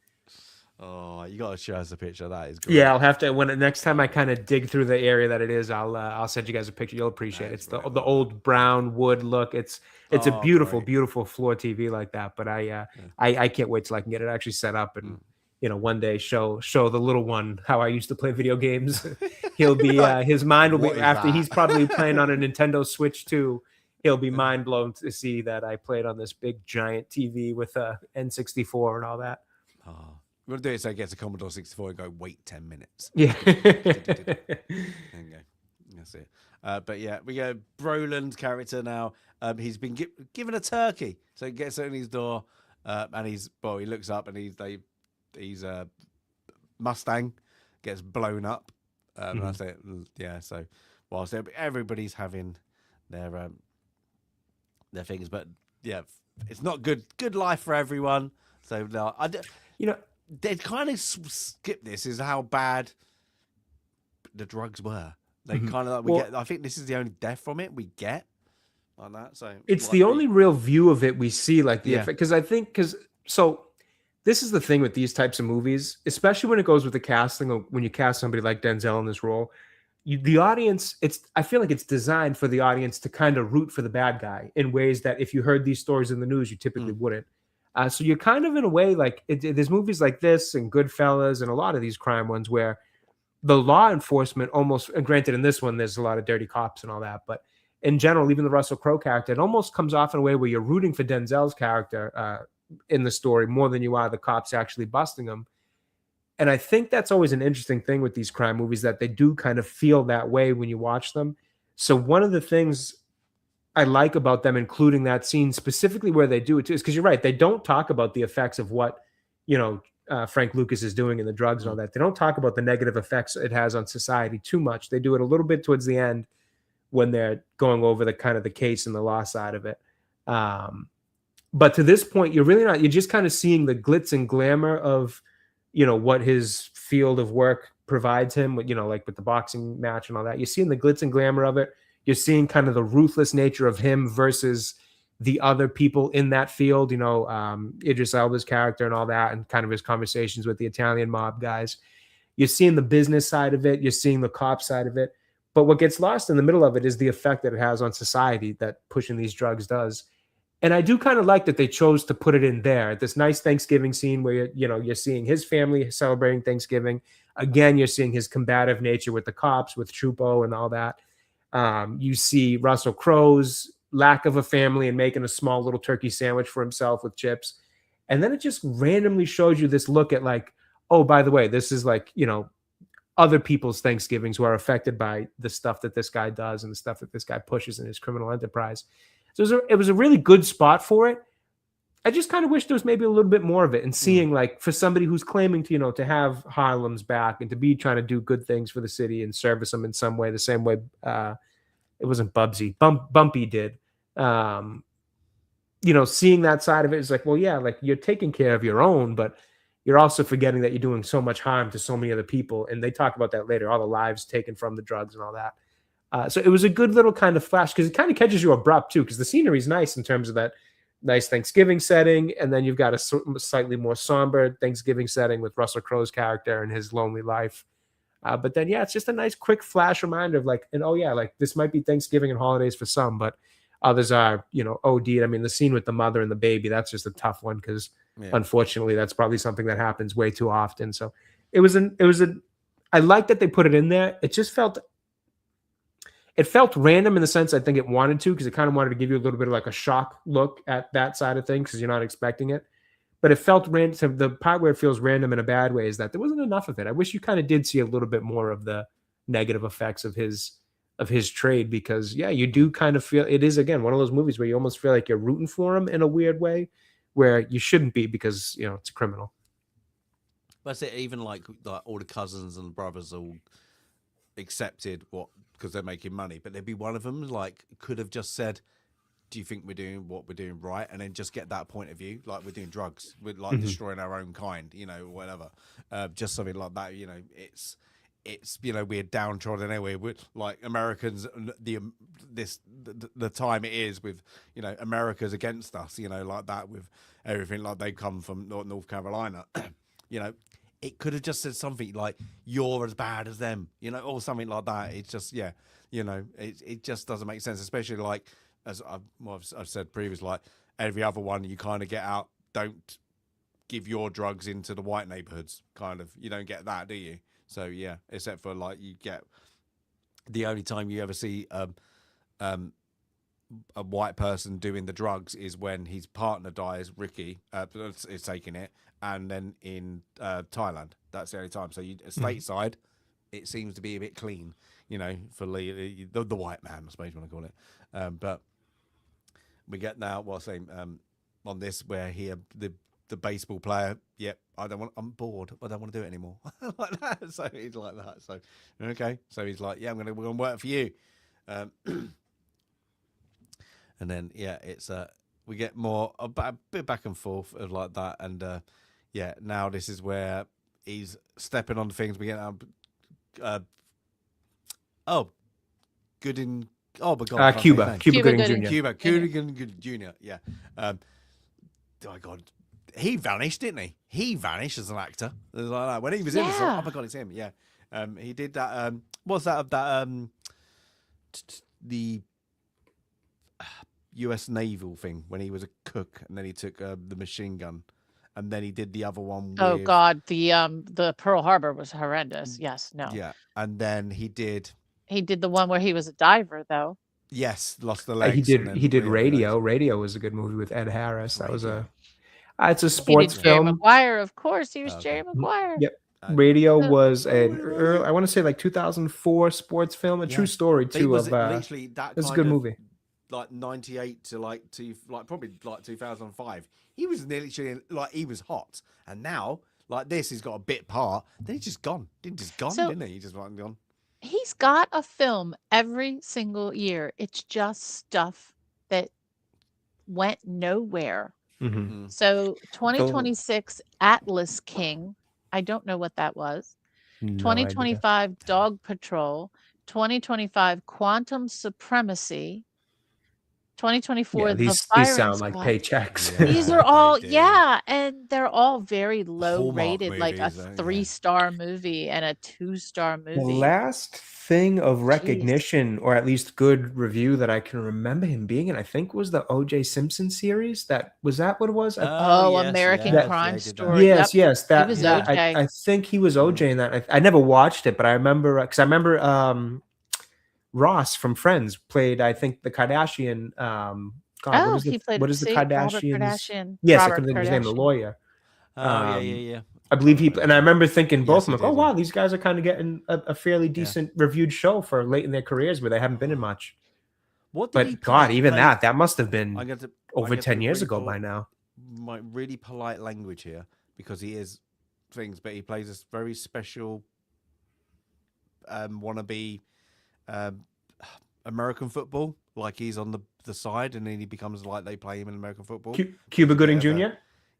Oh, you got to show us a picture. That is great. Yeah, I'll have to next time I kind of dig through the area that it is. I'll send you guys a picture. You'll appreciate it. It's the old brown wood look. It's a beautiful, beautiful floor TV like that. But I can't wait till I can get it actually set up and one day show the little one how I used to play video games. He'll be his mind will be after he's probably playing on a Nintendo Switch 2. He'll be mind blown to see that I played on this big giant TV with a N64 and all that. Oh. We're going to do it so it gets a Commodore 64 and go, wait 10 minutes. Yeah. There you go. That's it. But yeah, we go Broland's character now. He's been given a turkey. So he gets it in his door and he looks up and he's Mustang gets blown up. That's it. Yeah. So whilst everybody's having their things, but yeah, it's not good life for everyone. So no, they kind of skip this is how bad the drugs were. They kind of get. I think this is the only death from it we get on that. So it's the only real view of it we see, like the effect. Because this is the thing with these types of movies, especially when it goes with the casting. When you cast somebody like Denzel in this role, the audience. I feel like it's designed for the audience to kind of root for the bad guy in ways that if you heard these stories in the news, you typically wouldn't. So you're kind of in a way like there's movies like this and Goodfellas and a lot of these crime ones where the law enforcement almost, and granted in this one, there's a lot of dirty cops and all that, but in general, even the Russell Crowe character, it almost comes off in a way where you're rooting for Denzel's character in the story more than you are the cops actually busting him. And I think that's always an interesting thing with these crime movies, that they do kind of feel that way when you watch them. So one of the things I like about them including that scene specifically where they do it too is because you're right, they don't talk about the effects of what Frank Lucas is doing in the drugs and all that. They don't talk about the negative effects it has on society too much. They do it a little bit towards the end when they're going over the kind of the case and the law side of it. But to this point, you're really not. You're just kind of seeing the glitz and glamour of what his field of work provides him. Like with the boxing match and all that. You're seeing the glitz and glamour of it. You're seeing kind of the ruthless nature of him versus the other people in that field, Idris Elba's character and all that, and kind of his conversations with the Italian mob guys. You're seeing the business side of it. You're seeing the cop side of it. But what gets lost in the middle of it is the effect that it has on society that pushing these drugs does. And I do kind of like that they chose to put it in there. This nice Thanksgiving scene where you're seeing his family celebrating Thanksgiving. Again, you're seeing his combative nature with the cops, with Trupo and all that. You see Russell Crowe's lack of a family and making a small little turkey sandwich for himself with chips. And then it just randomly shows you this look at like, oh, by the way, this is like, other people's Thanksgivings who are affected by the stuff that this guy does and the stuff that this guy pushes in his criminal enterprise. So it was a really good spot for it. I just kind of wish there was maybe a little bit more of it, and seeing like for somebody who's claiming to, to have Harlem's back and to be trying to do good things for the city and service them in some way, the same way it wasn't Bubsy, Bumpy did. Seeing that side of it is like, well, yeah, like you're taking care of your own, but you're also forgetting that you're doing so much harm to so many other people. And they talk about that later, all the lives taken from the drugs and all that. So it was a good little kind of flash because it kind of catches you abrupt too, because the scenery is nice in terms of that nice Thanksgiving setting. And then you've got a slightly more somber Thanksgiving setting with Russell Crowe's character and his lonely life. But then, yeah, it's just a nice quick flash reminder of like, and oh yeah, like this might be Thanksgiving and holidays for some, but others are, OD'd. I mean, the scene with the mother and the baby, that's just a tough one because unfortunately that's probably something that happens way too often. So I like that they put it in there. It just felt random in the sense I think it wanted to, because it kind of wanted to give you a little bit of like a shock look at that side of things because you're not expecting it. But it felt random. So the part where it feels random in a bad way is that there wasn't enough of it. I wish you kind of did see a little bit more of the negative effects of his trade, because you do kind of feel it is, again, one of those movies where you almost feel like you're rooting for him in a weird way where you shouldn't be because, it's a criminal. That's it. Even like all the cousins and brothers all accepted because they're making money, but there'd be one of them like could have just said, do you think we're doing what we're doing right? And then just get that point of view, like we're doing drugs, we're like destroying our own kind, whatever. Just something like that. It's we're downtrodden anyway. We're like Americans. The time it is with America's against us. Like that with everything. Like they come from North Carolina. It could have just said something like "you're as bad as them," or something like that. It's just it just doesn't make sense, especially like as I've said previously. Like every other one, you kind of get out. Don't give your drugs into the white neighborhoods. Kind of, you don't get that, do you? So yeah, except for like you get the only time you ever see a white person doing the drugs is when his partner dies. Ricky is taking it, and then in Thailand, that's the only time. So stateside, it seems to be a bit clean, for Lee, the white man, I suppose you want to call it. But we get now, on this where the baseball player, I'm bored. I don't want to do it anymore. Like that. So he's like that. So, okay. So he's like, we're going to work for you. And then, it's, we get more, a bit back and forth of like that. And, now this is where he's stepping on things. We get, Gooding. Oh, my God. Cuba Gooding Jr. Cuba Gooding Jr. Yeah. Oh, my God. He vanished, didn't he? He vanished as an actor. It was like that. When he was in, oh my God, it's him. Yeah. He did that. What's that of that? The U.S. naval thing when he was a cook, and then he took the machine gun, and then he did the other one. Oh God, the Pearl Harbor was horrendous. Yes, no. Yeah, and then he did the one where he was a diver, though. Yes, lost the legs. He did Radio. Radio was a good movie with Ed Harris. That was it's a sports film. Jerry Maguire, of course. He was Jerry Maguire. Yep. Radio was I want to say like 2004 sports film, a true story too. Literally that. It's a good movie. Like 98 to probably 2005. He was literally like he was hot, and now like this, he's got a bit part. Then he's just gone. Didn't he? He just went gone. He's got a film every single year. It's just stuff that went nowhere. Mm-hmm. So 2026 Atlas King, I don't know what that was. No 2025 idea. Dog Patrol, 2025 Quantum Supremacy, 2024. Yeah, The these Firing sound like Squad. paychecks. These are all and they're all very low Hallmark rated, like a movies, 3-star movie and a 2-star The movie. last thing of Jeez. recognition, or at least good review that I can remember him being in, I think was the O.J. Simpson series. Was that what it was? American Crime Story. Yes, yes. That was OJ. I think he was OJ in that. I never watched it, but I remember because I remember Ross from Friends played, I think, the Kardashian. He played. What is the Kardashian? Yes, I couldn't think of his name. The lawyer. Yeah. I believe and I remember thinking both of them, did, wow, these guys are kind of getting a fairly decent reviewed show for late in their careers where they haven't been in much. What did but he God, play? even that must have been over 10 years really ago by now. My really polite language here, because he is things, but he plays this very special wannabe American football. Like he's on the side, and then he becomes like they play him in American football. Cuba Gooding Jr.?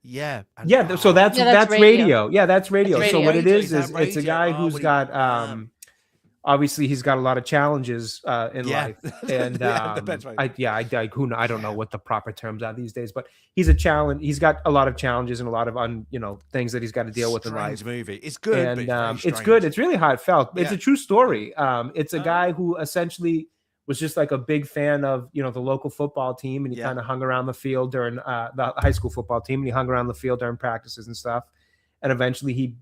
Yeah. So that's radio. Yeah, that's radio. That's so what radio. it is it's a guy who's got obviously he's got a lot of challenges in life. And I don't know what the proper terms are these days, but he's a challenge. He's got a lot of challenges and a lot of things that he's got to deal with in life. Movie. It's good, and but it's good. It's really heartfelt. Yeah. It's a true story. It's a guy who essentially was just like a big fan of the local football team, and he kind of hung around the field during the high school football team, and he hung around the field during practices and stuff. And eventually he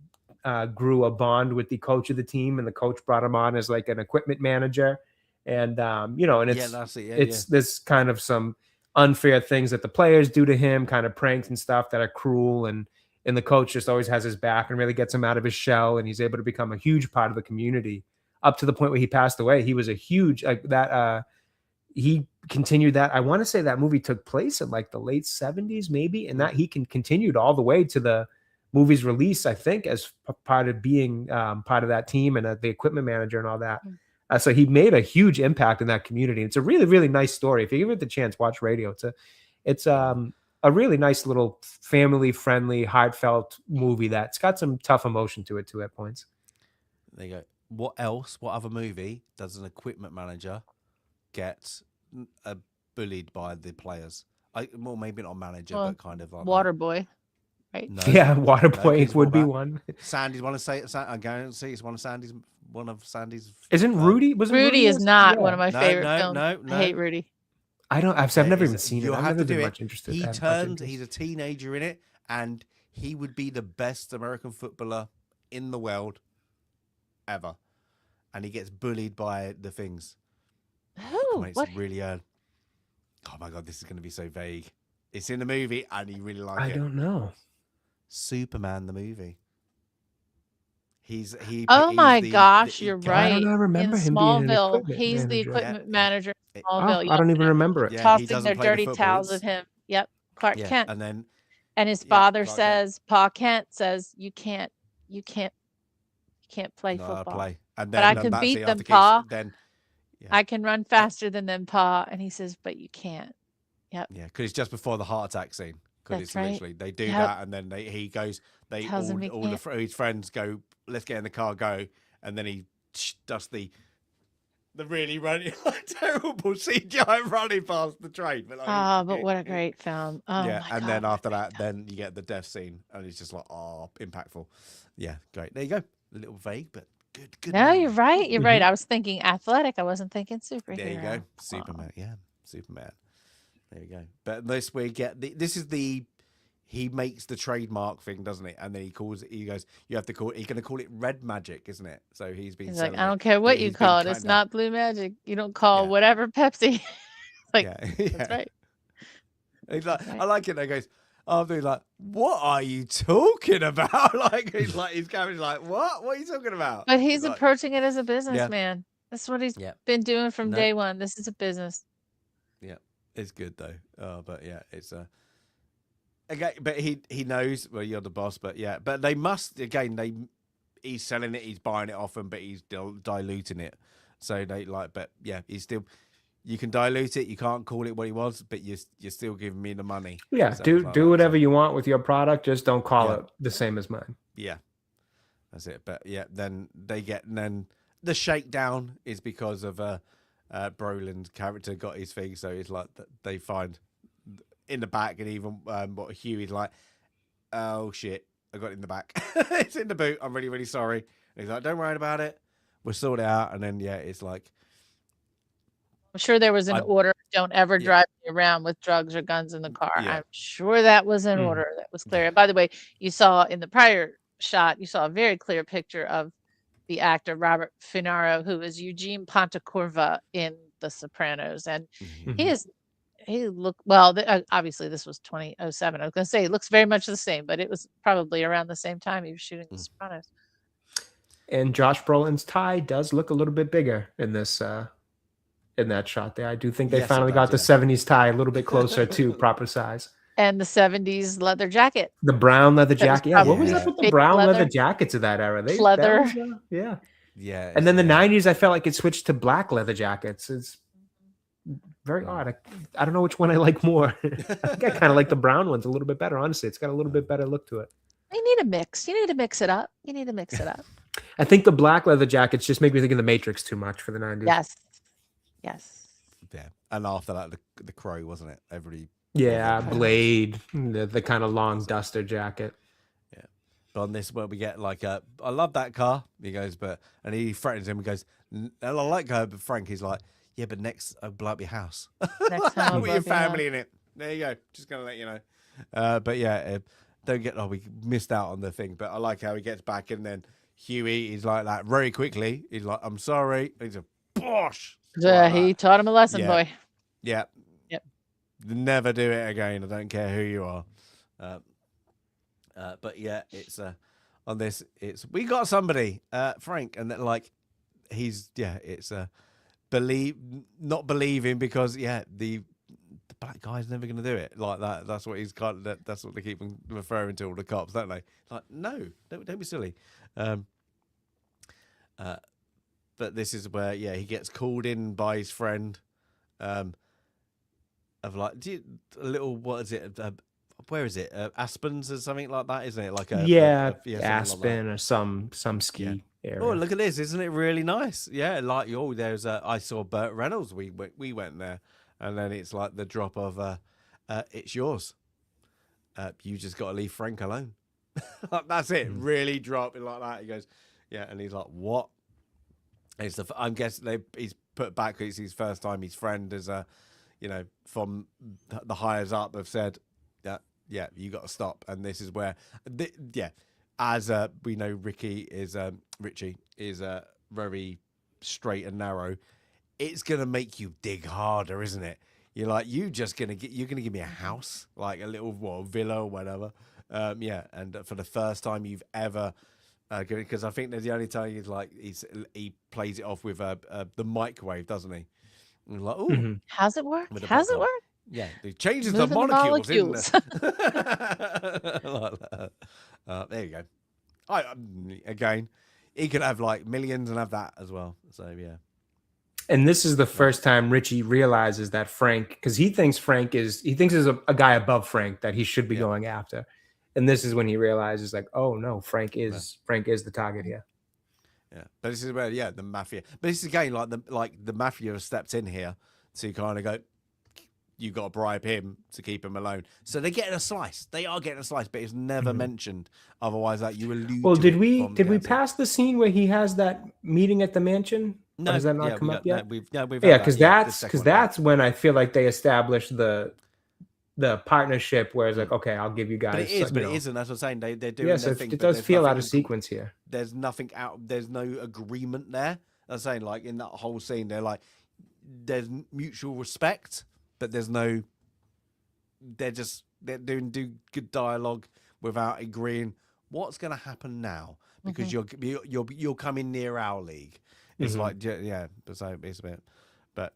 grew a bond with the coach of the team, and the coach brought him on as like an equipment manager. And and it's there's kind of some unfair things that the players do to him, kind of pranks and stuff that are cruel, and the coach just always has his back and really gets him out of his shell, and he's able to become a huge part of the community. Up to the point where he passed away, he was a huge he continued that. I want to say that movie took place in like the late 70s, maybe, and that he continued all the way to the movie's release, I think, as part of being part of that team and the equipment manager and all that. So he made a huge impact in that community. It's a really, really nice story. If you give it the chance, watch Radio. It's a really nice little family-friendly, heartfelt movie that's got some tough emotion to it too at points. There you go. What other movie does an equipment manager get bullied by the players? Well, maybe not a manager, but kind of like Waterboy, right? No, Waterboy would be one. Sandy's want to say it. I guarantee it's one of Sandy's. Isn't Rudy? Rudy is not one of my favorite films. No. I hate Rudy. I've never even seen it. I've never been much interested. He's a teenager in it, and he would be the best American footballer in the world ever, and he gets bullied by the things. It's really oh my God, this is going to be so vague. It's in the movie, and he really likes it. I don't know. Superman the movie. Oh my gosh, you're right. I don't remember him Smallville. Being He's the equipment manager in Smallville. I don't even remember it. Tossing their dirty towels at him. Yep, Clark Kent. And his father says, Pa Kent says, you can't play football. But I can beat them, Pa. I can run faster than them, Pa. And he says, but you can't. Yep. Yeah, because it's just before the heart attack scene. Because it's literally they do that, and then he goes. All his friends go. Let's get in the car, go, and then he does the really running terrible CGI running past the train. But what a great film! Oh yeah, my and God, then after that, then you get the death scene, and it's just like impactful. Yeah, great. There you go. A little vague, but good. No, you're right. You're right. I was thinking athletic. I wasn't thinking superhero. There you go. Superman. Yeah, Superman. There you go. But this we get he makes the trademark thing, doesn't it? And then he goes, you have to call it, he's going to call it red magic, isn't it? So he's like, I don't care what you call it. It's not blue magic. You don't call whatever Pepsi. That's right. He's like, I like it. He goes, I'll be like, what are you talking about? He's like, what? What are you talking about? But he's approaching it as a businessman. That's what he's been doing from day one. This is a business. Yeah. It's good though. But yeah, it's okay, but he knows, well, you're the boss, but yeah, but they must, again, he's selling it, he's buying it off them, but he's diluting it. So but yeah, he's still, you can dilute it, you can't call it what he was, but you're still giving me the money. Yeah, do whatever you want with your product, just don't call it the same as mine. Yeah, that's it. But yeah, then the shakedown is because of Brolin's character got his thing, so it's like they find in the back, and even what Huey's like, oh shit, I got it in the back. It's in the boot. I'm really, really sorry. And he's like, don't worry about it. We'll sort it out. And then it's like, I'm sure there was an order. Don't ever drive me around with drugs or guns in the car. I'm sure that was an order that was clear. By the way, you saw in the prior shot, you saw a very clear picture of the actor Robert Finaro, who is Eugene Pontecorva in The Sopranos, and he looked well. Obviously, this was 2007. I was going to say he looks very much the same, but it was probably around the same time he was shooting The Sopranos. And Josh Brolin's tie does look a little bit bigger in this. In that shot there, I do think they finally got the 70s tie a little bit closer to proper size. And the 70s leather jacket. The brown leather jacket. Yeah, what was up with the brown leather jackets of that era? Leather. Yeah. Yeah. And then the 90s, I felt like it switched to black leather jackets. It's very odd. I don't know which one I like more. I think I kind of like the brown ones a little bit better, honestly. It's got a little bit better look to it. You need a mix. You need to mix it up. I think the black leather jackets just make me think of The Matrix too much for the 90s. Yes. Yeah. And after that, the Crowe, wasn't it? Everybody. Yeah, Blade, the kind of long duster jacket. Yeah. But on this, where we get like I love that car. He goes, and he threatens him. He goes, I like her, but Frank is like, yeah, but next I'll blow up your house. Next time with your family in it. There you go. Just gonna let you know. But yeah, don't get. Oh, we missed out on the thing. But I like how he gets back, and then Huey is like that very quickly. He's like, I'm sorry. He's a bosh. Yeah, he taught him a lesson, boy. Yeah. Yep. Never do it again. I don't care who you are. But yeah, it's on this. It's we got somebody, Frank, and that like he's it's not believing because the black guy's never going to do it like that. That's what he's kind of. That's what they keep referring to all the cops, don't they? Like, no, don't be silly. But this is where, he gets called in by his friend, of like, a little, what is it? Where is it? Aspens or something like that, isn't it? Like Aspen or some ski area. Oh, look at this! Isn't it really nice? Yeah, like there's I saw Burt Reynolds. We went there, and then it's like the drop of, it's yours. You just got to leave Frank alone. That's it. Really dropping like that. He goes, and he's like, what? It's I'm guessing he's put back. It's his first time. His friend is from the higher up have said that you got to stop. And this is where as we know, Richie is very straight and narrow. It's gonna make you dig harder, isn't it? You're like you're gonna give me a house, like a little villa or whatever. And for the first time you've ever. Because I think there's the only time he plays it off with the microwave, doesn't he? And like, ooh, how's it work? Yeah, he changes the molecules. There you go. Again, he could have like millions and have that as well. So yeah. And this is the first time Richie realizes that Frank, because he thinks there's a guy above Frank that he should be going after. And this is when he realizes, like, oh no, Frank is the target here. Yeah, but this is where the mafia. But this is again like the mafia has stepped in here to kind of go. You got to bribe him to keep him alone. So they're getting a slice. They are getting a slice, but it's never mentioned. Otherwise, like you allude. Well, did we pass the scene where he has that meeting at the mansion? No, does that not come up yet? Because that's when I feel like they established the partnership where it's like, okay, I'll give you guys. But it is, it isn't. That's what I'm saying. They're doing. Yes, it does feel out of sequence here. There's nothing out. There's no agreement there. I'm saying, like in that whole scene, they're like, there's mutual respect, but there's no. They're doing good dialogue without agreeing what's going to happen now because you're coming near our league. It's like so it's a bit, but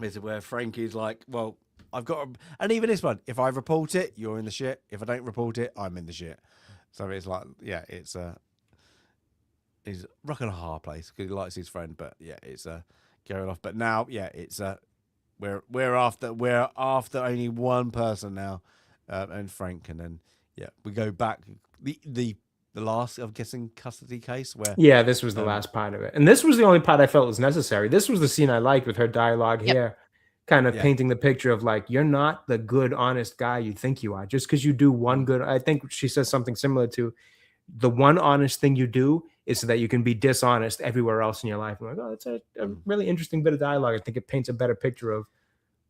it's where Frankie's like, well. I've got, and even this one, if I report it, you're in the shit. If I don't report it, I'm in the shit. So it's like, he's rocking a hard place because he likes his friend, but it's going off. But now, it's we're after only one person now, and Frank, and then we go back. The the last, I'm guessing, custody case where. Yeah, this was the last part of it, and this was the only part I felt was necessary. This was the scene I liked with her dialogue here, kind of painting the picture of like, you're not the good, honest guy you think you are. Just because you do one good, I think she says something similar to, the one honest thing you do is so that you can be dishonest everywhere else in your life. I'm like, oh, that's a really interesting bit of dialogue. I think it paints a better picture of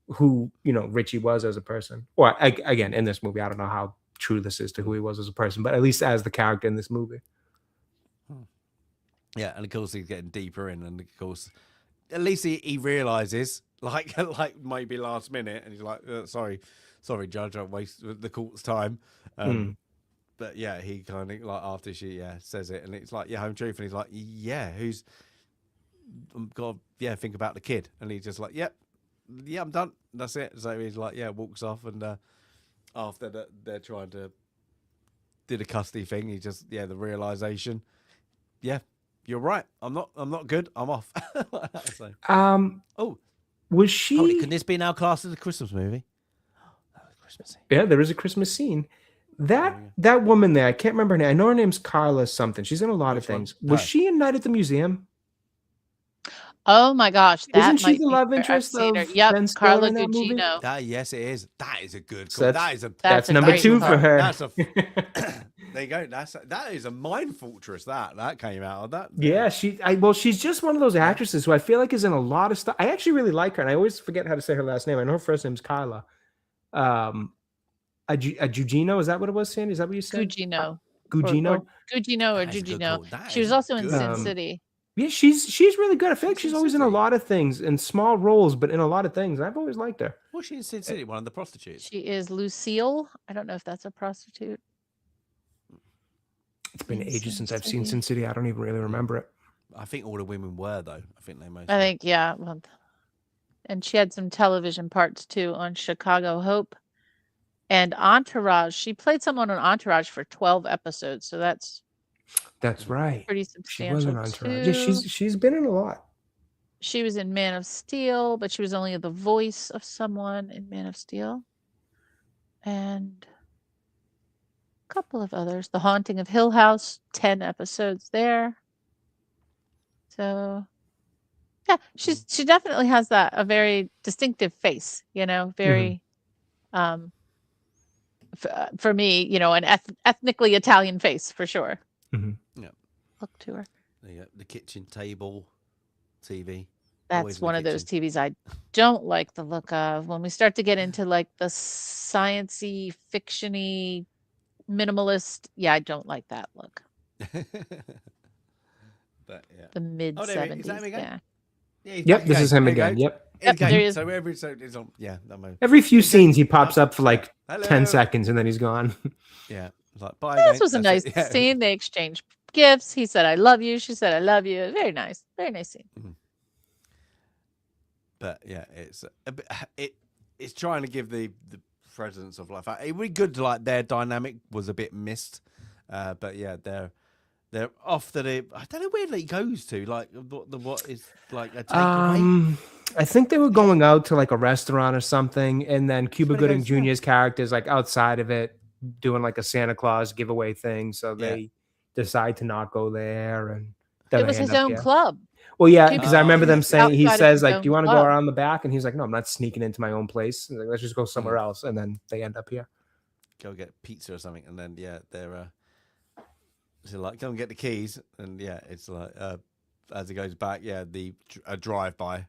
who, you know, Richie was as a person. Or again, in this movie, I don't know how true this is to who he was as a person, but at least as the character in this movie. Yeah, and of course he's getting deeper in, and of course, at least he realizes, like maybe last minute, and he's like, sorry, Judge, I wasted the court's time. But yeah, he kind of like after she says it, and it's like home truth, and he's like, who's got think about the kid, and he's just like, I'm done, that's it. So he's like walks off, and after that they're trying to do the custody thing, he just the realization, you're right, I'm not good, I'm off. So, was she? Holy, can this be now classed as a Christmas movie? That was Christmas scene. Yeah, there is a Christmas scene. That woman there, I can't remember her name. I know her name's Carla something. She's in a lot of things. Was she in Night at the Museum? Oh my gosh, isn't she the love interest of Ben Stiller Carla in that movie? Yes, it is. That is a good. So that's number 2 for her. That's a. There you go. That is a mind fortress. That came out of that. Yeah, she's just one of those actresses who I feel like is in a lot of stuff. I actually really like her, and I always forget how to say her last name. I know her first name's Carla. Gugino, is that what it was, Sandy? Is that what you said? Gugino. Gugino or Gugino. She was also in Sin City. Yeah, she's really good. I feel like she's always in a lot of things, in small roles, but in a lot of things. I've always liked her. Was she in Sin City, one of the prostitutes? She is Lucille. I don't know if that's a prostitute. It's been ages since I've seen Sin City. I don't even really remember it. I think all the women were, though. I think they most. I think, well, and she had some television parts too on Chicago Hope and Entourage. She played someone on Entourage for 12 episodes, so that's right. Pretty substantial. She was in Entourage. Yeah, she's been in a lot. She was in Man of Steel, but she was only the voice of someone in Man of Steel. And a couple of others. The Haunting of Hill House, 10 episodes there. So yeah, she definitely has a very distinctive face, very for me, an ethnically Italian face for sure. Yeah. Look to her. The kitchen table TV. That's one of those TVs I don't like the look of. When we start to get into like the science-y, fiction-y, minimalist, I don't like that look. But the mid 70s. Is that him again? Yep, this is him again. Yep. There he is. So every episode is on. Every few scenes he pops up for like 10 seconds and then he's gone. Yeah. Like, bye. This was a nice scene. They exchanged gifts. He said, "I love you." She said, "I love you." Very nice scene. Mm-hmm. But it's trying to give the presence of life. It would be good to like their dynamic was a bit missed, but they're off to the. I don't know where he goes to. Like what is like a takeaway. I think they were going out to like a restaurant or something, and then Cuba Gooding Jr.'s character is like outside of it, doing like a Santa Claus giveaway thing. So they decide to not go there, and it was his own club. Well, yeah, because I remember them saying, he says like, "Do you want to go around the back?" And he's like, "No, I'm not sneaking into my own place. Like, let's just go somewhere else." And then they end up here. Go get pizza or something, and then they're so like, go and get the keys, and it's like as it goes back, a drive by.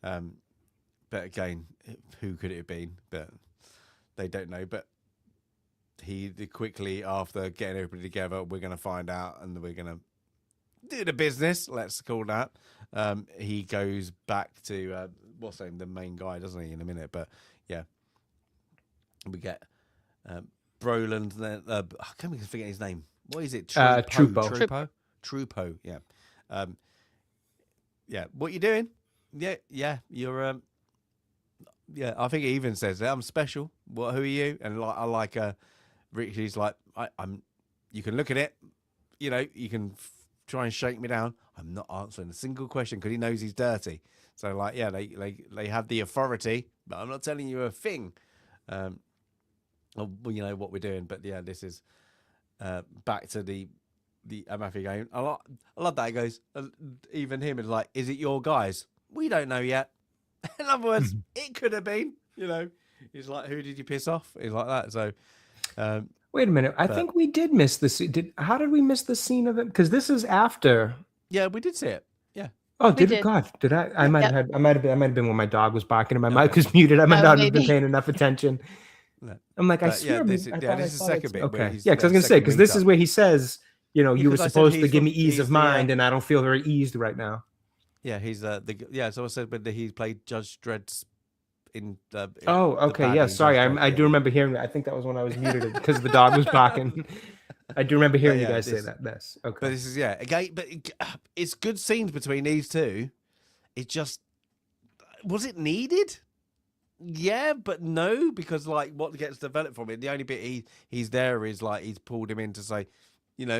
But again, who could it have been? But they don't know. But he quickly, after getting everybody together, we're going to find out, and we're going to do the business. Let's call that. He goes back to what's his name, the main guy, doesn't he? In a minute, but we get Brolin. Then I can't even forget his name. What is it? Trupo. Trupo. Yeah. What you doing? Yeah. You're I think he even says that I'm special. Who are you? And like I like Richie's like I'm. You can look at it. You can try and shake me down. I'm not answering a single question because he knows he's dirty. So like they have the authority, but I'm not telling you a thing. What we're doing. But this is back to the mafia game. I love that. He goes, even him is like, is it your guys? We don't know yet. In other words, it could have been. He's like, who did you piss off? He's like that. So, wait a minute. I think we did miss the scene. How did we miss the scene of it? Because this is after. Yeah, we did see it. Yeah. Oh, did it? God, did I? I might have been when my dog was barking and my mic was muted. I might not have been paying enough attention. No. I'm like, I swear. This is the second bit. Okay. Yeah, because I was gonna say, because this is where he says, you were supposed to give me ease of mind, and I don't feel very eased right now. Yeah, he's so I said, but he played Judge Dredd's in. Okay. Yeah, sorry. I do remember hearing that. I think that was when I was muted because the dog was barking. I do remember hearing you guys say that. Yes. Okay. But this is again. But it's good scenes between these two. It just was it needed? Yeah, but no, because like what gets developed from it, the only bit he's there is like he's pulled him in to say,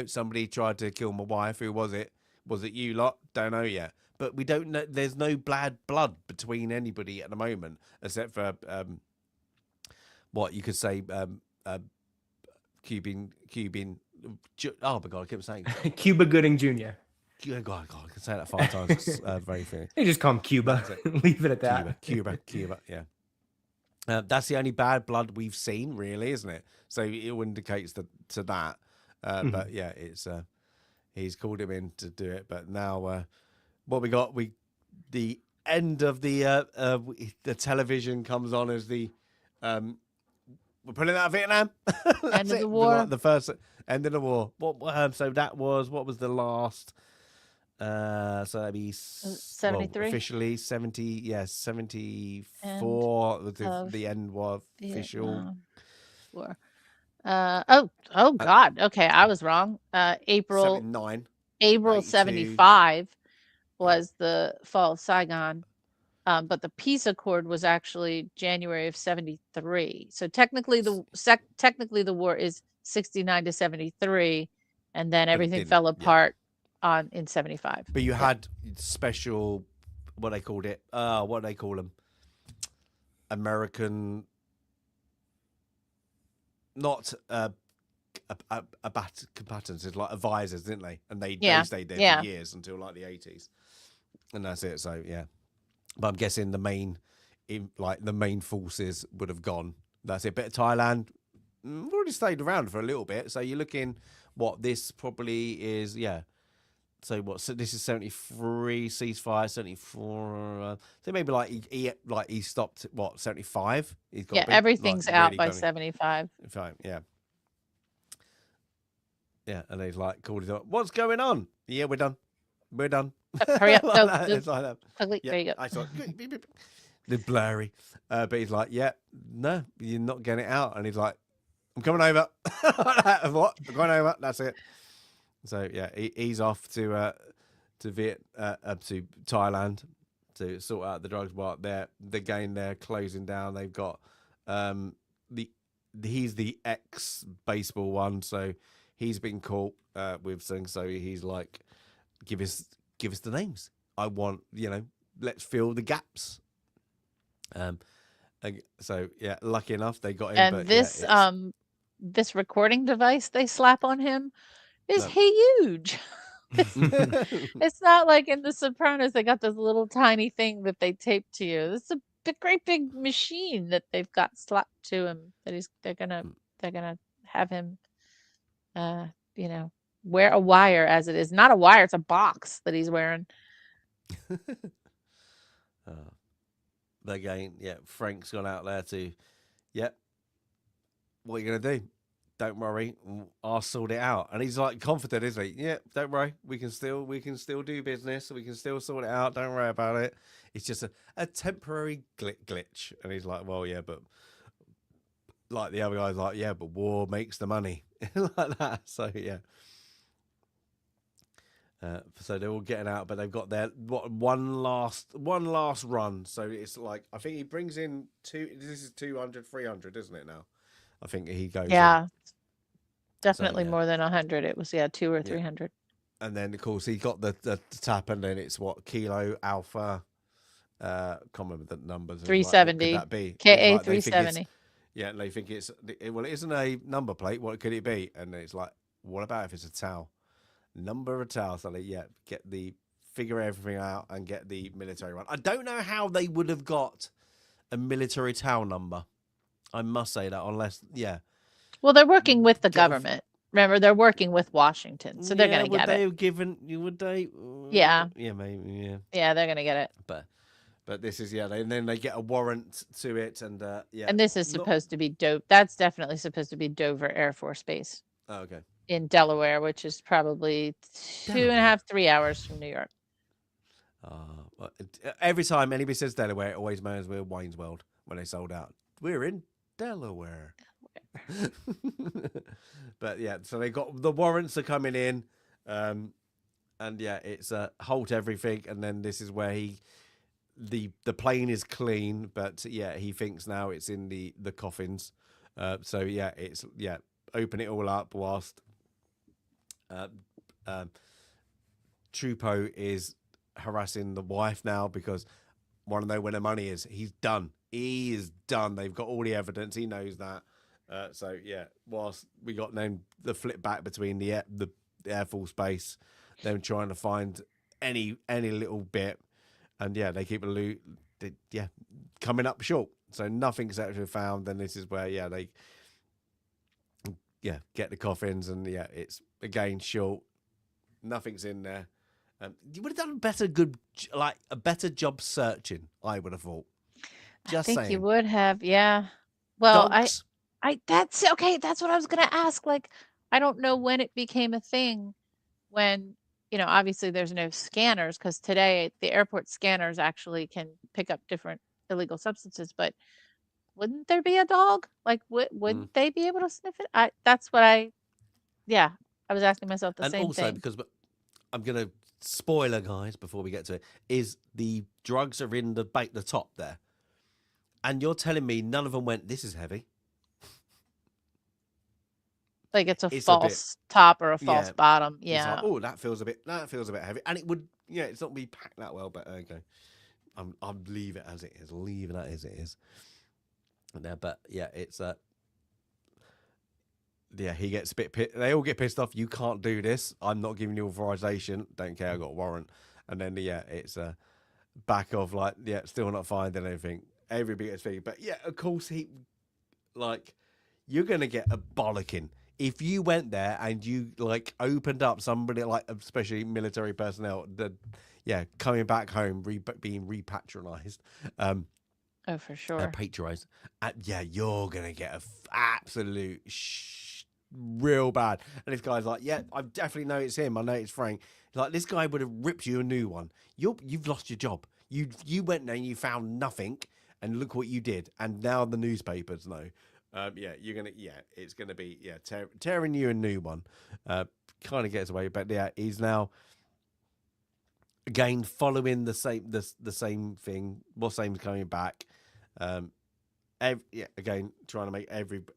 somebody tried to kill my wife. Who was it? Was it you lot? Don't know yet. But we don't know. There's no bad blood between anybody at the moment, except for what you could say, Cuban. Oh my God, I keep saying Cuba Gooding Jr. God, I can say that 5 times. It's very funny. You just call him Cuba. Leave it at that. Cuba. Yeah. That's the only bad blood we've seen, really, isn't it? So it indicates to that. But yeah, it's he's called him in to do it. But now, what we got? The end of the television comes on as the we're pulling out of Vietnam. End of the war. Like the first end of the war. So that was what was the last? So that'd be 73 officially 70. Yes, 74. The end was official. War. Oh God. Okay, I was wrong. April 75 was the fall of Saigon. But the peace accord was actually January of 73. So technically the war is 69 to 73, and then everything fell apart in 75. But you had special, what they called it? What do they call them? American, not combatants, it's like advisors, didn't they? And they stayed there for years until like the 80s, and that's it. So yeah. But I'm guessing the main forces would have gone. That's it. Bit of Thailand already stayed around for a little bit. So you're looking what this probably is. Yeah. So what? So this is 73 ceasefire, 74. So maybe he stopped at what 75. He's got everything's out by 75. Fine. Yeah. Yeah, and he's like called it up. What's going on? Yeah, we're done. We're done. Hurry up. It's like that. Ugly. Yeah, there you go. I thought, the blurry. But he's like, no, you're not getting it out. And he's like, I'm coming over. What? I'm going over. That's it. So, yeah, he's off to Thailand to sort out the drugs. But they're closing down. They've got he's the ex-baseball one. So he's been caught with things. So he's like, give us the names. I want, let's fill the gaps. So yeah, lucky enough they got him. And this this recording device they slap on him is huge. It's not like in The Sopranos they got this little tiny thing that they tape to you. This is a great big machine that they've got slapped to him. That they're gonna have him, wear a wire as it is. Not a wire, it's a box that he's wearing. Again, Frank's gone out there to, what are you going to do? Don't worry, I'll sort it out. And he's like confident, isn't he? Yeah, don't worry, we can still do business, we can still sort it out, don't worry about it. It's just a temporary glitch. And he's like, well, yeah, but like the other guy's like, yeah, but war makes the money. Like that. So yeah. So they're all getting out, but they've got their one last run. So it's like, I think he brings in this is 200, 300, isn't it now? I think he goes. Yeah, definitely more than 100. It was 200 or 300. And then of course he got the tap, and then it's what Kilo Alpha. Can't remember the numbers. 370. What could that be? KA 370. Yeah, and they think it isn't a number plate. What could it be? And it's like what about if it's a towel? Number of towels. So they figure everything out and get the military one. I don't know how they would have got a military towel number. I must say that, unless, Well, they're working with the government. Remember, they're working with Washington, so they're going to get it. Would they have given? Would they? Yeah. Yeah, maybe. Yeah. Yeah, they're going to get it. But this is and then they get a warrant to it, and And this is supposed to be Dover. That's definitely supposed to be Dover Air Force Base. Oh, okay. In Delaware, which is probably 2.5, 3 hours from New York. Every time anybody says Delaware, it always reminds me of Wayne's World when they sold out. We're in Delaware. But so they got the warrants are coming in, and it's halt everything, and then this is where the plane is clean, but he thinks now it's in the coffins. It's open it all up whilst Trupo is harassing the wife now because want to know where the money is. He's done. He is done. They've got all the evidence. He knows that. Whilst we got then the flip back between the Air Force Base, them trying to find any little bit, and they keep coming up short. So nothing's actually found. Then this is where they get the coffins, and it's again short. Nothing's in there. You would have done a better job searching. I would have thought. Just I think saying. you would have, Well, Dogs. that's okay. That's what I was gonna ask. Like, I don't know when it became a thing. When obviously there's no scanners because today the airport scanners actually can pick up different illegal substances. But wouldn't there be a dog? Like, wouldn't they be able to sniff it? That's what I was asking myself the same thing. And also because I'm gonna spoiler guys before we get to it is the drugs are in the top there, and you're telling me none of them went. This is heavy. Like it's a false top or a false bottom. Yeah. Like, that feels a bit heavy, and it would it's not be packed that well, but okay. I'll leave it as it is. Leave that as it is. But it's he gets a bit pissed. They all get pissed off. You can't do this. I'm not giving you authorization. Don't care. I got a warrant. And then it's back of still not finding anything. Everybody gets figured. But of course you're gonna get a bollocking if you went there and you opened up somebody especially military personnel that coming back home being repatronized. Oh, for sure. Patronized. You're gonna get a absolute real bad. And this guy's like, I definitely know it's him. I know it's Frank. Like, this guy would have ripped you a new one. You've lost your job. You went there and you found nothing, and look what you did. And now the newspapers know. You're gonna. It's gonna be tearing you a new one. Kind of gets away, but he's now again following the same thing. Same coming back. Again trying to make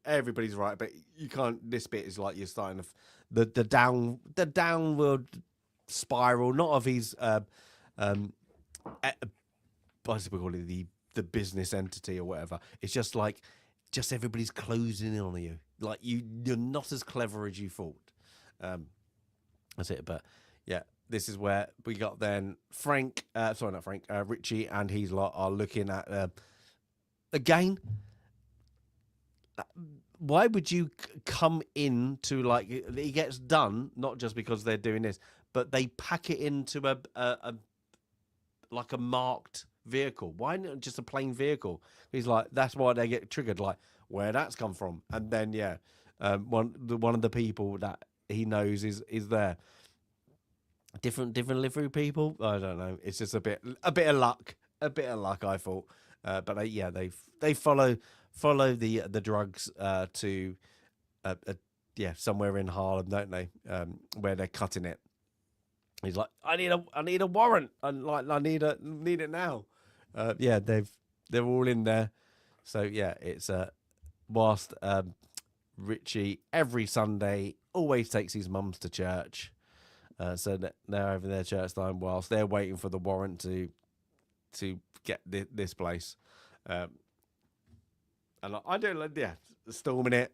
everybody's right, but you can't. This bit is like you're starting the downward spiral, not of his what's we call it, the business entity or whatever. It's just everybody's closing in on you. Like you're not as clever as you thought. That's it. But this is where we got then Frank. Sorry, not Frank. Richie and his lot are looking at again. Why would you come into he gets done not just because they're doing this, but they pack it into a marked vehicle. Why not just a plain vehicle? He's like, that's why they get triggered. Like, where that's come from? And then one of the people that he knows is there. Different livery people. I don't know. It's just a bit of luck. I thought, but they follow the drugs to somewhere in Harlem, don't they? Where they're cutting it. He's like, I need a warrant, and I need it now. They're all in there. So it's whilst Richie every Sunday always takes his mums to church. So that they're over their church time whilst they're waiting for the warrant to get this place. And I do storming it.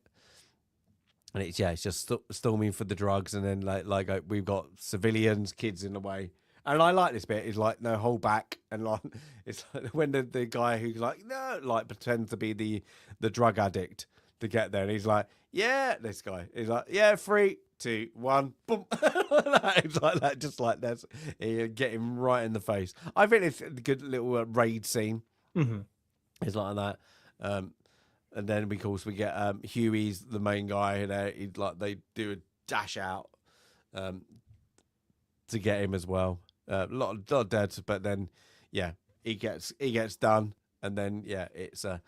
And it's just storming for the drugs, and then like we've got civilians, kids in the way. And I like this bit. It's like no hold back, and like it's like when the guy who's like no, like pretends to be the drug addict to get there, and he's like, yeah, this guy. He's like, yeah, 3, 2, 1, boom. It's like that, just like that. You get him right in the face. I think it's a good little raid scene. Mm-hmm. It's like that. And then of course we get Huey's the main guy, and they do a dash out to get him as well. A lot of deaths, but then he gets done, and then it's a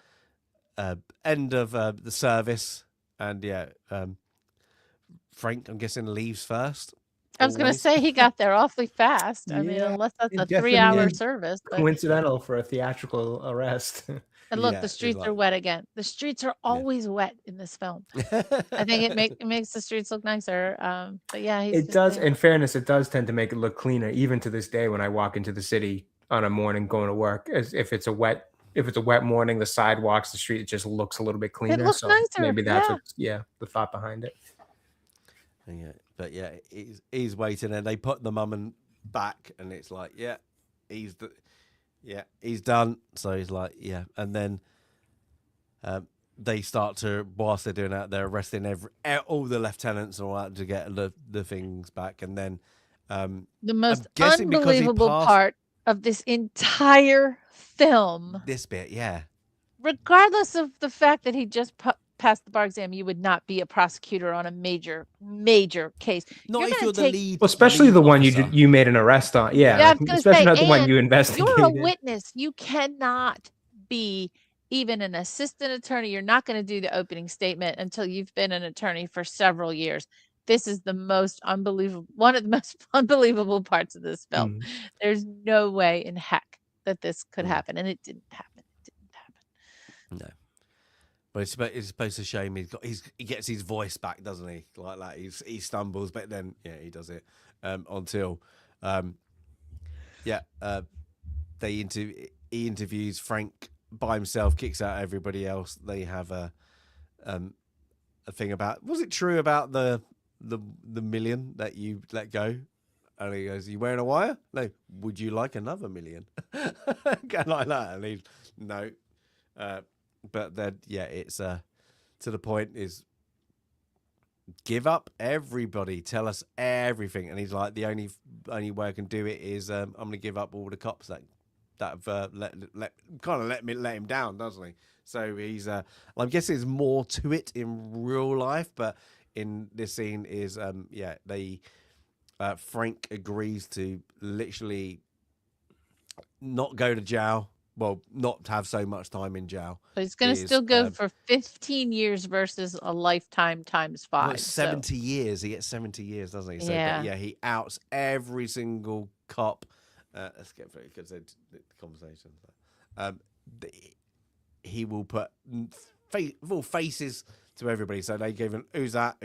end of the service, and Frank, I'm guessing, leaves first. I was going to say he got there awfully fast. I mean, unless that's a 3-hour service. But... coincidental for a theatrical arrest. And look, the streets are wet again. The streets are always wet in this film. I think it makes the streets look nicer. But yeah, it does. There. In fairness, it does tend to make it look cleaner, even to this day when I walk into the city on a morning going to work. As if it's a wet morning, the sidewalks, the street, it just looks a little bit cleaner. It looks nicer. Maybe that's the thought behind it. Yeah, but he's waiting, and they put the mum and back, and it's like, he's done. So he's like, and then they start to, whilst they're doing that, they're arresting all the lieutenants and all that to get the things back, and then the most unbelievable part of this entire film. This bit, regardless of the fact that he just passed the bar exam, you would not be a prosecutor on a major case. Not if you're the lead. Well, especially the one you made an arrest on. Yeah, especially not the one you investigated. You're a witness. You cannot be even an assistant attorney. You're not going to do the opening statement until you've been an attorney for several years. This is one of the most unbelievable parts of this film. There's no way in heck that this could happen, and it didn't happen. No. But it's supposed to show him he gets his voice back, doesn't he? Like that, he stumbles, but then he does it until he interviews Frank by himself, kicks out everybody else. They have a thing about, was it true about the million that you let go? And he goes, "Are you wearing a wire? No. Would you like another million?" Kind of like that. And he's no. But then, it's to the point is give up everybody, tell us everything. And he's like, the only way I can do it is I'm going to give up all the cops that have let him down, doesn't he? So he's I'm guessing there's more to it in real life, but in this scene is Frank agrees to literally not go to jail. Well, not have so much time in jail. But he's going to still go for 15 years versus a lifetime times 5. Well, 70 years. He gets 70 years, doesn't he? So, he outs every single cop. Let's get through because the conversation. He will put full faces to everybody. So they gave him, who's that?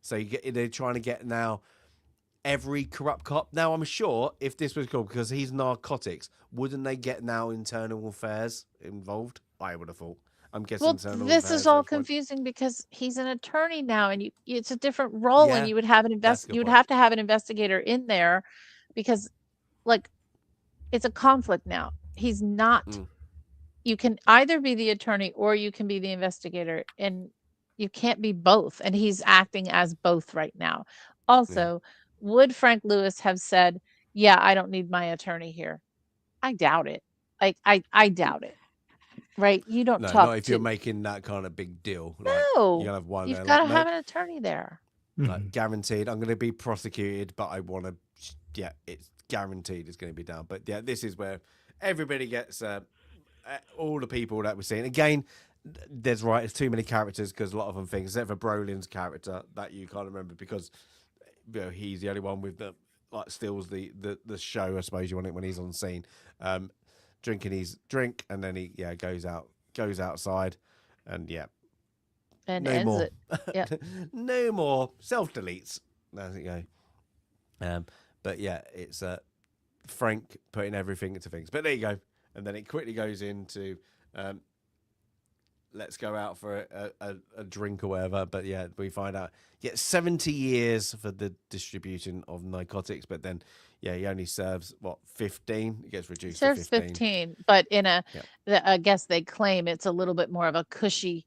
So they're trying to get now every corrupt cop. Now, I'm sure if this was cool, because he's narcotics, wouldn't they get now internal affairs involved? I would have thought. I'm guessing internal affairs. This is all confusing because he's an attorney now, and it's a different role, and you would have have to have an investigator in there because, it's a conflict now. He's not. You can either be the attorney or you can be the investigator, and you can't be both. And he's acting as both right now. Also. Would Frank Lewis have said, I don't need my attorney here? I doubt it. I doubt it. Right? You don't talk not if you're making that kind of big deal. No. You're gonna have one. You've got to have an attorney there. Guaranteed. I'm going to be prosecuted, but I want to, it's guaranteed it's going to be down. But this is where everybody gets, all the people that we're seeing. Again, there's too many characters because a lot of them things, except for Brolin's character that you can't remember because he's the only one with the steals the show, I suppose you want it when he's on scene, drinking his drink, and then he goes outside, and and no ends more. It. Yeah, no more self deletes. There you go. But it's Frank putting everything into things. But there you go, and then it quickly goes into let's go out for a drink or whatever. But yeah, we find out, 70 years for the distribution of narcotics. But then, yeah, he only serves, 15? It gets reduced to Serves 15, but in I guess they claim it's a little bit more of a cushy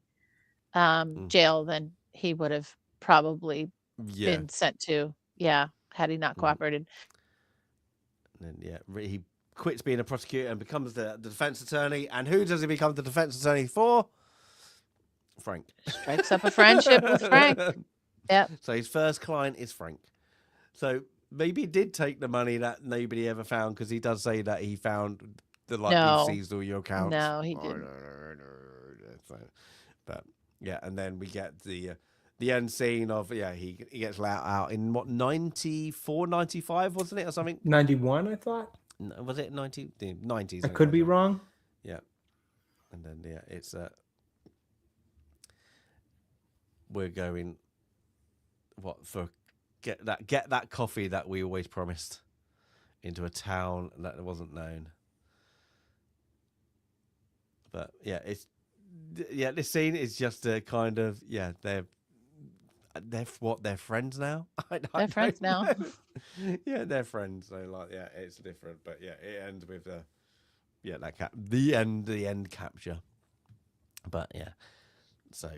jail than he would have probably been sent to. Yeah, had he not cooperated. And then, he quits being a prosecutor and becomes the defense attorney. And who does he become the defense attorney for? Frank. Strikes up a friendship with Frank. Yep. So his first client is Frank. So maybe he did take the money that nobody ever found, because he does say that he found he seized all your accounts. No, he didn't. But yeah, and then we get the end scene of he gets let out in 94, 95, wasn't it, or something? 91, I thought. No, was it 90s? I could be wrong. Yeah, and then it's we're going get that coffee that we always promised into a town that wasn't known. But this scene is just a kind of they're friends now. They're friends now. Yeah, they're friends. So it's different, but it ends with the end capture. But so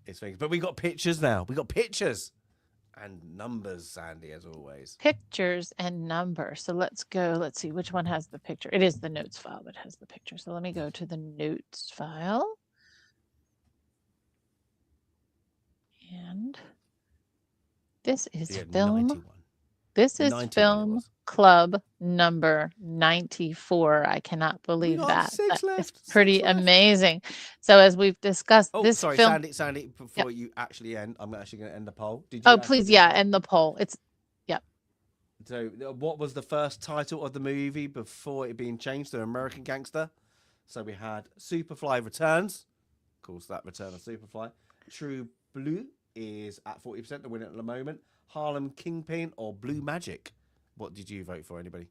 it's things. But we got pictures now. We got pictures and numbers, Sandy, as always. Pictures and numbers. So let's go. Let's see which one has the picture. It is the notes file that has the picture. So let me go to the notes file. And this is film. 91. This is film club number 94. I cannot believe that. It's pretty amazing. So as we've discussed, this sorry, film. Sandy, before you actually end, I'm actually going to end the poll. Please, end the poll. So what was the first title of the movie before it being changed to American Gangster? So we had Superfly Returns. Of course, that Return of Superfly. True Blue is at 40%, the winner at the moment. Harlem Kingpin or Blue Magic? What did you vote for, anybody?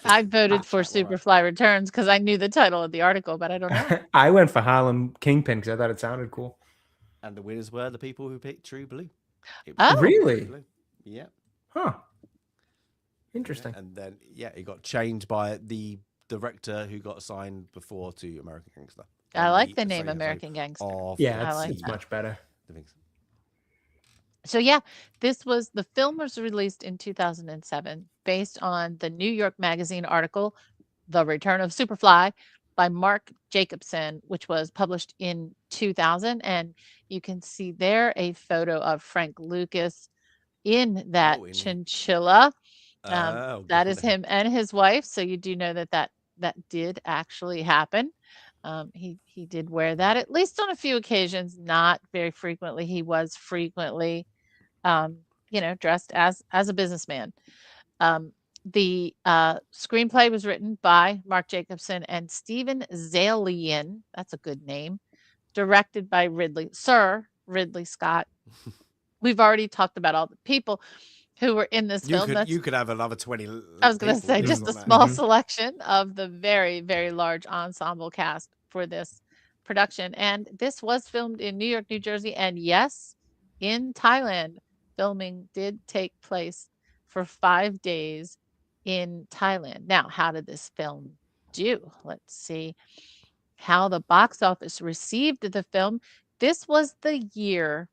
I voted for Superfly Returns because I knew the title of the article, but I don't know. I went for Harlem Kingpin because I thought it sounded cool. And the winners were the people who picked True Blue. Really? Blue. Yeah. Huh. Interesting. Yeah, and then, it got changed by the director who got assigned before to American Gangster. I like the name American Gangster. It's much better. So the film was released in 2007 based on the New York Magazine article, The Return of Superfly by Mark Jacobson, which was published in 2000. And you can see there a photo of Frank Lucas in that chinchilla. That is him and his wife. So you do know that did actually happen. He did wear that at least on a few occasions, not very frequently. He was frequently, dressed as a businessman. The screenplay was written by Mark Jacobson and Stephen Zalian. That's a good name. Directed by Sir Ridley Scott. We've already talked about all the people who were in this film. You could have another 20. I was going to say just a small selection of the very, very large ensemble cast for this production. And this was filmed in New York, New Jersey, and yes, in Thailand. Filming did take place for 5 days in Thailand. Now, how did this film do? Let's see how the box office received the film. This was the year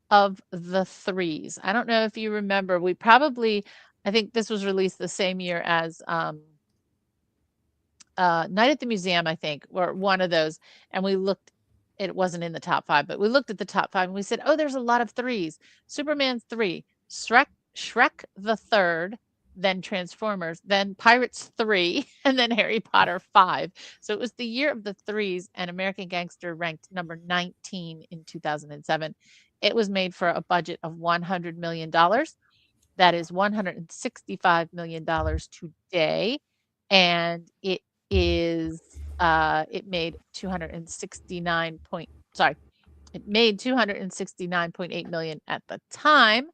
of the threes. I don't know if you remember. I think this was released the same year as Night at the Museum, I think, or one of those. And we looked, it wasn't in the top 5, but we looked at the top 5 and we said, oh, there's a lot of threes. Superman 3, Shrek the Third, then Transformers, then Pirates 3, and then Harry Potter 5. So it was the year of the threes, and American Gangster ranked number 19 in 2007. It was made for a budget of $100 million. That is $165 million today. And it made $269.8 million at the time,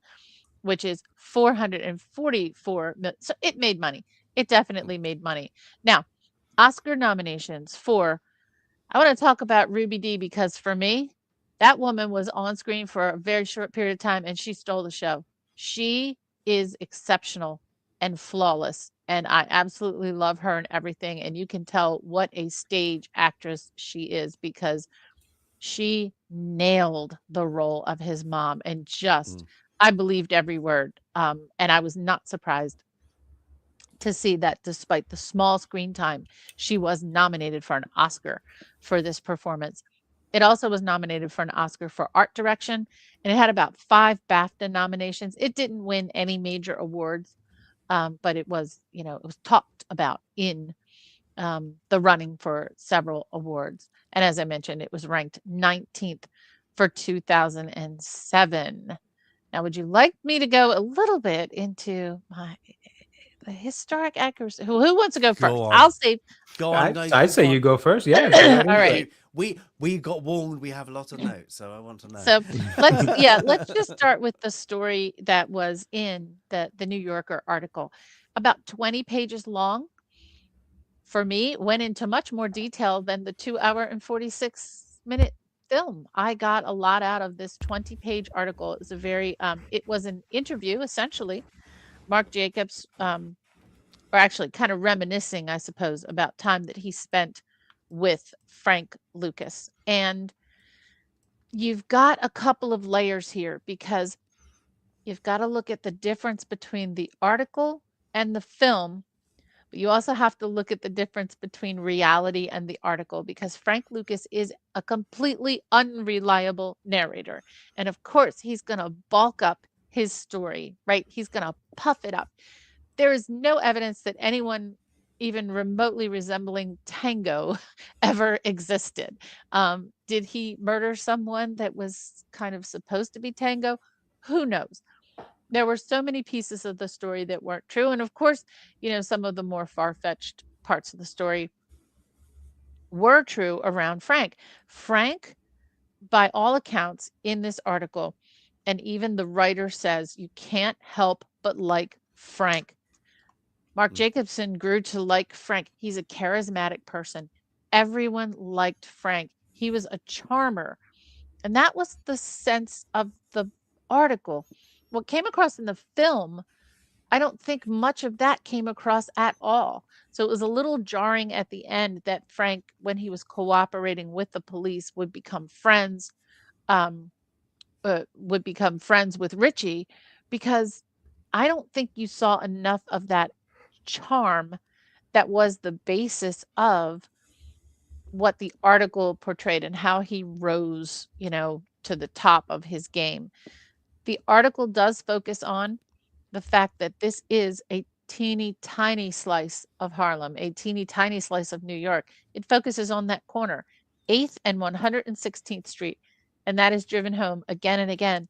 which is 444 million. So it made money. It definitely made money. Now, Oscar nominations for I want to talk about Ruby Dee because for me, that woman was on screen for a very short period of time and she stole the show. She is exceptional and flawless. And I absolutely love her and everything. And you can tell what a stage actress she is because she nailed the role of his mom and just, I believed every word. And I was not surprised to see that despite the small screen time, she was nominated for an Oscar for this performance. It also was nominated for an Oscar for art direction, and it had about 5 BAFTA nominations. It didn't win any major awards, but it was, it was talked about in the running for several awards. And as I mentioned, it was ranked 19th for 2007. Now, would you like me to go a little bit into the historic accuracy? Who wants to go first? Go on. I'll save. Go on. No, I say you go first. Yeah. All right. We got warned. We have a lot of notes, so I want to know. So let's just start with the story that was in the New Yorker article, about 20 pages long. For me, went into much more detail than the 2-hour and 46-minute film. I got a lot out of this 20-page article. It was it was an interview essentially. Mark Jacobs, or actually kind of reminiscing, I suppose, about time that he spent with Frank Lucas. And you've got a couple of layers here because you've got to look at the difference between the article and the film, but you also have to look at the difference between reality and the article because Frank Lucas is a completely unreliable narrator. And of course, he's going to bulk up his story, right? He's going to puff it up. There is no evidence that anyone even remotely resembling Tango ever existed. Did he murder someone that was kind of supposed to be Tango? Who knows? There were so many pieces of the story that weren't true. And of course, some of the more far-fetched parts of the story were true around Frank. Frank, by all accounts in this article, and even the writer says you can't help but like Frank. Mark Jacobson grew to like Frank. He's a charismatic person. Everyone liked Frank. He was a charmer. And that was the sense of the article. What came across in the film, I don't think much of that came across at all. So it was a little jarring at the end that Frank, when he was cooperating with the police, would become friends with Richie, because I don't think you saw enough of that charm that was the basis of what the article portrayed and how he rose, to the top of his game. The article does focus on the fact that this is a teeny tiny slice of Harlem, a teeny tiny slice of New York. It focuses on that corner, 8th and 116th Street, and that is driven home again and again.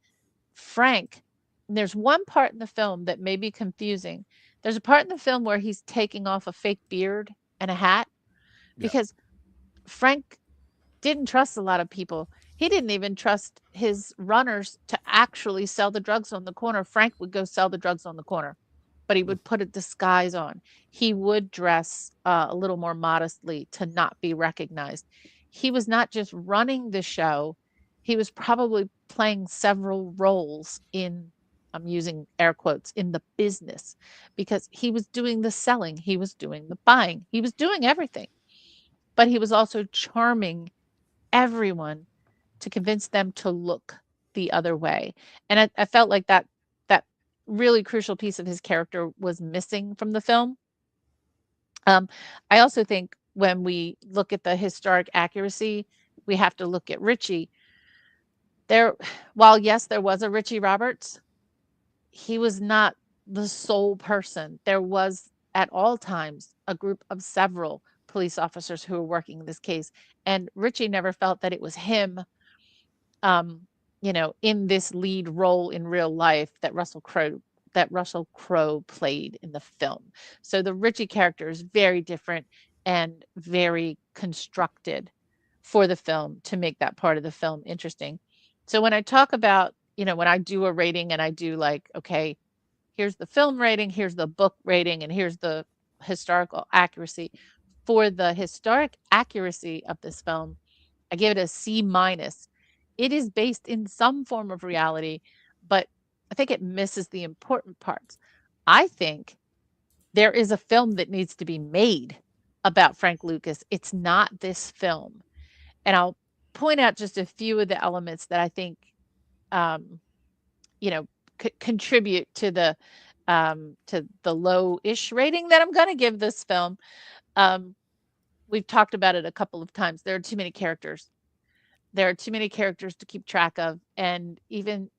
Frank, there's one part in the film that may be confusing. There's a part in the film where he's taking off a fake beard and a hat because Frank didn't trust a lot of people. He didn't even trust his runners to actually sell the drugs on the corner. Frank would go sell the drugs on the corner, but he would put a disguise on. He would dress a little more modestly to not be recognized. He was not just running the show. He was probably playing several roles in, I'm using air quotes, in the business, because he was doing the selling. He was doing the buying. He was doing everything, but he was also charming everyone to convince them to look the other way. And I felt like that really crucial piece of his character was missing from the film. I also think when we look at the historic accuracy, we have to look at Richie. While yes, there was a Richie Roberts, he was not the sole person. There was at all times a group of several police officers who were working this case, and Richie never felt that it was him in this lead role in real life that Russell Crowe played in the film. So the Richie character is very different and very constructed for the film to make that part of the film interesting. So when I talk about, when I do a rating and I do like, okay, here's the film rating, here's the book rating, and here's the historical accuracy. for the historic accuracy of this film, I give it a C-. It is based in some form of reality, but I think it misses the important parts. I think there is a film that needs to be made about Frank Lucas. It's not this film. And I'll point out just a few of the elements that I think, contribute to the low-ish rating that I'm going to give this film. We've talked about it a couple of times. There are too many characters. There are too many characters to keep track of. And even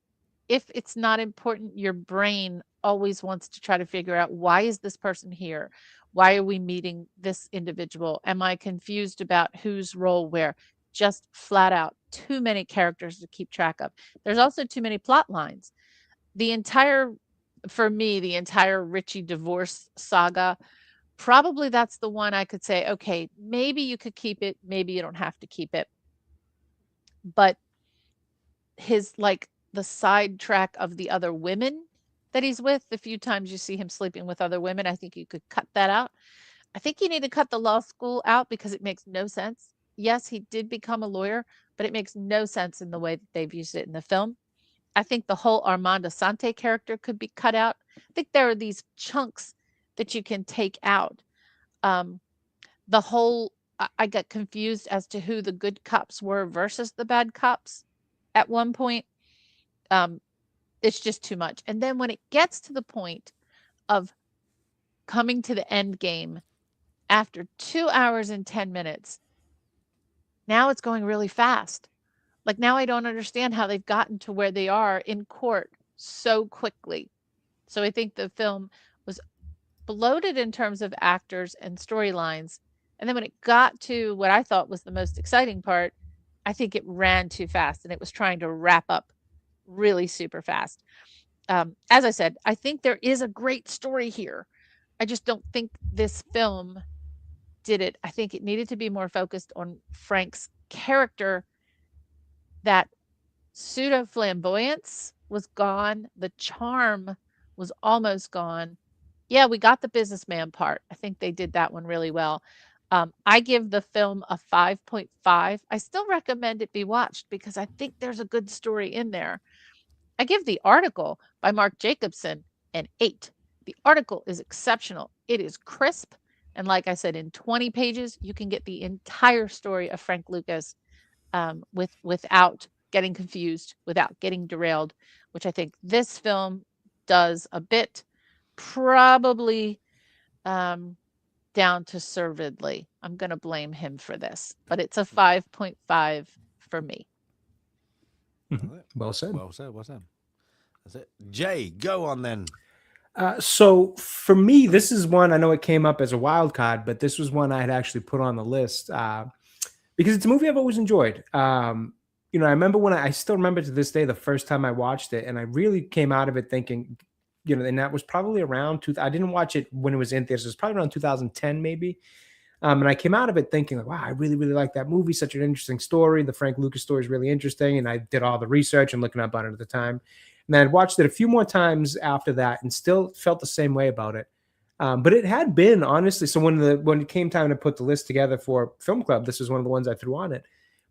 if it's not important, your brain always wants to try to figure out, why is this person here? Why are we meeting this individual? Am I confused about whose role where? Just flat out too many characters to keep track of. There's also too many plot lines. For me, the entire Richie divorce saga, probably that's the one I could say, okay, maybe you could keep it, maybe you don't have to keep it. But his, like, the sidetrack of the other women that he's with, the few times you see him sleeping with other women, I think you could cut that out. I think you need to cut the law school out because it makes no sense. Yes, he did become a lawyer, but it makes no sense in the way that they've used it in the film. I think the whole Armand Asante character could be cut out. I think there are these chunks that you can take out. I got confused as to who the good cops were versus the bad cops at one point. It's just too much. And then when it gets to the point of coming to the end game after 2 hours and 10 minutes, now it's going really fast. Like, now I don't understand how they've gotten to where they are in court so quickly. So I think the film was bloated in terms of actors and storylines. And then when it got to what I thought was the most exciting part, I think it ran too fast and it was trying to wrap up really super fast. As I said, I think there is a great story here. I just don't think this film did it. I think it needed to be more focused on Frank's character. That pseudo flamboyance was gone. The charm was almost gone. Yeah, we got the businessman part. I think they did that one really well. I give the film a 5.5. I still recommend it be watched because I think there's a good story in there. I give the article by Mark Jacobson an 8. The article is exceptional. It is crisp. And like I said, in 20 pages, you can get the entire story of Frank Lucas without getting confused, without getting derailed, which I think this film does a bit, probably down to servedly. I'm going to blame him for this, but it's a 5.5 for me. Well said. Well said. That's it. Jay, go on then. So for me, this is one, I know it came up as a wild card, but this was one I had actually put on the list because it's a movie I've always enjoyed. I remember I still remember to this day, the first time I watched it, and I really came out of it thinking, and that was probably around I didn't watch it when it was in theaters. It was probably around 2010, maybe. And I came out of it thinking, like, wow, I really, really like that movie. Such an interesting story. The Frank Lucas story is really interesting. And I did all the research and looking up on it at the time. And I had watched it a few more times after that and still felt the same way about it. But it had been, honestly, so when it came time to put the list together for Film Club, this was one of the ones I threw on it.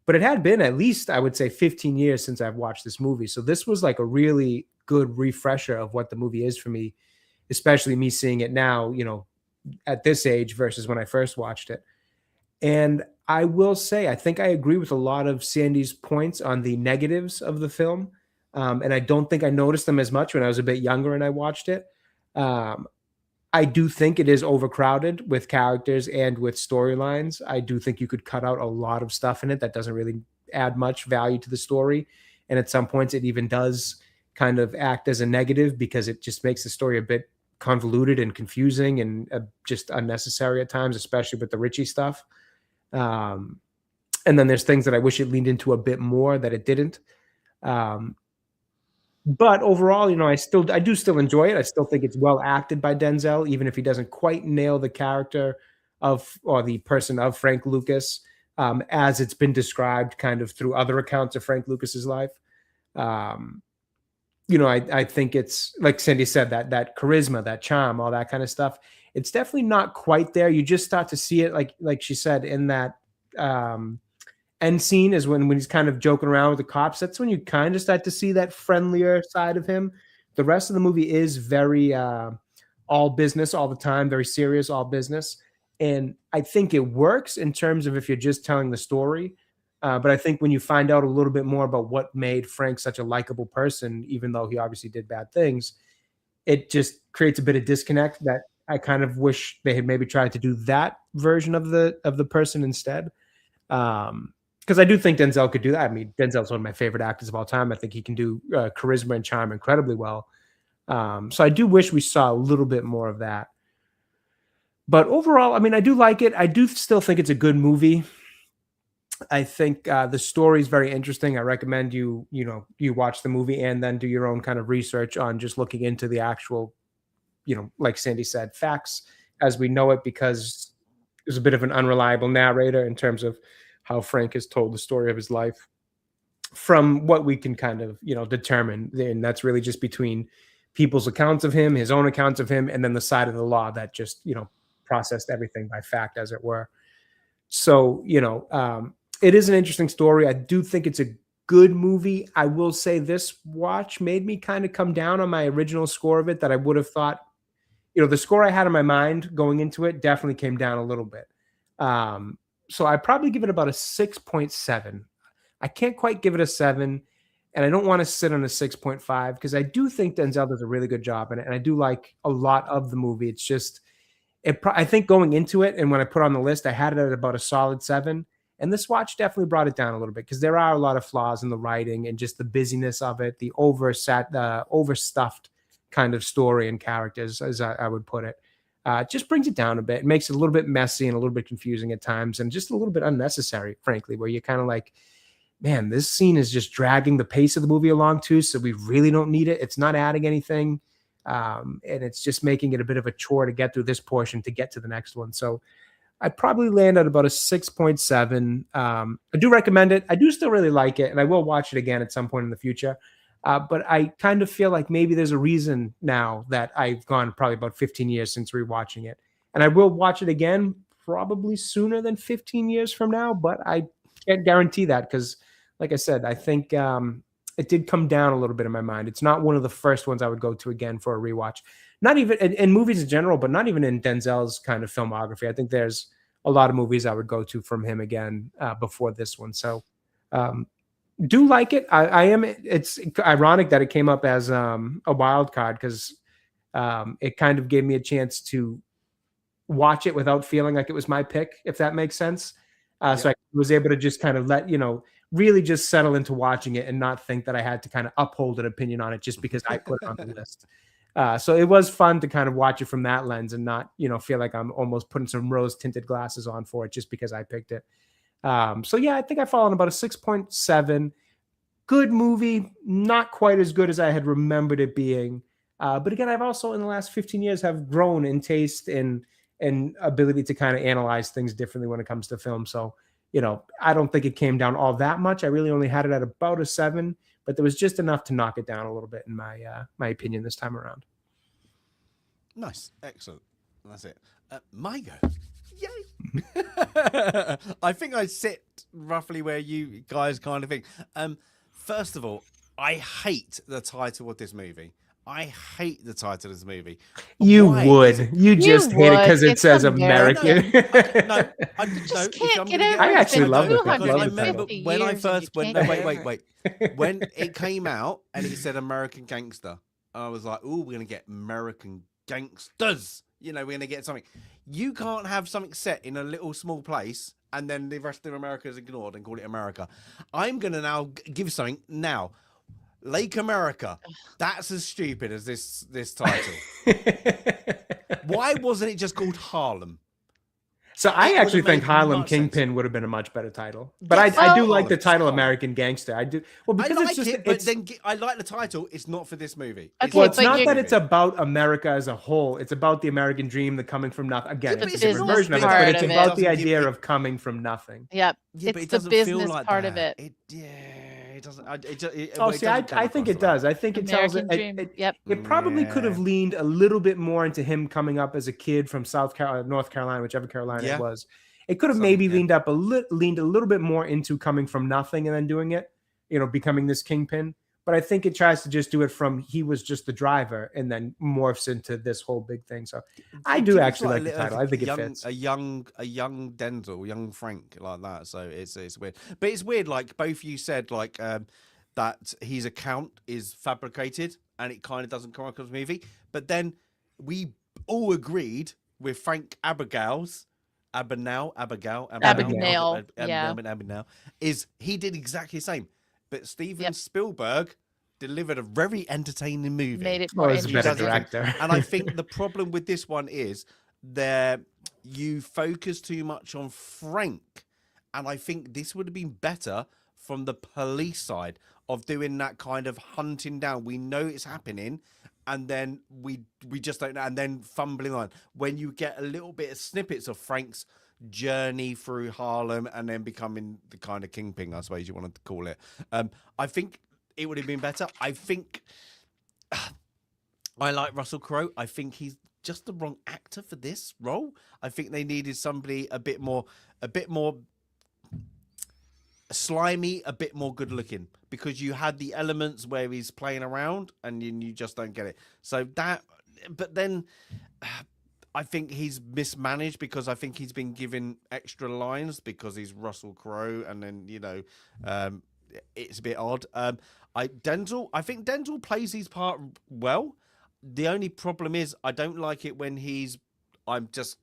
But it had been at least, I would say, 15 years since I've watched this movie. So this was like a really good refresher of what the movie is for me, especially me seeing it now, at this age versus when I first watched it. And I will say, I think I agree with a lot of Sandy's points on the negatives of the film. And I don't think I noticed them as much when I was a bit younger and I watched it. I do think it is overcrowded with characters and with storylines. I do think you could cut out a lot of stuff in it that doesn't really add much value to the story. And at some points, it even does kind of act as a negative because it just makes the story a bit convoluted and confusing and just unnecessary at times, especially with the Richie stuff. And then there's things that I wish it leaned into a bit more that it didn't. But overall, I do still enjoy it. I still think it's well acted by Denzel, even if he doesn't quite nail the character or the person of Frank Lucas, as it's been described kind of through other accounts of Frank Lucas's life. I think it's like Cindy said, that charisma, that charm, all that kind of stuff. It's definitely not quite there. You just start to see it, like she said, in that end scene is when he's kind of joking around with the cops. That's when you kind of start to see that friendlier side of him. The rest of the movie is very all business all the time, very serious, all business. And I think it works in terms of if you're just telling the story. But I think when you find out a little bit more about what made Frank such a likable person, even though he obviously did bad things, it just creates a bit of disconnect that I kind of wish they had maybe tried to do that version of the person instead. Because I do think Denzel could do that. I mean, Denzel's one of my favorite actors of all time. I think he can do charisma and charm incredibly well. So I do wish we saw a little bit more of that. But overall, I mean, I do like it. I do still think it's a good movie. I think the story is very interesting. I recommend you watch the movie and then do your own kind of research on just looking into the actual, like Sandy said, facts as we know it, because there's a bit of an unreliable narrator in terms of how Frank has told the story of his life from what we can kind of, determine. And that's really just between people's accounts of him, his own accounts of him, and then the side of the law that just, processed everything by fact, as it were. So, it is an interesting story. I do think it's a good movie. I will say this watch made me kind of come down on my original score of it, that I would have thought, the score I had in my mind going into it definitely came down a little bit. So I probably give it about a 6.7. I can't quite give it a 7, and I don't want to sit on a 6.5 because I do think Denzel does a really good job in it, and I do like a lot of the movie. It's just, I think going into it, and when I put on the list, I had it at about a solid 7. And this watch definitely brought it down a little bit because there are a lot of flaws in the writing and just the busyness of it, the overstuffed kind of story and characters, as I would put it. Just brings it down a bit. It makes it a little bit messy and a little bit confusing at times, and just a little bit unnecessary, frankly, where you're kind of like, man, this scene is just dragging the pace of the movie along too, so we really don't need it. It's not adding anything, and it's just making it a bit of a chore to get through this portion to get to the next one. So I'd probably land at about a 6.7. I do recommend it. I do still really like it, and I will watch it again at some point in the future. But I kind of feel like maybe there's a reason now that I've gone probably about 15 years since rewatching it. And I will watch it again probably sooner than 15 years from now, but I can't guarantee that because, like I said, I think it did come down a little bit in my mind. It's not one of the first ones I would go to again for a rewatch. Not even in movies in general, but not even in Denzel's kind of filmography. I think there's a lot of movies I would go to from him again before this one. So do like it. It's ironic that it came up as a wild card because it kind of gave me a chance to watch it without feeling like it was my pick, if that makes sense. So I was able to just kind of really just settle into watching it and not think that I had to kind of uphold an opinion on it just because I put it on the list. So it was fun to kind of watch it from that lens and not, feel like I'm almost putting some rose tinted glasses on for it just because I picked it. So yeah, I think I fall on about a 6.7. Good movie, not quite as good as I had remembered it being. But again, I've also in the last 15 years have grown in taste and ability to kind of analyze things differently when it comes to film. So, I don't think it came down all that much. I really only had it at about a 7. But there was just enough to knock it down a little bit in my opinion this time around. Nice. Excellent. That's it. My go. Yay. I think I sit roughly where you guys kind of think. First of all, I hate the title of this movie. I hate the title of this movie. You would. You just hate it because it says American. No, I actually love it. I remember when I first went. No, wait. When it came out and it said American Gangster, I was like, "Oh, we're gonna get American gangsters." We're gonna get something. You can't have something set in a little small place and then the rest of America is ignored and call it America. I'm gonna now give something now. Lake America. That's as stupid as this title. Why wasn't it just called Harlem? So I actually think Harlem Kingpin would have been a much better title. But I do like the title American Gangster. I do. Well, because it's just but then I like the title. It's not for this movie. Well, it's not that it's about America as a whole. It's about the American dream, the coming from nothing. Again, it's a different version of it, but it's about the idea of coming from nothing. Yep. Yeah, but it it's the doesn't feel business like part that. of it. it doesn't. I think it does. I think it tells it. It probably could have leaned a little bit more into him coming up as a kid from North Carolina, whichever Carolina it was. It could have maybe leaned a little bit more into coming from nothing and then doing it, becoming this kingpin. But I think it tries to just do it from he was just the driver and then morphs into this whole big thing. So I do actually like the title. I think it fits. A young Denzel, young Frank, like that. So it's weird. But it's weird, like both you said, like that his account is fabricated and it kind of doesn't come across the movie. But then we all agreed with Frank Abagnale, is he did exactly the same. But Steven Spielberg delivered a very entertaining movie. Made it more interesting. Better director. And I think the problem with this one is you focus too much on Frank. And I think this would have been better from the police side of doing that kind of hunting down. We know it's happening. And then we just don't know. And then fumbling on. When you get a little bit of snippets of Frank's journey through Harlem and then becoming the kind of kingpin, I suppose you wanted to call it. I think it would have been better. I think I like Russell Crowe. I think he's just the wrong actor for this role. I think they needed somebody a bit more slimy, a bit more good looking, because you had the elements where he's playing around and you just don't get it. So that, but then I think he's mismanaged because I think he's been given extra lines because he's Russell Crowe, and then it's a bit odd. I think Denzel plays his part well. The only problem is I don't like it when I'm just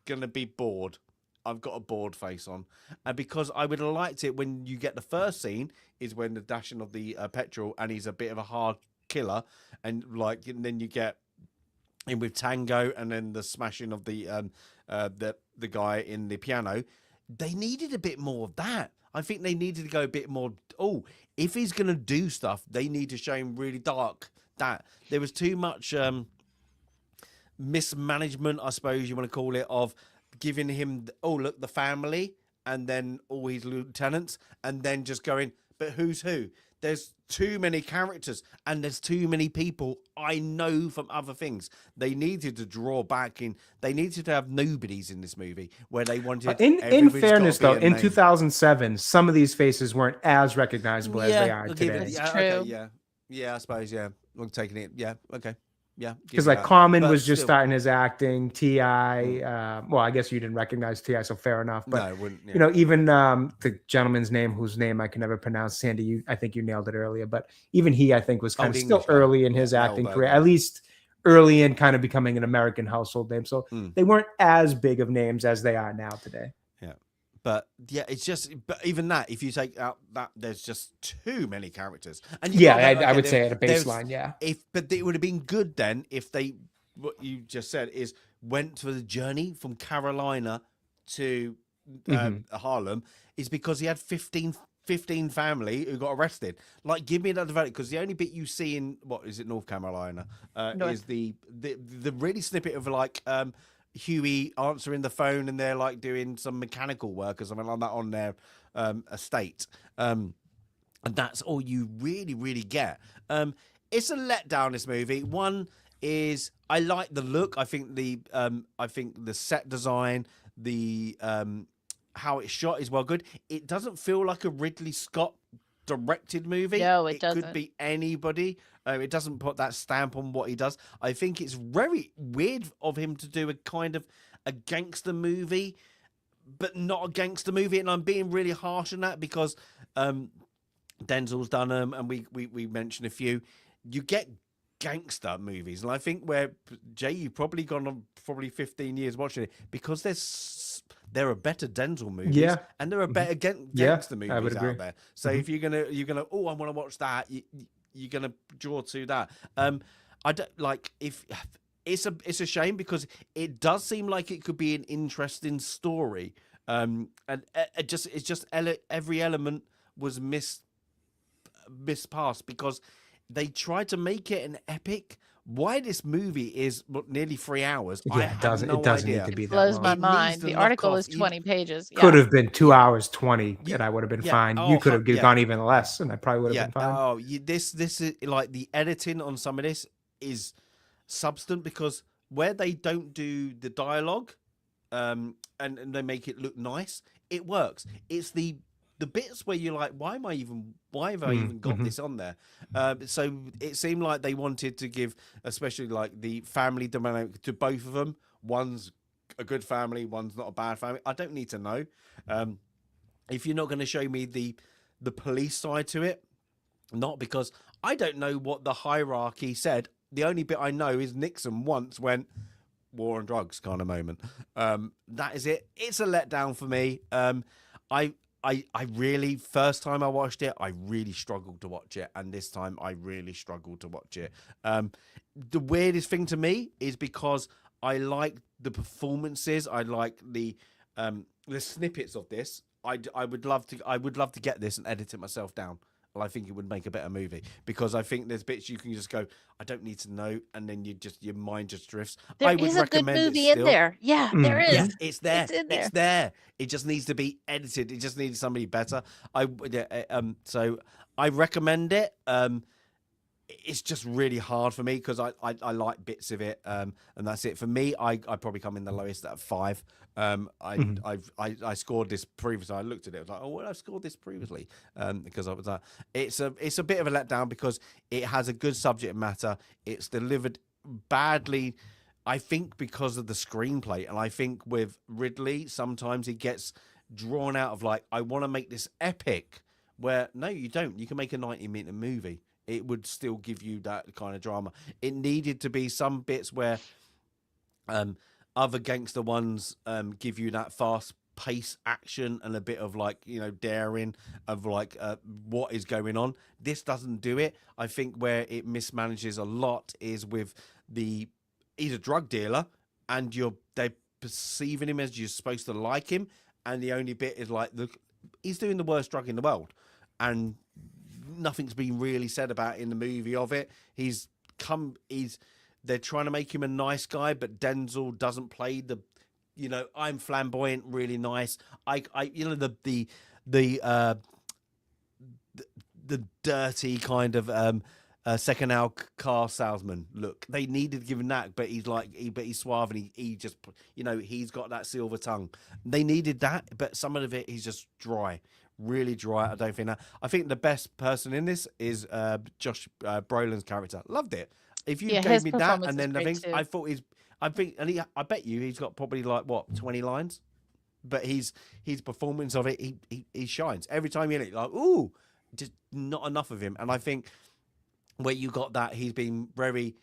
gonna be bored. I've got a bored face on, and because I would have liked it when you get the first scene is when the dashing of the petrol, and he's a bit of a hard killer, and then you get in with Tango, and then the smashing of the guy in the piano. They needed a bit more of that. I think they needed to go a bit more. Oh, if he's gonna do stuff, they need to show him really dark. That there was too much mismanagement, I suppose you want to call it, of giving him the family and then all his lieutenants, and then just going, but who's who? There's too many characters and there's too many people I know from other things. They needed to draw back in. They needed to have nobodies in this movie where they wanted. In fairness, though, in 2007, some of these faces weren't as recognizable as they are today. Yeah, I suppose. Yeah, I'm taking it. Yeah, okay. Yeah, because like Common was just starting his acting. T.I. Well, I guess you didn't recognize T.I., so fair enough. But no, wouldn't, yeah. Even the gentleman's name, whose name I can never pronounce, Sandy, I think you nailed it earlier. But even he, I think, was kind of still early in his acting career, at least early in kind of becoming an American household name. So they weren't as big of names as they are now today. Yeah. But yeah, it's just. But even that, if you take out that, there's just too many characters. And I would say at a baseline, yeah. But it would have been good then if they, what you just said is, went for the journey from Carolina to Harlem, is because he had 15 family who got arrested. Like, give me that development, because the only bit you see in North Carolina is the really snippet of like. Huey answering the phone and they're like doing some mechanical work or something like that on their estate. And that's all you really, really get. It's a letdown, this movie. One is I like the look. I think the set design, the how it's shot is well good. It doesn't feel like a Ridley Scott directed movie. No, it doesn't. It could be anybody. It doesn't put that stamp on what he does. I think it's very weird of him to do a kind of a gangster movie, but not a gangster movie. And I'm being really harsh on that because Denzel's done them, and we mentioned a few. You get gangster movies, and I think where Jay, you've probably gone on 15 years watching it because there are better Denzel movies, and there are better gangster movies out there. So if you're gonna I want to watch that, you're gonna draw to that. I don't like if it's a shame because it does seem like it could be an interesting story, and every element was mispassed because they tried to make it an epic why this movie is nearly 3 hours. Yeah, I it have doesn't. no It doesn't idea. need to be It that blows long. my It needs mind. to The knock article off. is 20 pages. Could Yeah. have been 2 hours 20, and I would have been Yeah. fine. Oh, You could have yeah. gone even less, and I probably would have been fine. Oh, this is like the editing on some of this is substantive, because where they don't do the dialogue, and they make it look nice, it works. It's the bits where you're like, why have I even got this on there? So it seemed like they wanted to give, especially like the family dynamic to both of them. One's a good family, one's not a bad family. I don't need to know. If you're not going to show me the police side to it, not because I don't know what the hierarchy said. The only bit I know is Nixon once went war on drugs kind of moment. That is it. It's a letdown for me. I really, first time I watched it, I really struggled to watch it, and this time I really struggled to watch it. The weirdest thing to me is because I like the performances, I like the snippets of this. I would love to get this and edit it myself down. Well, I think it would make a better movie, because I think there's bits you can just go, I don't need to know, and then your mind just drifts. There I would is a good recommend movie it in there. Yeah, there is. Yeah, it's there. It's in there. It's there. It just needs to be edited. It just needs somebody better. So I recommend it. It's just really hard for me because I like bits of it, and that's it for me. I probably come in the lowest at 5. I scored this previously. I looked at it. I was like, oh, well, I've scored this previously, because I was it's a bit of a letdown because it has a good subject matter. It's delivered badly, I think, because of the screenplay, and I think with Ridley sometimes he gets drawn out of like, I want to make this epic, where no, you don't. You can make a 90-minute movie. It would still give you that kind of drama. It needed to be some bits where other gangster ones give you that fast pace action and a bit of like, daring of like what is going on. This doesn't do it. I think where it mismanages a lot is with he's a drug dealer and they're perceiving him as you're supposed to like him, and the only bit is like, he's doing the worst drug in the world, and nothing's been really said about in the movie of it. They're trying to make him a nice guy, but Denzel doesn't play the, I'm flamboyant, really nice. The dirty kind of second-hand car salesman look. They needed to give him that, but he's suave, and he just, he's got that silver tongue. They needed that, but some of it he's just dry. Really dry. I don't think that. I think the best person in this is Josh Brolin's character. Loved it. If you gave me that, and then I bet you he's got probably like 20 lines, but his performance of it, he shines every time you're in it. Like, ooh, just not enough of him. And I think where you got that, he's been very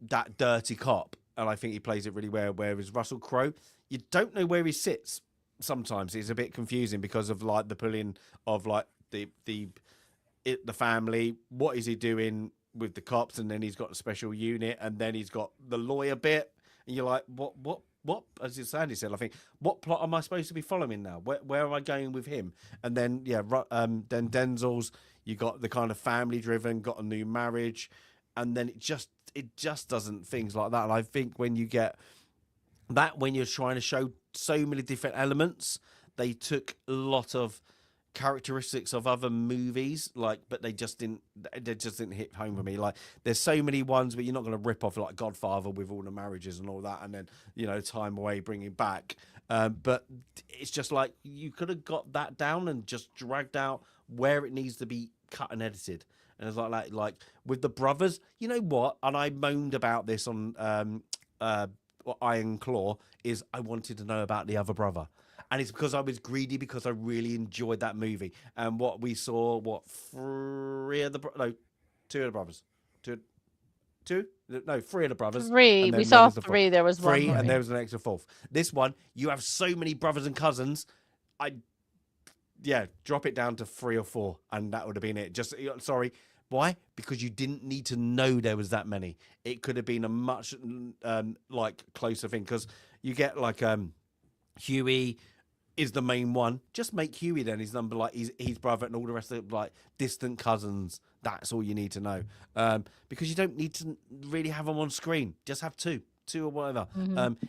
that dirty cop, and I think he plays it really well. Whereas Russell Crowe, you don't know where he sits. Sometimes it's a bit confusing because of like the pulling of like the family. What is he doing with the cops? And then he's got a special unit, and then he's got the lawyer bit, and you're like, what? As Sandy said, I think, what plot am I supposed to be following now? Where am I going with him? And then then Denzel's, you got the kind of family driven, got a new marriage, and then it just doesn't, things like that. And I think when you get that, when you're trying to show so many different elements, they took a lot of characteristics of other movies, but they just didn't hit home for me. Like, there's so many ones, but you're not going to rip off like Godfather with all the marriages and all that, and then time away, bringing back. But it's just like, you could have got that down and just dragged out where it needs to be cut and edited. And it's like with the brothers, you know what? And I moaned about this on Iron Claw, is I wanted to know about the other brother, and it's because I was greedy, because I really enjoyed that movie. And what we saw, three of the brothers, three of the brothers. Three. We saw 3. There was three, one. And there was an extra 4th. This one, you have so many brothers and cousins. Drop it down to 3 or 4, and that would have been it. Just sorry. Why? Because you didn't need to know there was that many. It could have been a much closer thing, because you get like Huey is the main one. Just make Huey then his number, like his brother, and all the rest of like distant cousins That's all you need to know, because you don't need to really have them on screen. Just have two or whatever.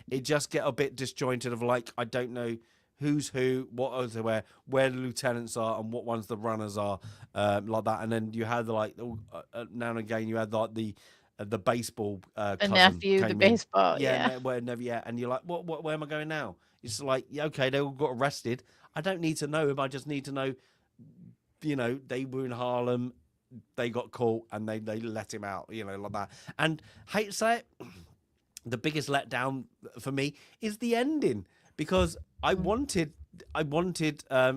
It just get a bit disjointed of like, I don't know who's who, what are they where the lieutenants are, and what ones the runners are, like that. And then you had like now and again you had like the baseball The cousin nephew, the came in. baseball. And you're like, what? Where am I going now? It's like, yeah, okay, they all got arrested. I don't need to know him. I just need to know, they were in Harlem, they got caught, and they let him out, like that. And hate to say it, the biggest letdown for me is the ending, because I wanted a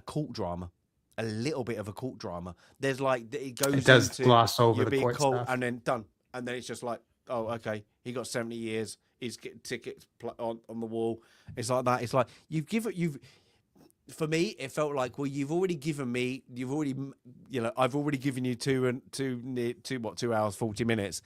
court drama. A little bit of a court drama. There's like, it does into gloss over you're the being court caught stuff. and then done, and then it's just like, oh, okay, he got 70 years. He's getting tickets on the wall. It's like that. It's like for me, it felt like, well, I've already given you 2 hours 40 minutes.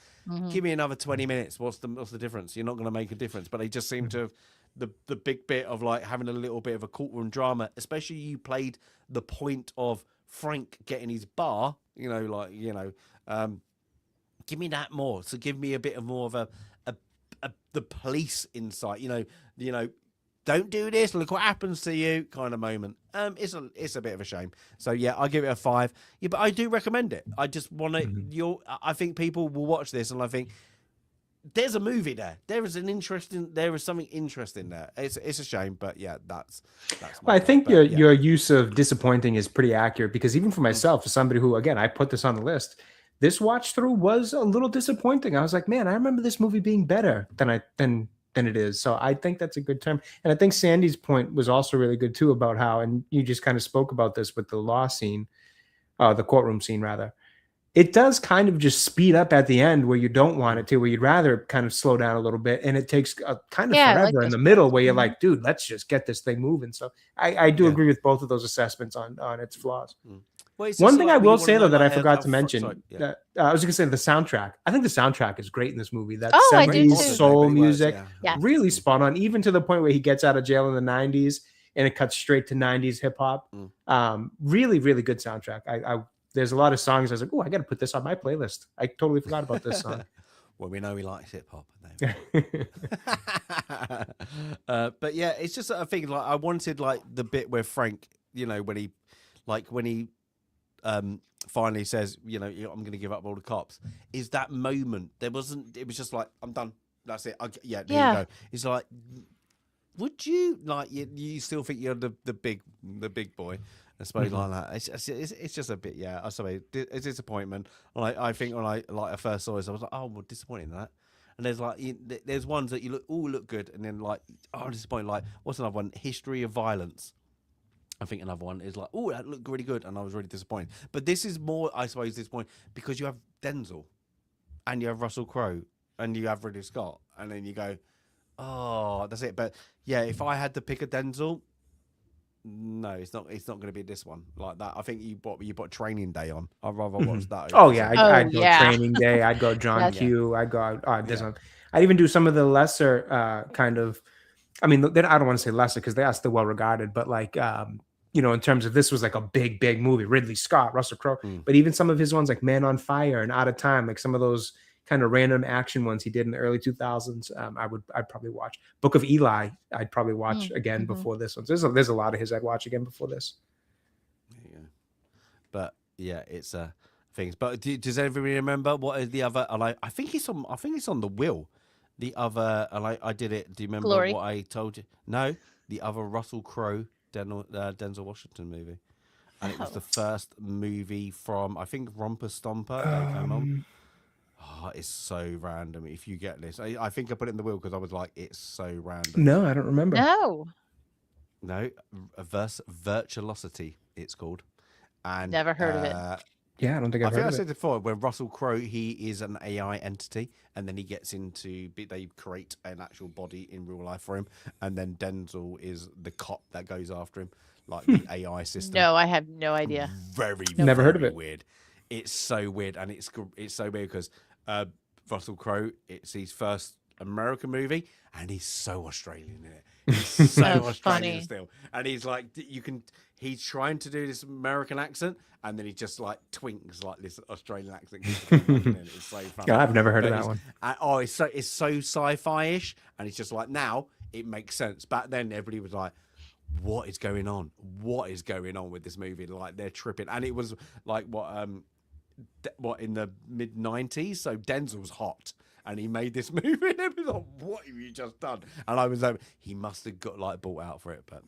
Give me another 20 minutes. What's the difference? You're not going to make a difference. But they just seem to have the big bit of like having a little bit of a courtroom drama, especially you played the point of Frank getting his bar, give me that more. So give me a bit of more of the police insight, don't do this, look what happens to you kind of moment. It's a bit of a shame. So yeah, I give it a 5. Yeah, but I do recommend it. I just want to, I think people will watch this and I think there's a movie there. There is something interesting there. It's a shame, but yeah, that's I think your use of disappointing is pretty accurate, because even for myself, as somebody who, again, I put this on the list, this watch through was a little disappointing. I was like, man, I remember this movie being better than it is. So I think that's a good term. And I think Sandy's point was also really good too, about how, and you just kind of spoke about this with the law scene, the courtroom scene rather. It does kind of just speed up at the end where you don't want it to, where you'd rather kind of slow down a little bit. And it takes kind of forever in the middle where you're like, dude, let's just get this thing moving. So I do agree with both of those assessments on its flaws. Well, one thing I will say, though, that I forgot to mention, I was going to say the soundtrack. I think the soundtrack is great in this movie. That 70s soul music, really spot on, even to the point where he gets out of jail in the 90s and it cuts straight to 90s hip hop. Really, really good soundtrack. There's a lot of songs I was like, oh, I got to put this on my playlist. I totally forgot about this song. Well, we know he likes hip hop. But yeah, it's just a thing. Like I wanted like the bit where Frank, when he finally says, I'm going to give up all the cops. Is that moment? It was just like, I'm done. That's it. There you go. It's like, would you like you still think you're the big boy? I suppose like that. It's just a bit. Yeah, I suppose it's disappointment. Like I think when I first saw this, I was like, oh, well, disappointed in that. And there's like there's ones that you look good, and then like, oh, disappointed. Like what's another one? History of Violence. I think another one is like, oh, that looked really good, and I was really disappointed. But this is more, I suppose, disappointing because you have Denzel, and you have Russell Crowe, and you have Ridley Scott, and then you go, oh, that's it. But yeah, if I had to pick a Denzel, no, it's not going to be this one like that. I think you put Training Day on. I'd rather watch that. I'd go Training Day. I'd go John Q. I'd go. I'd even do some of the lesser kind of. I mean, I don't want to say lesser because they are still well regarded, but like in terms of this was like a big movie. Ridley Scott, Russell Crowe, but even some of his ones like Man on Fire and Out of Time, like some of those kind of random action ones he did in the early 2000s. I'd probably watch. Book of Eli. I'd probably watch again before this one. So there's a lot of his I'd watch again before this. There you go. But yeah, it's things. But does everybody remember what is the other? And I think it's on the Will. The other, and I did it. Do you remember what I told you? No, the other Russell Crowe, Denzel Washington movie, and it was the first movie from I think Romper Stomper that came on. Oh, it's so random. If you get this, I think I put it in the wheel because I was like, it's so random. No, I don't remember. No, Virtuosity. It's called. And never heard of it. Yeah, I don't think I've heard of it. I said before, when Russell Crowe, he is an AI entity, and then he gets they create an actual body in real life for him, and then Denzel is the cop that goes after him, like the AI system. No, I have no idea. Never heard of it. Weird. It's so weird, and it's so weird because Russell Crowe, it's his first American movie, and he's so Australian in it. He's so Australian still, and he's like, he's trying to do this American accent, and then he just like twinks like this Australian accent. It's so funny. I've never heard of that one. It's so sci-fi-ish, and it's just like now it makes sense. Back then, everybody was like, "What is going on? What is going on with this movie?" Like they're tripping, and it was like what in the mid '90s. So Denzel's hot. And he made this movie, and everyone's like, "What have you just done?" And I was like, he must have got like bought out for it, but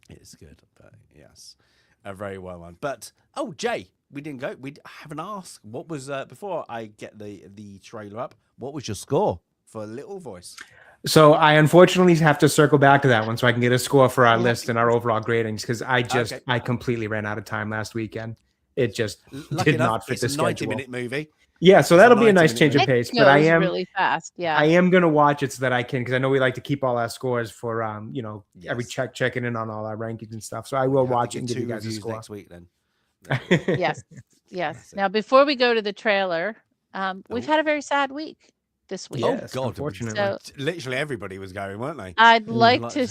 it's good. But yes, a very well one. But Jay, we didn't go. We haven't asked. What was before I get the trailer up? What was your score for Little Voice? So I unfortunately have to circle back to that one so I can get a score for our list and our overall gradings because I completely ran out of time last weekend. It just did not fit the schedule. It's a 90-minute movie. Yeah, so that'll be a nice change of pace. But I am really fast. Yeah, I am gonna watch it so that I can, because I know we like to keep all our scores for every checking in on all our rankings and stuff. So I will watch it and give you guys a score next week then. Yes. Now before we go to the trailer, we've had a very sad week this week. Yes, God, unfortunately. So, literally everybody was going, weren't they? I'd like to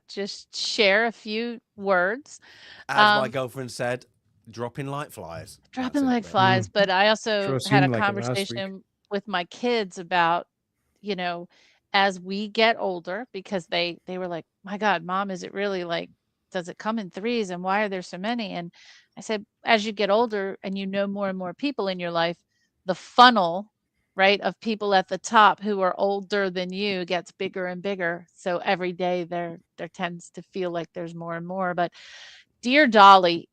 just share a few words. As my girlfriend said, dropping like flies. Dropping like flies. But I also had a conversation with my kids about, as we get older, because they were like, "My God, Mom, is it really like, does it come in threes? And why are there so many?" And I said, as you get older and you know more and more people in your life, the funnel, right, of people at the top who are older than you gets bigger and bigger. So every day there tends to feel like there's more and more. But dear Dolly,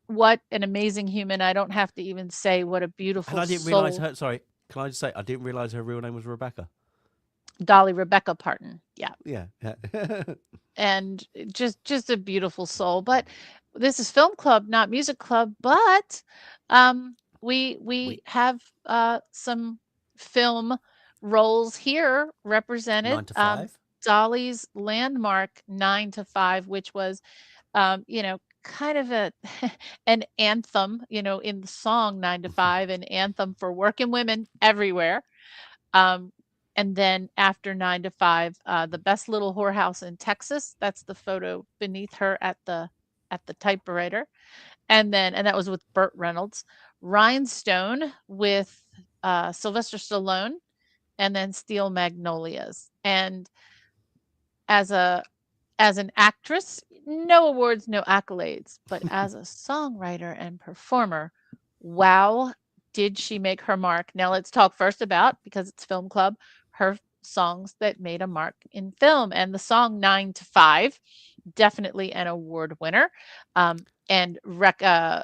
what an amazing human. I don't have to even say what a beautiful soul. And I didn't realize her, sorry, can I just say, I didn't realize her real name was Rebecca. Dolly Rebecca Parton. Yeah. Yeah. And just a beautiful soul. But this is film club, not music club. But we have some film roles here represented. 9 to 5. Dolly's landmark 9 to 5, which was kind of an anthem, in the song 9 to 5, an anthem for working women everywhere. And then after 9 to 5, the best little whorehouse in Texas. That's the photo beneath her at the typewriter. And that was with Burt Reynolds. Rhinestone with Sylvester Stallone, and then Steel Magnolias. And as an actress, no awards, no accolades, but as a songwriter and performer, wow, did she make her mark. Now let's talk first about, because it's film club, her songs that made a mark in film. And the song 9 to 5, definitely an award winner, and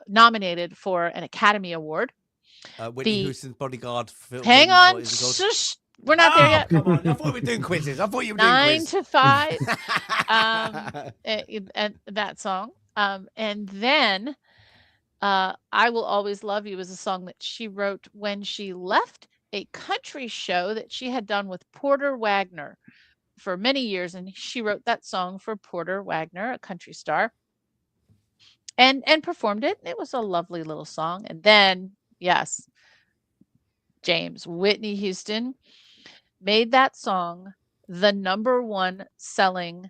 nominated for an Academy Award. Whitney Houston's Bodyguard film. Hang on, shush. We're not there yet. Come on. I thought we were doing quizzes. I thought you were doing 9 to 5. And that song. And then I Will Always Love You is a song that she wrote when she left a country show that she had done with Porter Wagner for many years. And she wrote that song for Porter Wagner, a country star, and performed it. It was a lovely little song. And then, yes, James, Whitney Houston made that song the #1 selling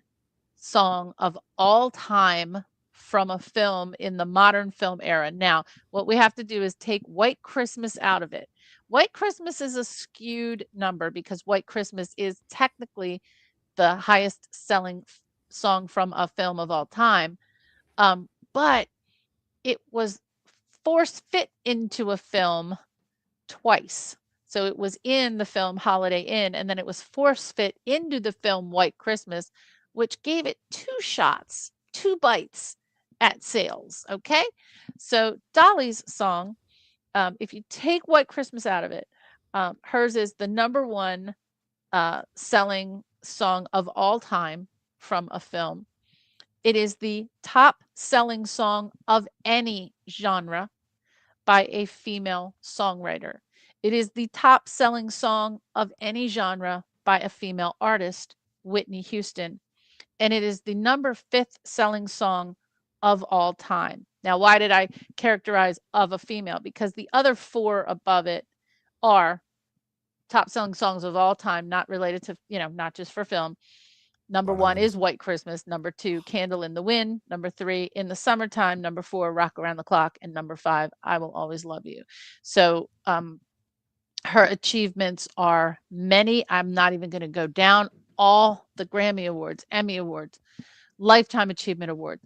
song of all time from a film in the modern film era. Now, what we have to do is take White Christmas out of it. White Christmas is a skewed number because White Christmas is technically the highest selling song from a film of all time. But it was force fit into a film twice. So it was in the film Holiday Inn, and then it was force fit into the film White Christmas, which gave it 2 bites at sales. Okay. So Dolly's song, if you take White Christmas out of it, hers is the #1 selling song of all time from a film. It is the top selling song of any genre by a female songwriter. It is the top selling song of any genre by a female artist, Whitney Houston. And it is the #5 selling song of all time. Now, why did I characterize of a female? Because the other 4 above it are top selling songs of all time, not related to, not just for film. Number 1 is White Christmas. Number 2, Candle in the Wind. Number 3, In the Summertime. Number 4, Rock Around the Clock. And number 5, I Will Always Love You. So her achievements are many. I'm not even going to go down all the Grammy Awards, Emmy Awards, Lifetime Achievement Award,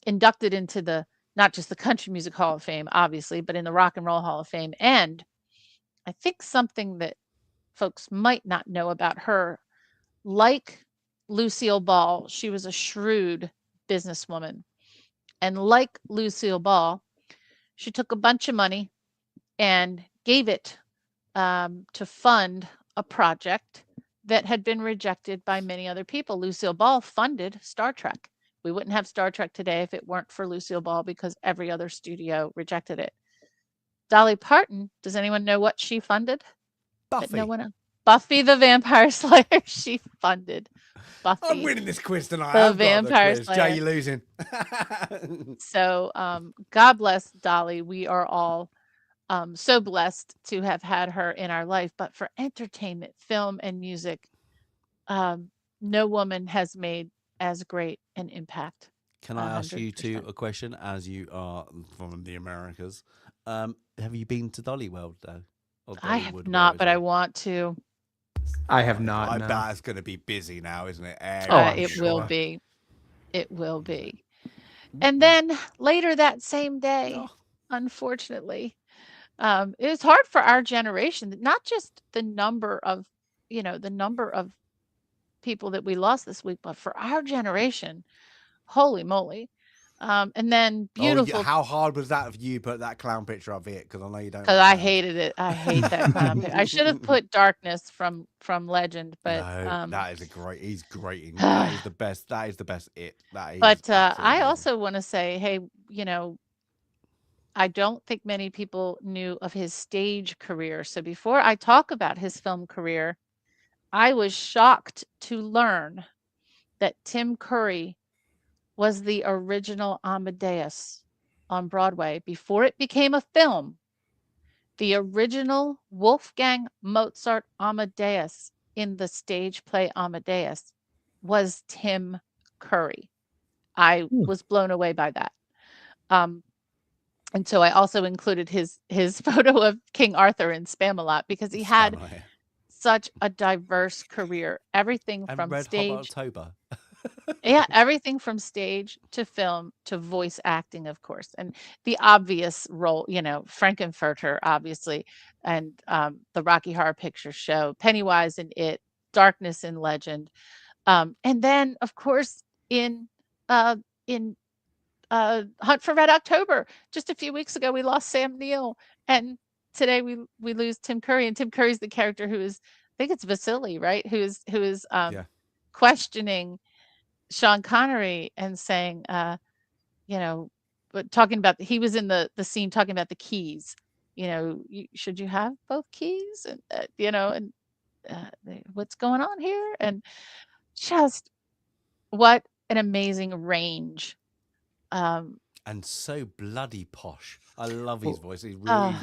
inducted into the, not just the Country Music Hall of Fame, obviously, but in the Rock and Roll Hall of Fame. And I think something that folks might not know about her, like Lucille Ball, she was a shrewd businesswoman. And like Lucille Ball, she took a bunch of money and gave it to fund a project that had been rejected by many other people. Lucille Ball funded Star Trek. We wouldn't have Star Trek today if it weren't for Lucille Ball, because every other studio rejected it. Dolly Parton, does anyone know what she funded? Buffy. No one. Buffy the Vampire Slayer. She funded Buffy. I'm winning this quiz tonight. The Vampire Slayer. Jay, you're losing. So God bless Dolly. We are all so blessed to have had her in our life. But for entertainment, film, and music, no woman has made as great an impact. Can I ask you a question, as you are from the Americas? Have you been to Dolly World, though? I have not, but I want to. I have not. I bet it's going to be busy now, isn't it? It will be. It will be. And then later that same day, unfortunately, it was hard for our generation, not just the number of people that we lost this week, but for our generation, holy moly. And then beautiful. How hard was that for you put that clown picture up here? Because I know you don't. Because I hated it. I hate that clown picture. I should have put Darkness from Legend, but no, that is he's great. That is the best. That is the best. But I also want to say, hey, I don't think many people knew of his stage career. So before I talk about his film career, I was shocked to learn that Tim Curry was the original Amadeus on Broadway. Before it became a film, the original Wolfgang Mozart Amadeus in the stage play Amadeus was Tim Curry. I was blown away by that. And so I also included his photo of King Arthur in Spamalot, because he had such a diverse career. Everything from stage. Yeah, everything from stage to film to voice acting, of course. And the obvious role, Frankenfurter, obviously, and the Rocky Horror Picture Show, Pennywise in It, Darkness in Legend. And then, of course, in Hunt for Red October, just a few weeks ago, we lost Sam Neill. And today we lose Tim Curry. And Tim Curry's the character who is, I think it's Vasily, right? Who is questioning Sean Connery and saying, but talking about, he was in the scene talking about the keys, should you have both keys? And, what's going on here? And just what an amazing range. And so bloody posh. I love his voice. He's really,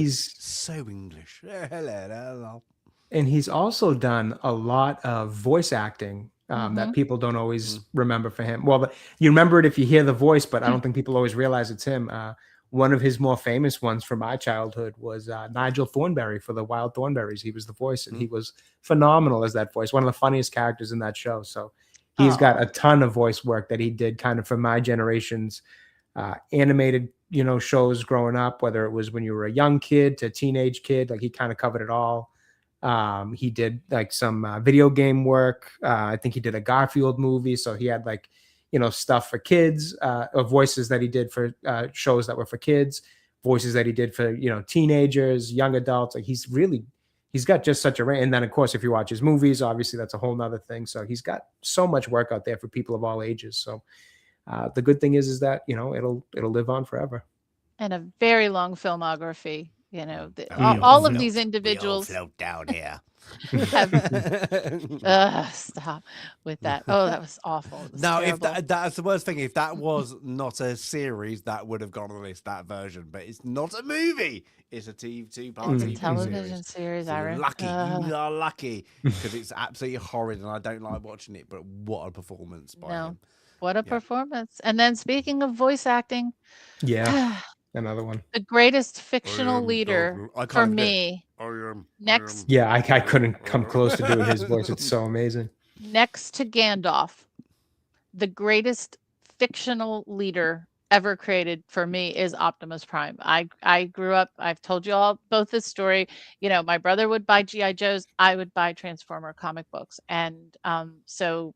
he's so English. Hello. And he's also done a lot of voice acting that people don't always remember for him. Well, you remember it if you hear the voice, but I don't think people always realize it's him. One of his more famous ones from my childhood was Nigel Thornberry for the Wild Thornberrys. He was the voice, and he was phenomenal as that voice. One of the funniest characters in that show. So he's got a ton of voice work that he did kind of for my generation's animated, shows growing up, whether it was when you were a young kid to teenage kid, like he kind of covered it all. He did like some video game work. I think he did a Garfield movie. So he had like, stuff for kids, or voices that he did for shows that were for kids, voices that he did for, teenagers, young adults. Like he's got just such a range. And then of course, if you watch his movies, obviously that's a whole nother thing. So he's got so much work out there for people of all ages. So the good thing is that, it'll live on forever. And a very long filmography. You know, We all of these individuals we all float down here. have stop with that. Oh, that was awful. It was Now, if terrible. that's the worst thing, if that was not a series, that would have gone on the list, that version. But it's not a movie; it's a two-part It's a TV television series. series. So you're lucky. You are lucky because it's absolutely horrid, and I don't like watching it. But what a performance by him! What a performance! And then, speaking of voice acting, Yeah, another one. the greatest fictional leader for me. Next, yeah, I couldn't come close to doing his voice. It's so amazing. Next to Gandalf, the greatest fictional leader ever created for me is Optimus Prime. I grew up, I've told you all both this story. You know, my brother would buy G.I. Joes, I would buy Transformer comic books. And so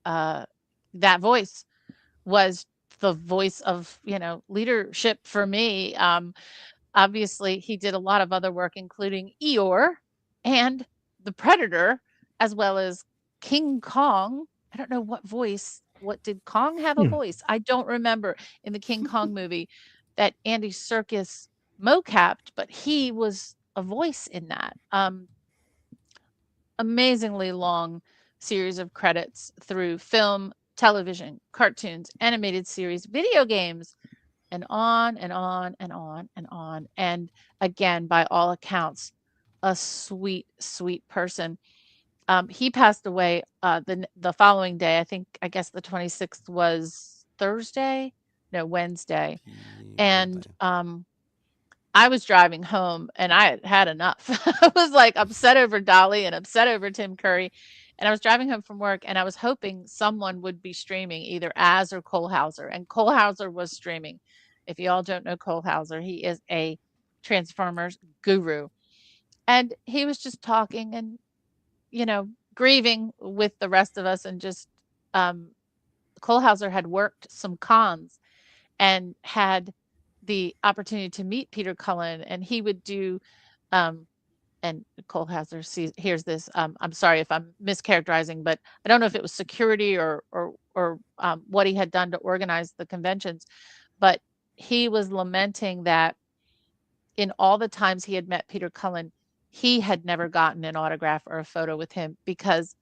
that voice was the voice of, you know, leadership for me. Obviously, he did a lot of other work, including Eeyore and the Predator, as well as King Kong. I don't know what voice. What did Kong have a voice? I don't remember in the King Kong movie that Andy Serkis mocapped, but he was a voice in that. Amazingly long series of credits through film, television, cartoons, animated series, video games, and on and on and on and on. And again, by all accounts, a sweet, sweet person. He passed away the following day. I guess the 26th was Wednesday. And I was driving home and I had had enough. I was like upset over Dolly and upset over Tim Curry. And I was driving home from work and I was hoping someone would be streaming either Az or Cole Hauser. And Cole Hauser was streaming. If you all don't know Cole Hauser, he is a Transformers guru. And he was just talking and, you know, grieving with the rest of us. And just Cole Hauser had worked some cons and had the opportunity to meet Peter Cullen, and he would do and Cole Hauser hears this. I'm sorry if I'm mischaracterizing, but I don't know if it was security or what he had done to organize the conventions, but he was lamenting that in all the times he had met Peter Cullen, he had never gotten an autograph or a photo with him because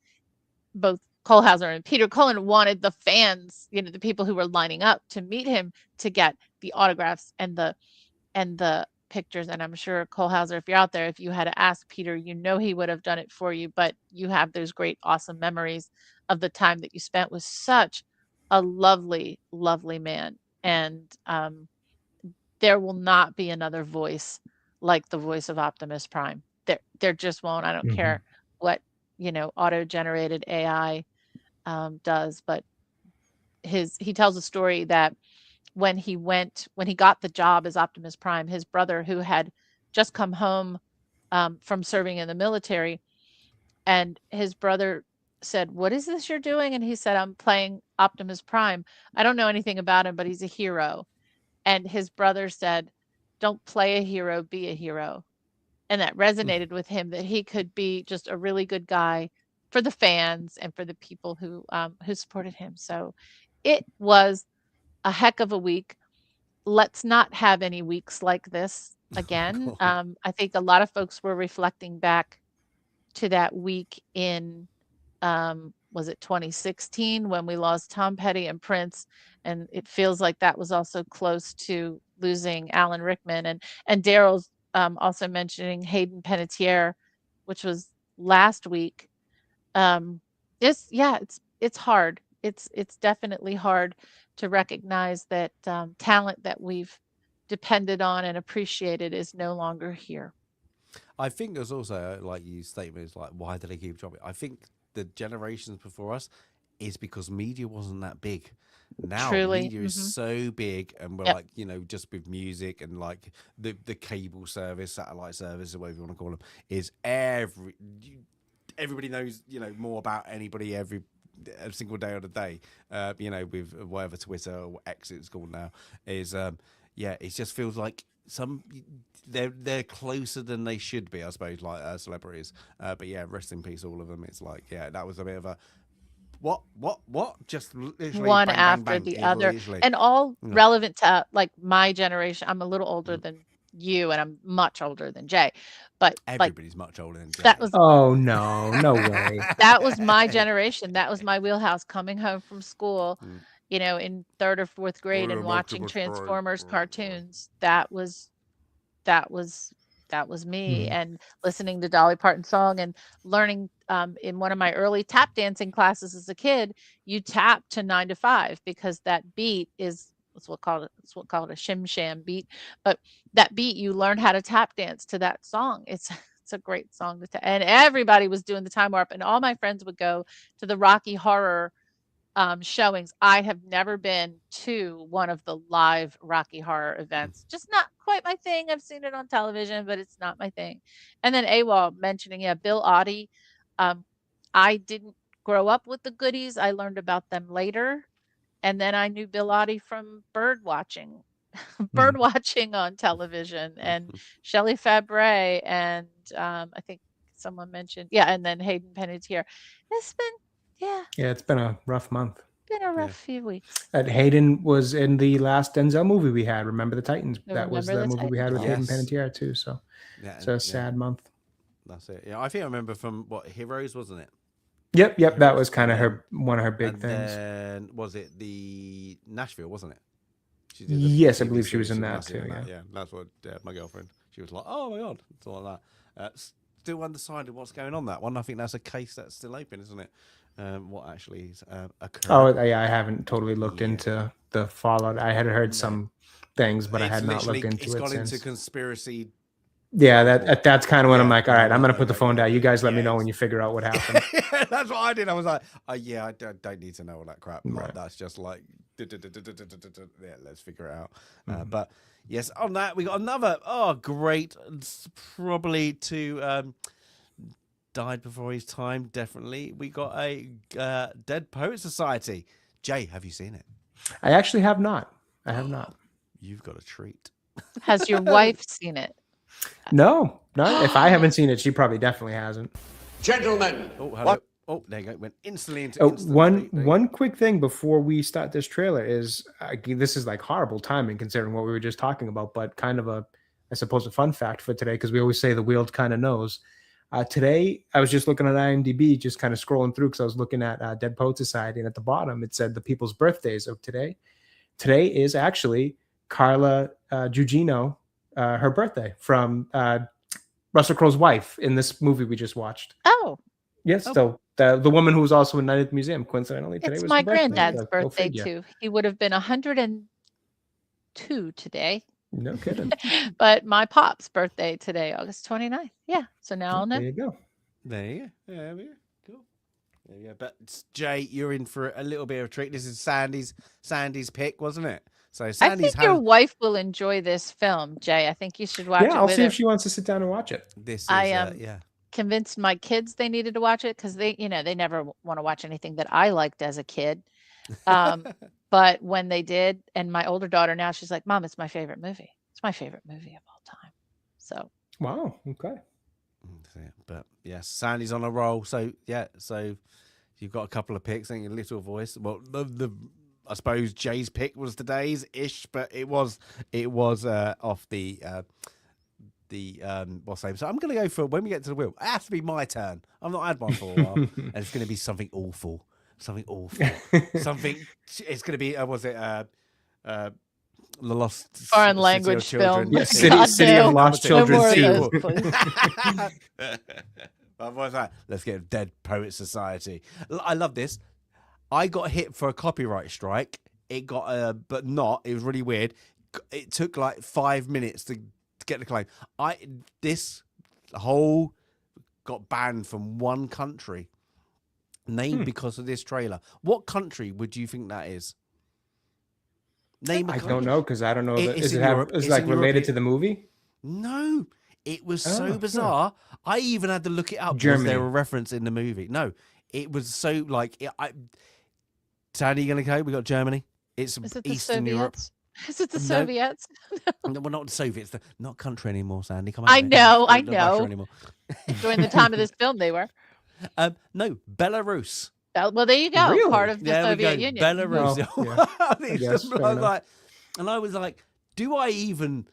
both Cole Hauser and Peter Cullen wanted the fans, you know, the people who were lining up to meet him to get the autographs and the pictures. And I'm sure Cole Hauser, if you're out there, if you had to ask Peter, you know, he would have done it for you, but you have those great, awesome memories of the time that you spent with such a lovely, lovely man. And there will not be another voice like the voice of Optimus Prime. There just won't. I don't care what, you know, auto-generated AI does, but he tells a story that when he got the job as Optimus Prime, his brother, who had just come home from serving in the military, and his brother said, "What is this you're doing?" And he said, "I'm playing Optimus Prime. I don't know anything about him, but he's a hero." And his brother said, "Don't play a hero, be a hero." And that resonated with him, that he could be just a really good guy for the fans and for the people who supported him. So it was a heck of a week. Let's not have any weeks like this again. I think a lot of folks were reflecting back to that week in was it 2016 when we lost Tom Petty and Prince, and it feels like that was also close to losing Alan Rickman, and Daryl's also mentioning Hayden Panettiere, which was last week. It's hard. It's definitely hard to recognize that talent that we've depended on and appreciated is no longer here. I think there's also, like you statement, is like, why do they keep dropping? I think the generations before us is because media wasn't that big. Now media is so big, and we're like, you know, just with music and like the cable service, satellite service, or whatever you want to call them, is everybody knows, you know, more about anybody every single day of the day. You know, with whatever Twitter or X it's called now, is it just feels like they're closer than they should be, I suppose, like celebrities. But yeah, rest in peace, all of them. It's like, yeah, that was a bit of a what? Just literally one bang, after bang, bang, the other, easily. and all relevant to like my generation. I'm a little older than you, and I'm much older than Jay. But everybody's much older than Jay. That was no way. That was my generation. That was my wheelhouse. Coming home from school, in 3rd or 4th grade and watching Transformers cartoons. That was me, and listening to Dolly Parton song and learning in one of my early tap dancing classes as a kid, you tap to 9 to 5 because that beat is we'll call it a shim sham beat, but that beat, you learn how to tap dance to that song. It's a great song and everybody was doing the time warp, and all my friends would go to the Rocky Horror showings. I have never been to one of the live Rocky Horror events. Just not quite my thing. I've seen it on television, but it's not my thing. And then AWOL mentioning, Bill Oddie. I didn't grow up with the Goodies. I learned about them later. And then I knew Bill Oddie from bird watching on television, and Shelley Fabre, and I think someone mentioned, and then Hayden Panettiere. It's been, it's been a rough month. Been a rough few weeks. And Hayden was in the last Denzel movie we had, Remember the Titans. That was the movie we had with Hayden Panettiere too. So it's a sad month. That's it. Yeah, I think I remember from Heroes, wasn't it? Yep. That was kind of one of her big things. And was it the Nashville, wasn't it? Yes, I believe she was in that too. Yeah, that's what my girlfriend. She was like, "Oh my god," it's all like that. Still undecided what's going on that one. I think that's a case that's still open, isn't it? What actually occurred? Oh yeah, I haven't totally looked into the fallout. I had heard some things, but I had not looked into it. It's gone since. into conspiratory. Yeah, that's kind of when I'm like, all right, I'm gonna put the phone down. You guys let me know when you figure out what happened. That's what I did. I was like, I don't need to know all that crap. Right. That's just like, let's figure it out. But yes, on that we got another. Oh, great! It's probably died before his time. Definitely, we got a Dead Poet Society. Jay, have you seen it? I actually have not. I have not. You've got a treat. Has your wife seen it? No. If I haven't seen it, she probably definitely hasn't. Gentlemen, what? Oh, there you go. Went instantly into. One quick thing before we start this trailer is this is like horrible timing considering what we were just talking about, but kind of I suppose a fun fact for today, because we always say the wheel kind of knows. Today, I was just looking at IMDb, just kind of scrolling through because I was looking at Dead Poet Society, and at the bottom it said the people's birthdays of today. Today is actually Carla Gugino. Her birthday, from Russell Crowe's wife in this movie we just watched. Oh. Yes, so the woman who was also in Night at the Museum, coincidentally, today was my granddad's birthday too. He would have been 102 today. No kidding. But my pop's birthday today, August 29th. Yeah, so now I'll know. There you go. There you go. Cool. There you go. But Jay, you're in for a little bit of a treat. This is Sandy's pick, wasn't it? So Sandy's I think your wife will enjoy this film, Jay. I think you should watch it. Yeah, I'll see if she wants to sit down and watch it. I convinced my kids they needed to watch it because they never want to watch anything that I liked as a kid. But when they did, and my older daughter now, she's like, "Mom, it's my favorite movie. It's my favorite movie of all time." So. Wow. Okay. But yes, Sandy's on a roll. So you've got a couple of picks. I think Little Voice. Well, I suppose Jay's pick was today's ish, but it was off the what's name. So I'm going to go for when we get to the wheel. It has to be my turn. I've not had one for a while, and it's going to be something awful. Something. It's going to be the Lost Foreign Language Children. film. Yeah, City of Lost Children. What was that? Let's get Dead Poet Society. I love this. I got hit for a copyright strike. It got but not. It was really weird. It took like 5 minutes to get the claim. This whole got banned from one country, named because of this trailer. What country would you think that is? Name. I don't know because I don't know. Is it like related European to the movie? No, it was so bizarre. I even had to look it up Germany. because there were reference in the movie. No, it was so like Sandy, you gonna go? We got Germany. It's Eastern Europe. Is it the Soviets? No, we're not the Soviets. They're not country anymore, Sandy. Come on. I know. During the time of this film, they were. No, Belarus. Well, there you go. Really? Part of the Soviet Union. Belarus. I was I was like, do I even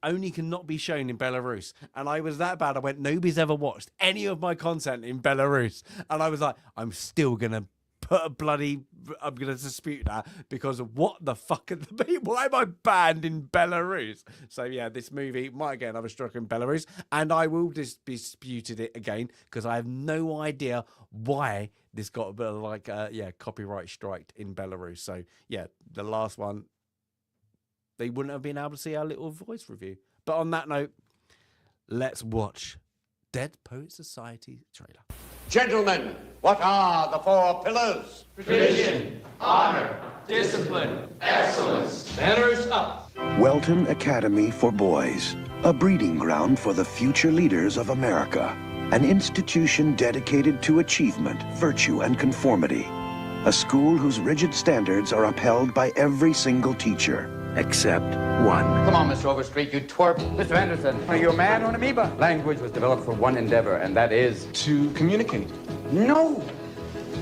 only cannot be shown in Belarus? And I was that bad. I went, nobody's ever watched any of my content in Belarus. And I was like, I'm still going to I'm going to dispute that because of what the fuck are the people? Why am I banned in Belarus? So yeah, this movie might get another strike in Belarus, and I will disputed it again because I have no idea why this got a bit of copyright strike in Belarus. So yeah, the last one, they wouldn't have been able to see our little voice review. But on that note, let's watch Dead Poets Society trailer. Gentlemen, what are the 4 pillars? Tradition, honor, discipline, excellence. Manners up. Welton Academy for Boys, a breeding ground for the future leaders of America. An institution dedicated to achievement, virtue, and conformity. A school whose rigid standards are upheld by every single teacher, except one. Come on, Mr. Overstreet, you twerp. Mr. Anderson, are you a man or an amoeba? Language was developed for one endeavor, and that is... To communicate. No!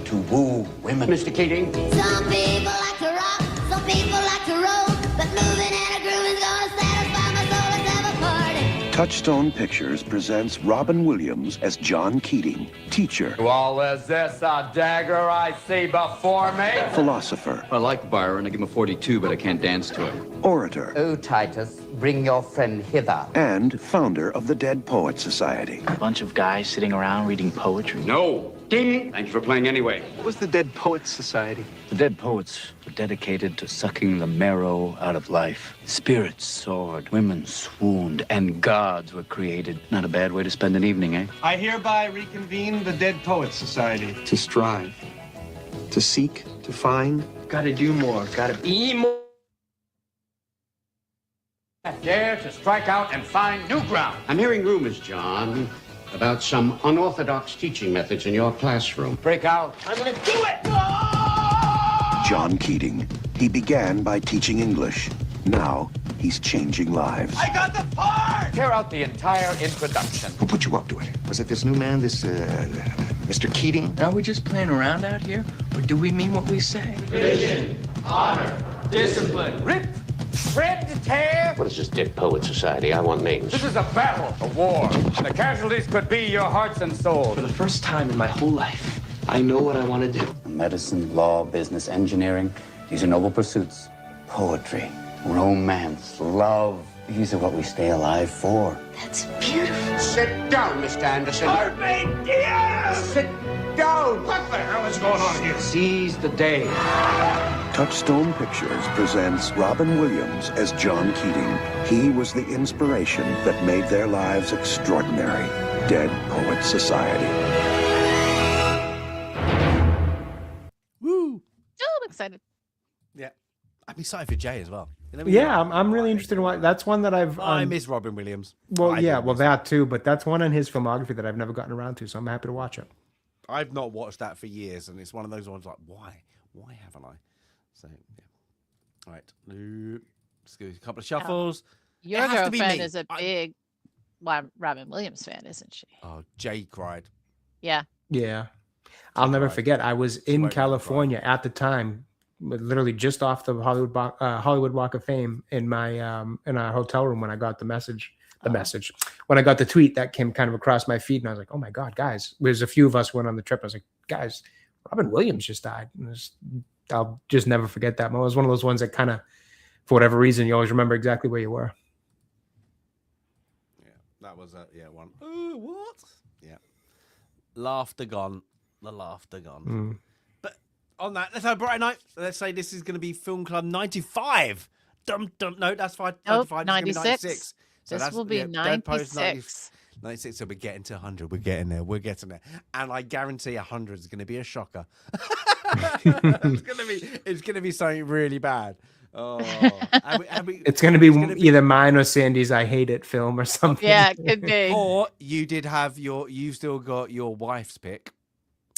To woo women. Mr. Keating. Some people like to rock, some people like to roll, but moving and a groove is gonna satisfy my soul. Let's have a party. Touchstone Pictures presents Robin Williams as John Keating, teacher, Well, is this a dagger I see before me? philosopher, I like Byron. I give him a 42, but I can't dance to it. orator, Oh, Titus, bring your friend hither. and founder of the Dead Poets Society. A bunch of guys sitting around reading poetry. No! Ding! Thank you for playing anyway. What was the Dead Poets Society? The dead poets were dedicated to sucking the marrow out of life. Spirits soared, women swooned, and gods were created. Not a bad way to spend an evening, eh? I hereby reconvene the Dead Poets Society. To strive. To seek. To find. Gotta do more. Gotta be more. Dare to strike out and find new ground. I'm hearing rumors, John, about some unorthodox teaching methods in your classroom. Break out. I'm gonna do it! John Keating. He began by teaching English. Now, he's changing lives. I got the part! Tear out the entire introduction. Who put you up to it? Was it this new man, this, Mr. Keating? Are we just playing around out here? Or do we mean what we say? Tradition, honor, discipline. Rip, shred, tear. What is this Dead Poet Society? I want names. This is a battle, a war. The casualties could be your hearts and souls. For the first time in my whole life, I know what I want to do. Medicine, law, business, engineering. These are noble pursuits. Poetry, romance, love. These are what we stay alive for. That's beautiful. Sit down, Mr. Anderson. Sit down. What the hell is going on here? Seize the day. Touchstone Pictures presents Robin Williams as John Keating. He was the inspiration that made their lives extraordinary. Dead Poets Society. Woo! Oh, I'm excited. Yeah, I'm excited for Jay as well. You know, Yeah, I'm really interested in what that's one that I've. I miss Robin Williams. Well, I yeah, do well miss that too, but that's one in his filmography that I've never gotten around to, so I'm happy to watch it. I've not watched that for years, and it's one of those ones like, why haven't I? So yeah. All right, let's do a couple of shuffles. Your It has to be girlfriend me. is a big Robin Williams fan, isn't she? Oh, Jay cried. Yeah. Yeah, I'll never Right. forget. I was won't in let me California at the time, literally just off the Hollywood Walk of Fame in my in our hotel room when I got the message. When I got the tweet that came kind of across my feed, and I was like, "Oh my god, guys!" There's a few of us went on the trip. I was like, "Guys, Robin Williams just died." I'll just never forget that moment. It was one of those ones that kind of, for whatever reason, you always remember exactly where you were. Yeah, that was one. Oh, what? Yeah, laughter gone. The laughter gone. But on that, let's have a bright night. Let's say this is going to be Film Club 95. Dum dum. No, that's fine. Nope, 95. 96. So This that's- will be yeah, Dead Poets 96. 96, so we're getting to 100. We're getting there. We're getting there. And I guarantee 100 is going to be a shocker. It's going to be something really bad. Oh, It's going to be either mine or Sandy's "I Hate It" film or something. Yeah, it could be. Or you've still got your wife's pick.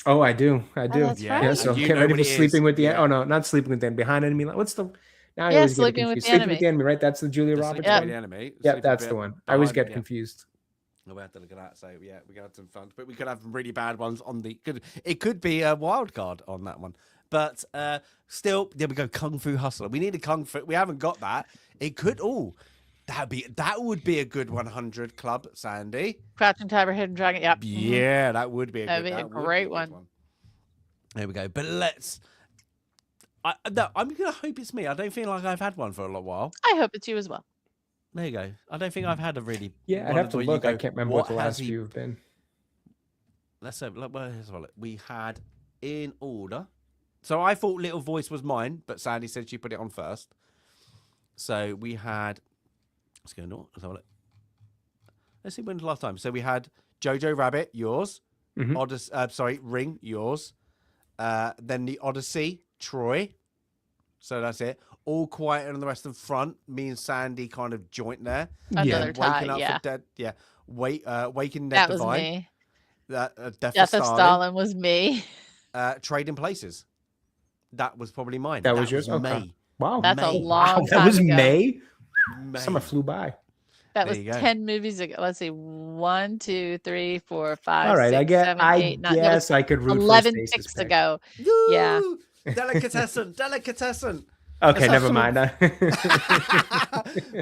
Oh, I do. that's Yeah. right. Yeah, so You get know ready what for it is. Sleeping with the Yeah. Oh no, not Sleeping with the Enemy. Behind Enemy Line. What's the now I Yeah, always get Sleeping with confused. the Sleeping Enemy. with the Enemy, right? That's the Julia Roberts Yeah. one. The enemy. Yeah, Sleeping that's with the one. I always get yeah. confused. We have to look at that. So yeah, we got some fun, but we could have some really bad ones on the. It could be a wild card on that one. But still, there we go. Kung Fu Hustler. We need a Kung Fu. We haven't got that. It could. Oh, that would be a good 100 club, Sandy. Crouching Tiger, Hidden Dragon. Yep. Yeah, that would be a great one. There we go. But let's. No, I'm gonna hope it's me. I don't feel like I've had one for a little while. I hope it's you as well. There you go. I don't think I've had a really. Yeah, I'd have to look. I can't remember what the last few have been. Let's have look. We had in order. So I thought Little Voice was mine, but Sandy said she put it on first. So we had. Let's go on. Let's have a look. Let's see when's the last time. So we had Jojo Rabbit, yours. Ring, yours. Then the Odyssey, Troy. So that's it. All Quiet on the Western Front. Me and Sandy kind of joint there. Another tie, Waking Up yeah. for Dead. Yeah. Waking Dead That was Divine. me. Death of Stalin was me. Trading Places. That was probably mine. That was yours? May. Okay. Wow. That's a long time That was ago. May? Summer flew by. That There was you go. 10 movies ago. Let's see. 1, 2, 3, 4, 5, All right, 6, I guess 7, 8, 9. That was I could root 11 for Stasis picks pick. ago. Woo! Yeah. Delicatessen. Okay, Let's never have mind.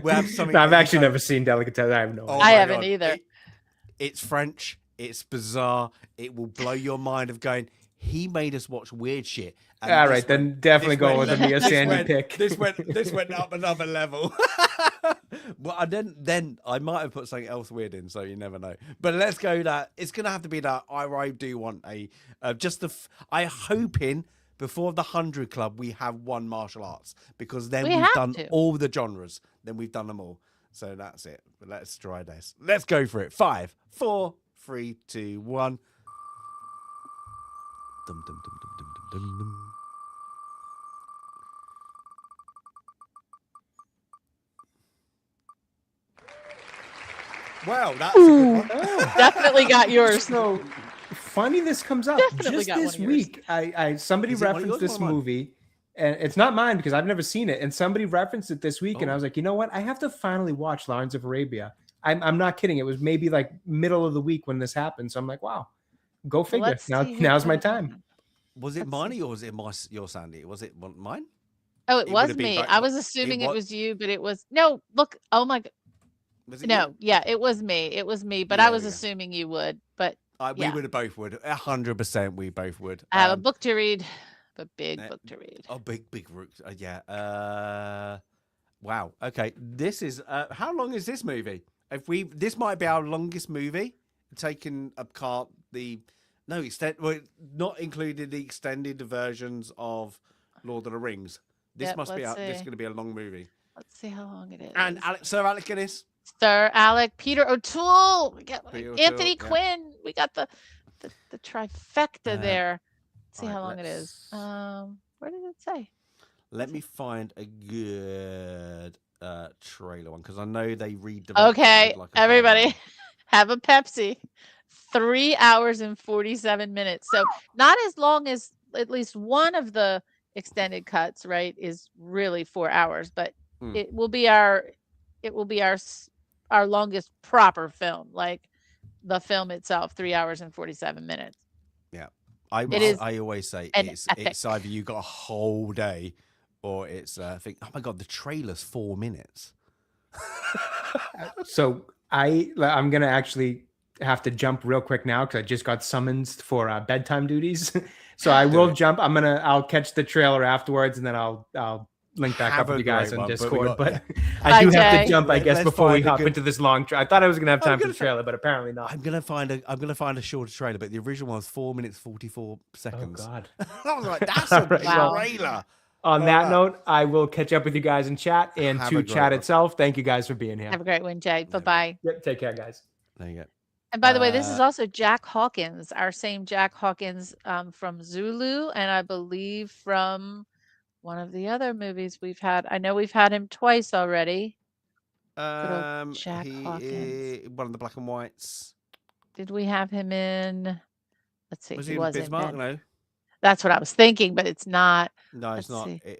We have something. No, I've actually never seen Delicatessen. I have no Oh idea. I my haven't God. either. It's French. It's bizarre. It will blow your mind of going, he made us watch weird shit. And All this right, then went- definitely this go went- with a Mia this Sandy went- pick. This went up another level. Well, and then I might have put something else weird in, so you never know. But let's go that. It's going to have to be that. I do want a I hoping before the 100 Club we have one martial arts, because then We we've have done to. all the genres. Then we've done them all. So that's it. But let's try this. Let's go for it. 5, 4, 3, 2, 1. Dum, dum, dum, dum, dum, dum, dum, dum. Wow, that's a good one. Definitely got yours. So funny this comes up. Definitely Just got one this of yours. week, somebody Is it one of referenced yours or this one of mine? movie, and it's not mine because I've never seen it. And somebody referenced it this week, and I Oh. was like, you know what? I have to finally watch Lawrence of Arabia. I'm not kidding. It was maybe like middle of the week when this happened. So I'm like, wow, go figure. Let's see who Now's my put it on. time. Was it Let's mine or was it your Sandy? Was it mine? Oh, It it would was have been me. both- I was assuming it wa- was you, but it was no. Look, oh my god, Was it no, you? yeah, it was me. It was me, but Yeah, I was there we go. assuming you would. But We yeah. would have both would. 100% we both would. I have a book to read, a big uh, book to read. Oh, big rook. Yeah. Wow. Okay. This is. How long is this movie? This might be our longest movie, taking apart not included the extended versions of Lord of the Rings. This Yep, must be. let's This is see. going to be a long movie. Let's see how long it is. And Sir Alec Guinness. Sir Alec, Peter O'Toole, we got Peter Anthony O'Toole, yeah. Quinn. We got the trifecta there. Let's see right, how long it is. Where did it say? Let me find a good trailer one, because I know they read the. Okay, everybody, have a Pepsi. 3 hours and 47 minutes. So not as long as at least one of the extended cuts, right? Is really 4 hours, but it will be our longest proper film, like the film itself, 3 hours and 47 minutes. Yeah, It is I always say an it's epic. either you got a whole day, or it's think. Oh my god, the trailer's 4 minutes. So I'm gonna actually have to jump real quick now because I just got summoned for bedtime duties. So I will jump. I'll catch the trailer afterwards, and then I'll link back Have up with a you guys great on one, but we Discord. got- But yeah. I do Bye, have Jay. to jump, I guess, Let's before we find a hop good- into this long. I thought I was gonna have time for gonna the trailer, but apparently not. I'm gonna find a shorter trailer, but the original one was 4 minutes 44 Oh seconds. God. I was like, that's All a right, well- trailer. On that note, I will catch up with you guys in chat and Have to a great chat one. itself. Thank you guys for being here. Have a great one, Jay. Bye-bye. Yep, take care, guys. There you go. And by the way, this is also Jack Hawkins, our same Jack Hawkins from Zulu, and I believe from one of the other movies we've had. I know we've had him twice already. old Jack He Hawkins. is one of the black and whites. Did we have him in? Let's see. Was he he in was Bismarck? in. No, That's what I was thinking, but it's not. no, it's Let's not. see.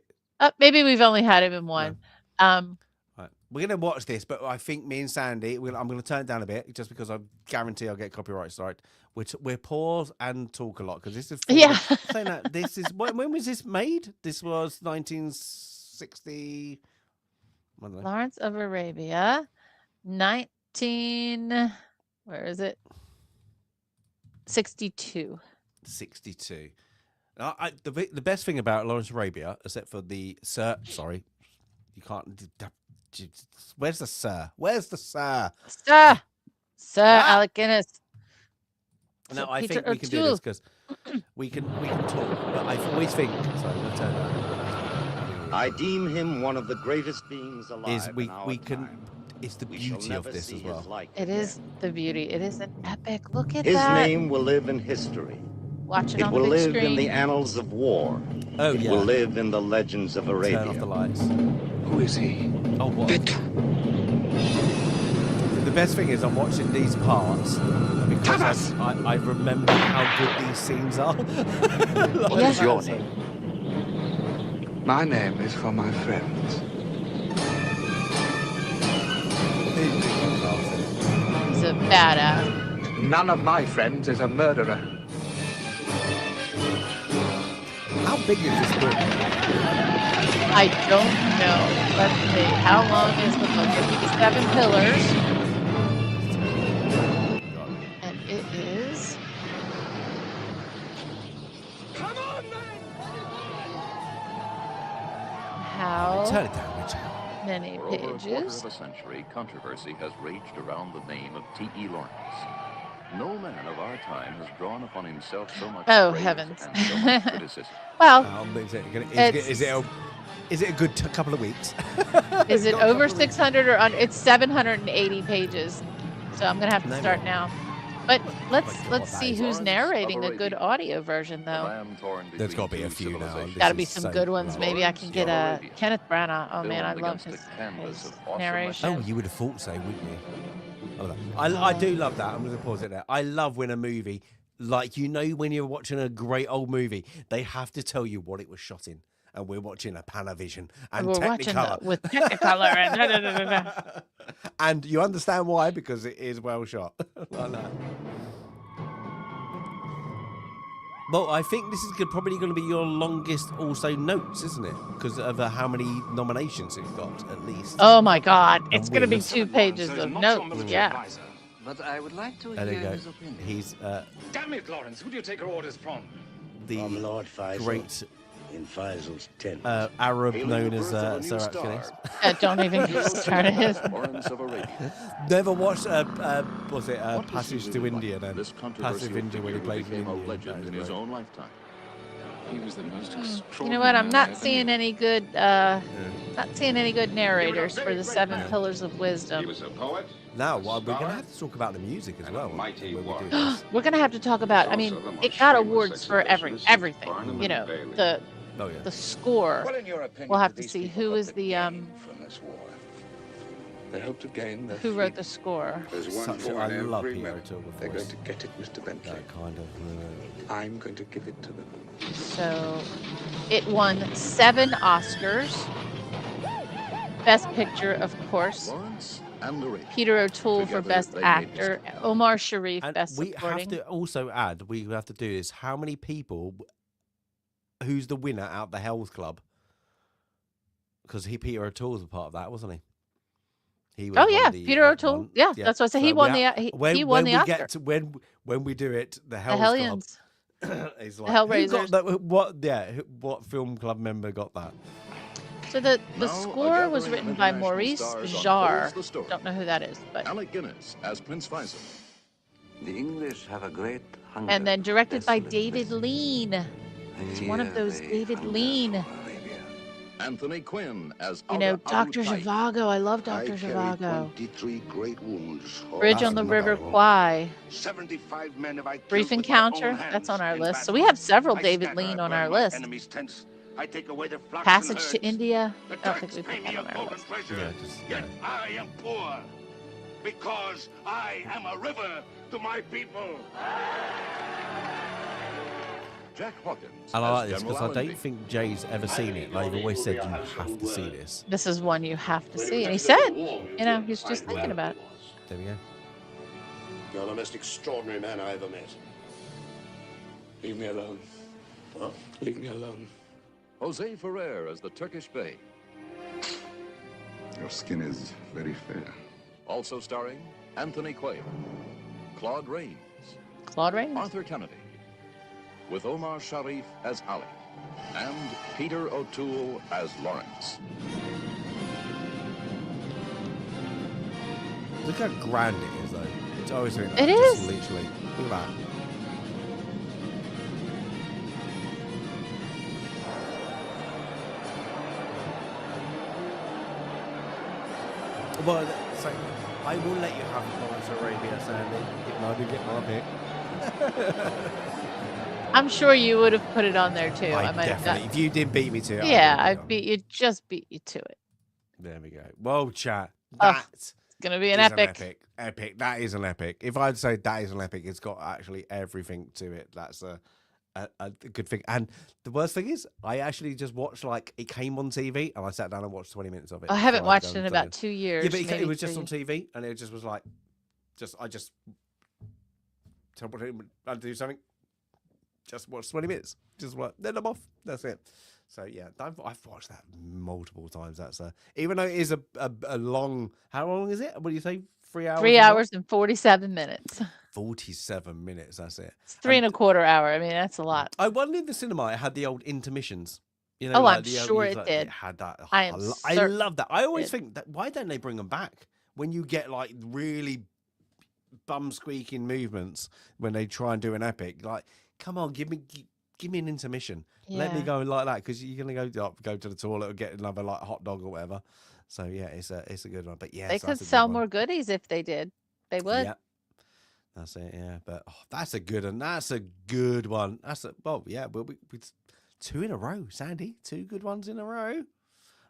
Maybe we've only had him in one. Right. We're going to watch this, but I think me and Sandy, I'm going to turn it down a bit just because I guarantee I'll get copyright strike. We're pause and talk a lot because this is... Saying that, this is... When was this made? This was 1960... I don't know. Lawrence of Arabia, 19... Where is it? 62. 62. The best thing about Lawrence of Arabia, except for the Sir... Sorry. You can't... Where's the Sir? Where's the Sir? Sir Alec Guinness. No, I think we can do this because we can talk. But I always think... Sorry, I'm going to turn that. I deem him one of the greatest beings alive. It's the beauty of this as well. It is the beauty. It is an epic. Look at His that. His name will live in history. Watch it on the big screen. It will live in the annals of war. Oh, it will live in the legends of Arabia. Turn off the lights. Who is he? Oh, what? The best thing is I'm watching these parts because I remember how good these scenes are. What is your name? My name is for my friends. He's a badass. None of my friends is a murderer. How big is this book? I don't know. Let's see. How long is the book? It's 7 pillars. And it is... Come on, man! How Turn it down, Richard. many For over a quarter pages? of a century, controversy has raged around the name of T.E. Lawrence. No man of our time has drawn upon himself so much praise heavens. and so much criticism. Well, is it a good couple of weeks? Is it over 600 or under? It's 780 pages. So I'm going to have to start now. But let's see who's narrating a good audio version, though. There's got to be a few now. Got to be some good ones. Maybe I can get a Kenneth Branagh. Oh man, I love his narration. Oh, you would have thought so, wouldn't you? I do love that. I'm going to pause it there. I love when a movie, like when you're watching a great old movie, they have to tell you what it was shot in. And we're watching a Panavision and we're Technicolor. With Technicolor and and you understand why, because it is well shot. Like that. Well, I think this is probably going to be your longest also notes, isn't it? Because of how many nominations it's got, at least. Oh my God, it's going to be 2 pages of notes. Yeah. But I would like to hear his opinion. He's Damn it, Lawrence! Who do you take your orders from? The Lord Faisal. great In Faisal's tent. Arab known as Sir Guinness. Don't even get started. Never watched Passage to India then? Passive India when he played in India. In his own lifetime. He was the most extraordinary. You know what? I'm not seeing any good. Narrators for the 7 Pillars of Wisdom. He was a poet. Now, we're going to have to talk about the music as well. We're going to have to talk about. I mean, it got awards for everything. You know, the score. We'll have to see who is the They hope to gain the who wrote the score. I love Ejiofor. They're going to get it, Mr. Bentley. That kind of. I'm going to give it to them. So, it won 7 Oscars. Best Picture, of course. Peter O'Toole for Best Actor. Omar Sharif, Best Supporting. We have to also add. We have to do this. How many people? Who's the winner out the Hell's Club? Because Peter O'Toole was a part of that, wasn't he? Oh yeah, Peter O'Toole. Yeah, that's what I said. He won the Oscar. When we do it, the Hell's Hellions. Club is like Hellraisers. What film club member got that? So the score was written by Maurice Jarre. Don't know who that is, but Alec Guinness as Prince Faisal. The English have a great hunger. And then directed by David Lean. It's one of those David Lean. Anthony Quinn as Dr. Zhivago. I love Dr. Zhivago. 23 great wounds. Bridge on the River Kwai. 75 men have I Brief Encounter. That's on our list. So we have several David Lean on our list. I take away the flocks Passage and to herds. India. The I don't Turks think we pay put me that a on our golden list. treasure, yet I am poor, because I am a river to my people. Jack Hawkins. And I as like this General because I don't Allenby. think Jay's ever seen it. Like, I've always said you have to see this. This is one you have to see. And he said, you know, he's just thinking about it. There we go. You're the most extraordinary man I ever met. Leave me alone. Huh? Leave me alone. Jose Ferrer as the Turkish Bey. Your skin is very fair. Also starring Anthony Quayle, Claude Rains, Claude Rains, Arthur Kennedy, with Omar Sharif as Ali, and Peter O'Toole as Lawrence. Look how grand it is, though. It's always doing that. It Just is. literally. Look at that. Well, so I will let you have Lawrence Arabia, Sandy, if I do get my pick. I'm sure you would have put it on there too. I might have definitely. done. If you didn't beat me to it, Yeah, I I beat you. Just beat you to it. There we go. Well, chat. Oh, That it's gonna be an is epic. Epic. That is an epic. If I'd say that is an epic, it's got actually everything to it. That's a good thing. And the worst thing is, I actually just watched, like, it came on TV, and I sat down and watched 20 minutes of it. I haven't before I had to watched go it in and about play 2 years. Yeah, but it maybe was just 3. on TV, and it just was like, I just I'd do something. Just watch 20 minutes. Just what? Then I'm off. That's it. So yeah, I've watched that multiple times. That's even though it is a long. How long is it? What do you say? 3 hours. 3 hours and 47 minutes. 47 minutes. That's it. It's 3.25 hours. I mean, that's a lot. I wonder if the cinema it had the old intermissions. You know, Oh, like I'm the sure old, it like, did. It had that. I am I certain love that. I always it think that why don't they bring them back when you get like really bum squeaking movements when they try and do an epic? Like, come on, give me an intermission. Let me Yeah. go like that because you're gonna go to the toilet or get another like hot dog or whatever. So yeah, it's a good one. But yeah, They so could that's a good sell one. more goodies if they did. They would. Yeah, that's it. Yeah, but that's a good one. That's a good one. Yeah. We 2 in a row, Sandy. 2 good ones in a row.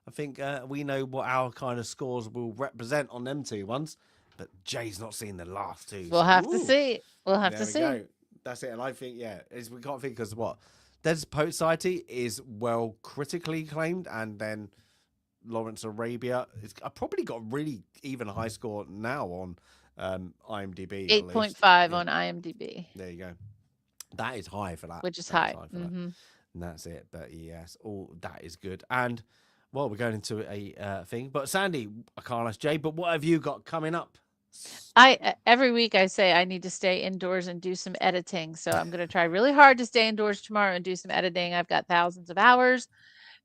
I think we know what our kind of scores will represent on them 2 ones. But Jay's not seen the last 2. We'll so, have to ooh, see. We'll have there to we see. go. That's it. And I think we can't think because what Dead Poet Society is well critically acclaimed, and then Lawrence Arabia. I probably got a really even high score now on IMDb. 8.5 on IMDb. There you go. That is high for that. Which is That high. for that. And that's it. But yes, all that is good. And well, we're going into a thing. But Sandy, I can't ask Jay. But what have you got coming up? Every week I say I need to stay indoors and do some editing. So I'm going to try really hard to stay indoors tomorrow and do some editing. I've got thousands of hours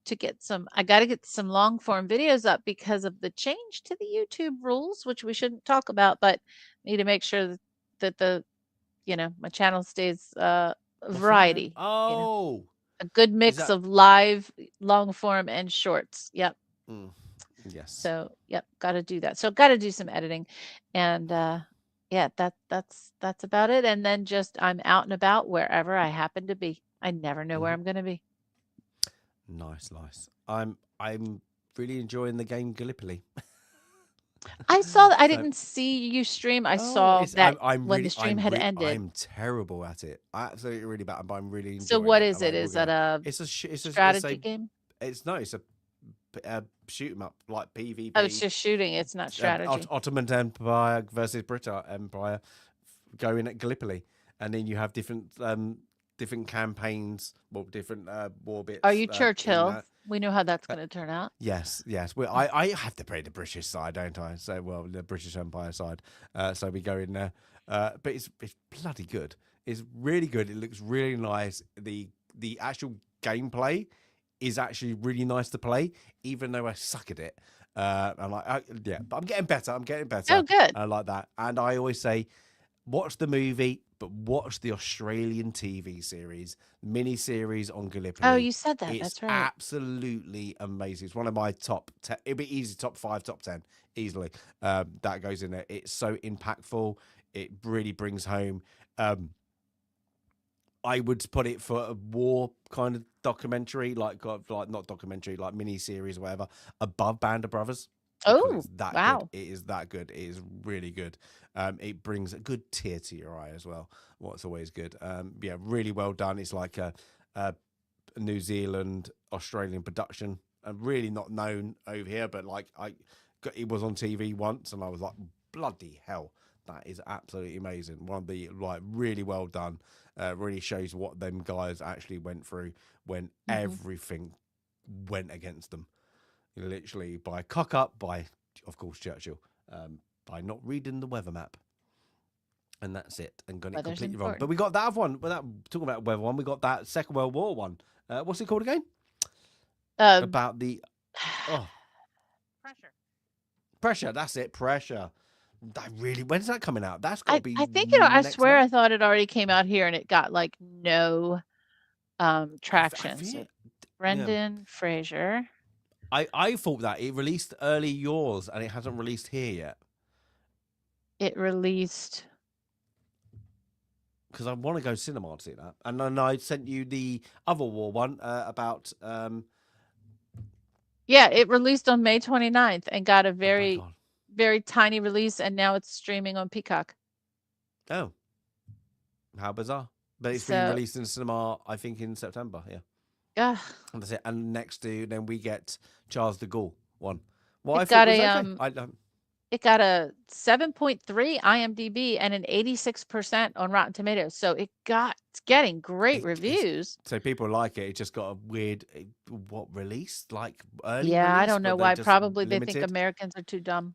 to get some. I got to get some long form videos up because of the change to the YouTube rules, which we shouldn't talk about, but need to make sure that the, my channel stays variety. Oh, a good mix of live, long form, and shorts. Yep. Yes. So yep, got to do that. So got to do some editing, and yeah, that's about it. And then just I'm out and about wherever I happen to be. I never know where I'm going to be. Nice. I'm really enjoying the game Gallipoli. I saw that. I didn't see you stream. I saw that when the stream had ended. I'm terrible at it. Absolutely really bad. But I'm really enjoying So what it. is it? Is that a it's a strategy game? It's a shoot 'em up like PvP. Oh, it's just shooting. It's not strategy. Ottoman Empire versus British Empire going at Gallipoli, and then you have different campaigns, different war bits. Are you Churchill? We know how that's going to turn out. Yes. Well, I have to play the British side, don't I? So, the British Empire side. So we go in there. But it's bloody good. It's really good. It looks really nice. The actual gameplay is actually really nice to play, even though I suck at it. I'm like, but I'm getting better. Oh, good. I like that. And I always say, watch the movie, but watch the Australian TV series, mini series on Gallipoli. Oh, you said that. That's right. Absolutely amazing. It's one of my top 10. It'd be easy, top 5, top 10, easily. That goes in there. It's so impactful. It really brings home. I would put it for a war kind of documentary, like not documentary, like mini series or whatever, above Band of Brothers. Oh, it's that wow. good. It is that good. It is really good. It brings a good tear to your eye as well. What's always good. Yeah, really well done. It's like a New Zealand Australian production, and really not known over here, but like it was on TV once, and I was like, bloody hell, that is absolutely amazing. One of the like really well done. Really shows what them guys actually went through when everything went against them. Literally by cock up, by of course Churchill, by not reading the weather map. And that's it, and got it completely wrong. But we got that other one. Without talking about weather one, we got that Second World War one. What's it called again? About the pressure. That's it. Pressure. That really. When's that coming out? That's got to be. I think I swear month? I thought it already came out here, and it got like no traction. So Brendan Fraser. I thought that it released early yours, and it hasn't released here yet. It released. Because I want to go cinema to see that. And then I sent you the other war one about... Yeah, it released on May 29th and got a very, very tiny release, and now it's streaming on Peacock. Oh. How bizarre. But it's been released in cinema, I think, in September, yeah. Yeah. And that's it. And next to, then we get Charles de Gaulle one. Well, it got a 7.3 IMDb and an 86% on Rotten Tomatoes. So it's getting great reviews. So people like it. It just got a weird, release? Like early Yeah, release, I don't know why. Probably limited? They think Americans are too dumb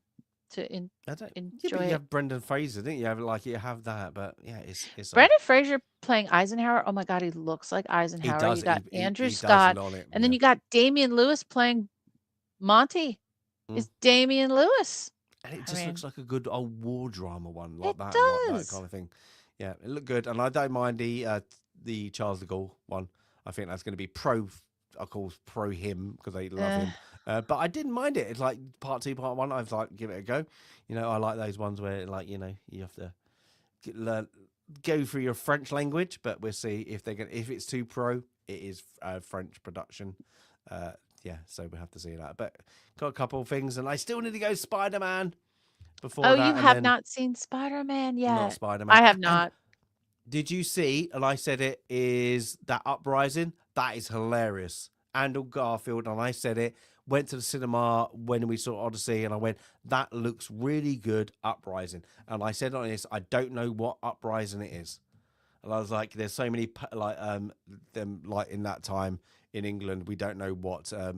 to enjoy but you have Brendan Fraser, didn't you? You have that, but yeah, it's Brendan Fraser playing Eisenhower. Oh my God, he looks like Eisenhower. You got Andrew Scott, and then you got Damian Lewis playing Monty. It's Damian Lewis. And it just looks like a good old war drama one, like that kind of thing. Yeah, it looked good, and I don't mind the Charles de Gaulle one. I think that's going to be pro him because they love him. But I didn't mind it. It's like part 2, part 1. I was like, give it a go. You know, I like those ones where like you have to go through your French language. But we'll see if it's too pro. It is French production. Yeah, so we have to see that. But got a couple of things, and I still need to go Spider-Man before that. Oh, you have not seen Spider-Man yet? Not Spider-Man. I have not. And did you see, and I said it, is that Uprising? That is hilarious. Andrew Garfield, and I said it, went to the cinema when we saw Odyssey, and I went, that looks really good, Uprising. And I said on this, I don't know what Uprising it is. And I was like, there's so many, them in that time, in England, we don't know what I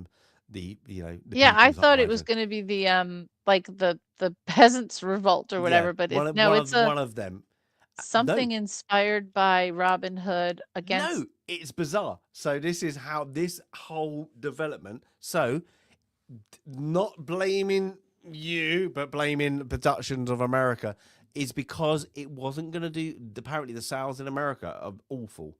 thought it was going to be the the peasants revolt or whatever, but it's one of them. Something inspired by Robin Hood against. No, it's bizarre. So this is how this whole development. So not blaming you, but blaming the productions of America is because it wasn't going to do. Apparently, the sales in America are awful.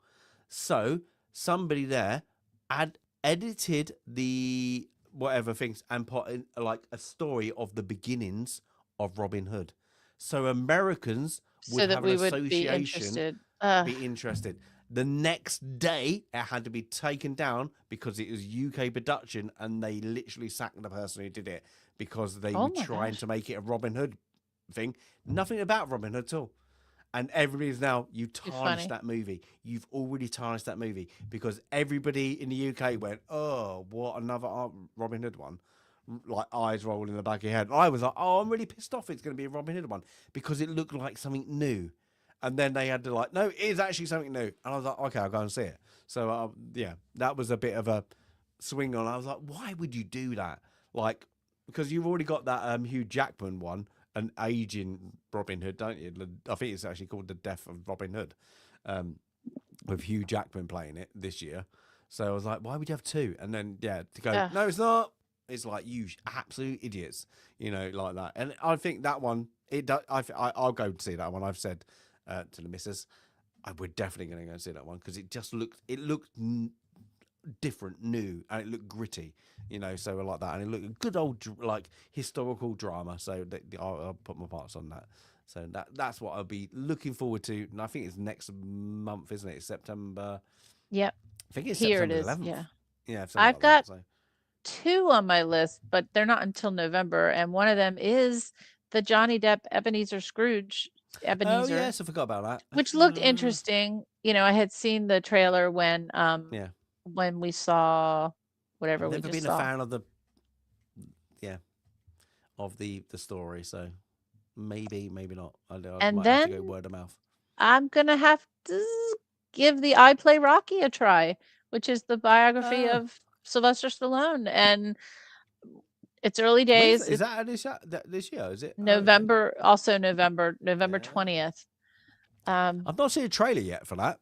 So somebody there had edited the whatever things and put in like a story of the beginnings of Robin Hood, so Americans would have an association, be interested. The next day, it had to be taken down because it was UK production, and they literally sacked the person who did it because they were trying to make it a Robin Hood thing. Nothing about Robin Hood at all. And everybody's now, you tarnished that movie. You've already tarnished that movie because everybody in the UK went, oh, what, another Robin Hood one? Like eyes rolling in the back of your head. I was like, oh, I'm really pissed off it's going to be a Robin Hood one because it looked like something new. And then they had to no, it is actually something new. And I was like, okay, I'll go and see it. So, yeah, that was a bit of a swing on. I was like, why would you do that? Like, because you've already got that Hugh Jackman one. An aging Robin Hood, don't you? I think it's actually called The Death of Robin Hood, with Hugh Jackman playing it this year. So I was like, why would you have two? And then to go, no, it's not. It's like you absolute idiots, like that. And I think that one, it does. I'll go and see that one. I've said to the missus, we're definitely going to go and see that one because it looked different, new, and it looked gritty, so like that, and it looked a good old like historical drama. So I'll put my parts on that. So that's what I'll be looking forward to. And I think it's next month, isn't it? It's September. Yep. I think it's here. September It is. 11th. Yeah. Yeah. I've got 2 on my list, but they're not until November. And one of them is the Johnny Depp Ebenezer Scrooge. Oh yes, I forgot about that. Which looked interesting. I had seen the trailer when we saw whatever I've we never just been saw. a fan of the story, so maybe not. I And might have to then go word of mouth. I'm gonna have to give the I Play Rocky a try, which is the biography of Sylvester Stallone, and it's early days. Is that this year? Is it November? Okay. Also November 20th. I've not seen a trailer yet for that.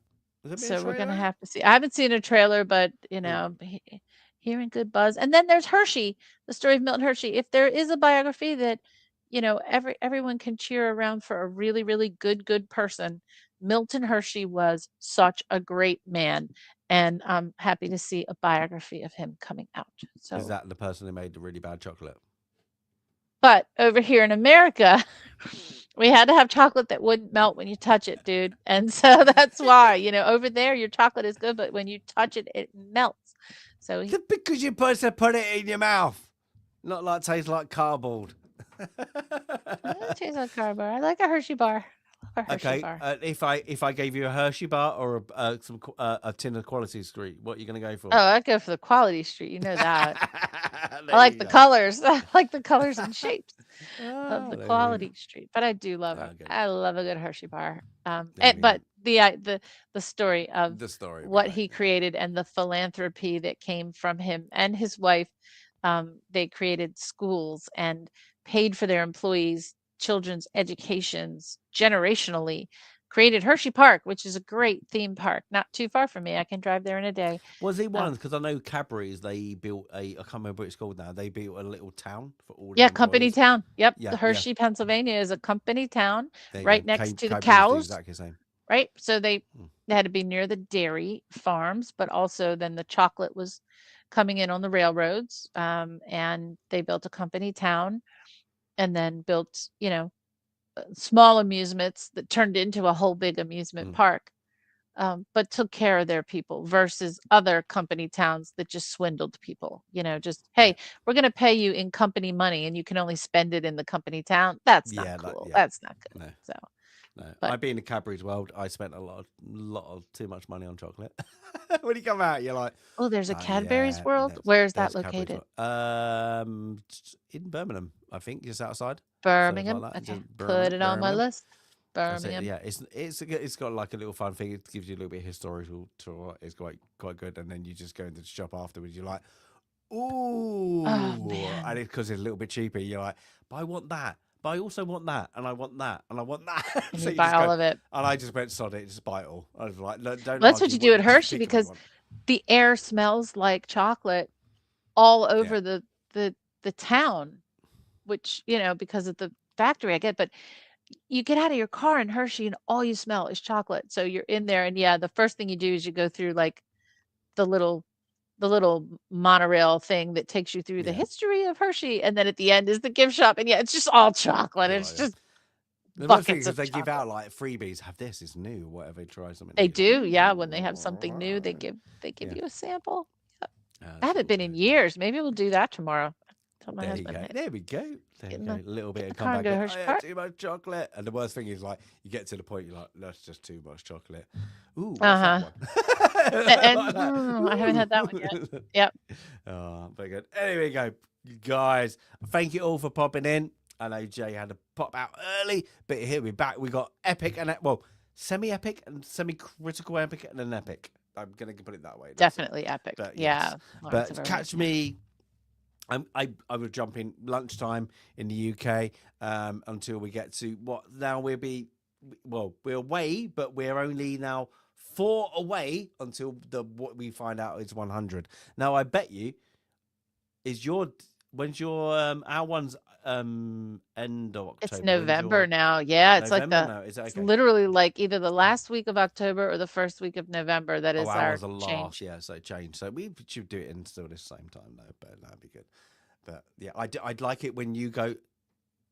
So we're gonna have to see. I haven't seen a trailer, but hearing good buzz. And then there's Hershey, the story of Milton Hershey. If there is a biography that everyone can cheer around for a really, really good person, Milton Hershey was such a great man, and I'm happy to see a biography of him coming out. So is that the person who made the really bad chocolate? But over here in America, we had to have chocolate that wouldn't melt when you touch it, dude. And so that's why, over there, your chocolate is good, but when you touch it, it melts. So because you're supposed to put it in your mouth, not like tastes like cardboard. It tastes like cardboard. I like a Hershey bar. If I gave you a Hershey bar or a tin of Quality Street, what are you going to go for? Oh, I'd go for the Quality Street. You know that. I like the colors. I like the colors and shapes of the Quality Street. But I do love it. I love a good Hershey bar. But the story of what he created and the philanthropy that came from him and his wife, they created schools and paid for their employees' children's educations generationally, created Hershey Park, which is a great theme park, not too far from me. I can drive there in a day. Was he one? Because I know Cadbury's, they built I can't remember what it's called now. They built a little town for all. Yeah, company town. Yep, the Hershey, Pennsylvania is a company town right next to the cows. Exactly the same. Right, so they had to be near the dairy farms, but also then the chocolate was coming in on the railroads, and they built a company town, and then built small amusements that turned into a whole big amusement park, but took care of their people versus other company towns that just swindled people. Just, hey, we're going to pay you in company money and you can only spend it in the company town. That's not cool. That's not good. No. So, no. I being in Cadbury's world, I spent a lot of too much money on chocolate. When you come out, you're like, oh, there's a Cadbury's world. Where is that located? In Birmingham, I think, just outside. Birmingham. Like okay, put it on my list. Birmingham. Yeah, it's got like a little fun thing. It gives you a little bit of historical tour. It's quite good, and then you just go into the shop afterwards. You're like, ooh, and because it's a little bit cheaper, you're like, but I want that. But I also want that, and I want that, and I want that. And so you buy all of it. And I just went, sod it, just buy it all. I was like, no, don't. That's what you do at Hershey, because the air smells like chocolate all over the town, which, because of the factory, I get. But you get out of your car in Hershey, and all you smell is chocolate. So you're in there, and the first thing you do is you go through like the little monorail thing that takes you through the history of Hershey, and then at the end is the gift shop, and it's just all chocolate. It's just the buckets thing is of they chocolate. give out like freebies. Have this, it's new. Whatever, try something. They new. do, yeah. When they have something new, they give you a sample. Yep. I haven't been in years. Maybe we'll do that tomorrow. Tell my husband. There we go. A little bit of comeback. Too much chocolate. And the worst thing is, like, you get to the point you're like, that's just too much chocolate. Ooh, what's that one? I haven't had that one yet. Yep. Oh, very good. Anyway, go, guys. Thank you all for popping in. I know Jay had to pop out early, but here we're back. We got epic and semi-epic and semi-critical epic and an epic. I'm gonna put it that way. Definitely epic. But, yeah. Yes. But catch me. I will jump in lunchtime in the UK until we get to what now we're away, but we're only now 4 away until what we find out is 100. Now I bet you when's your our one's end of October? It's November now. Yeah, it's November? like Is that okay? It's literally like either the last week of October or the first week of November. That is our change. Yeah, so change. So we should do it in still the same time though, but that'd be good. But yeah, I'd like it when you go,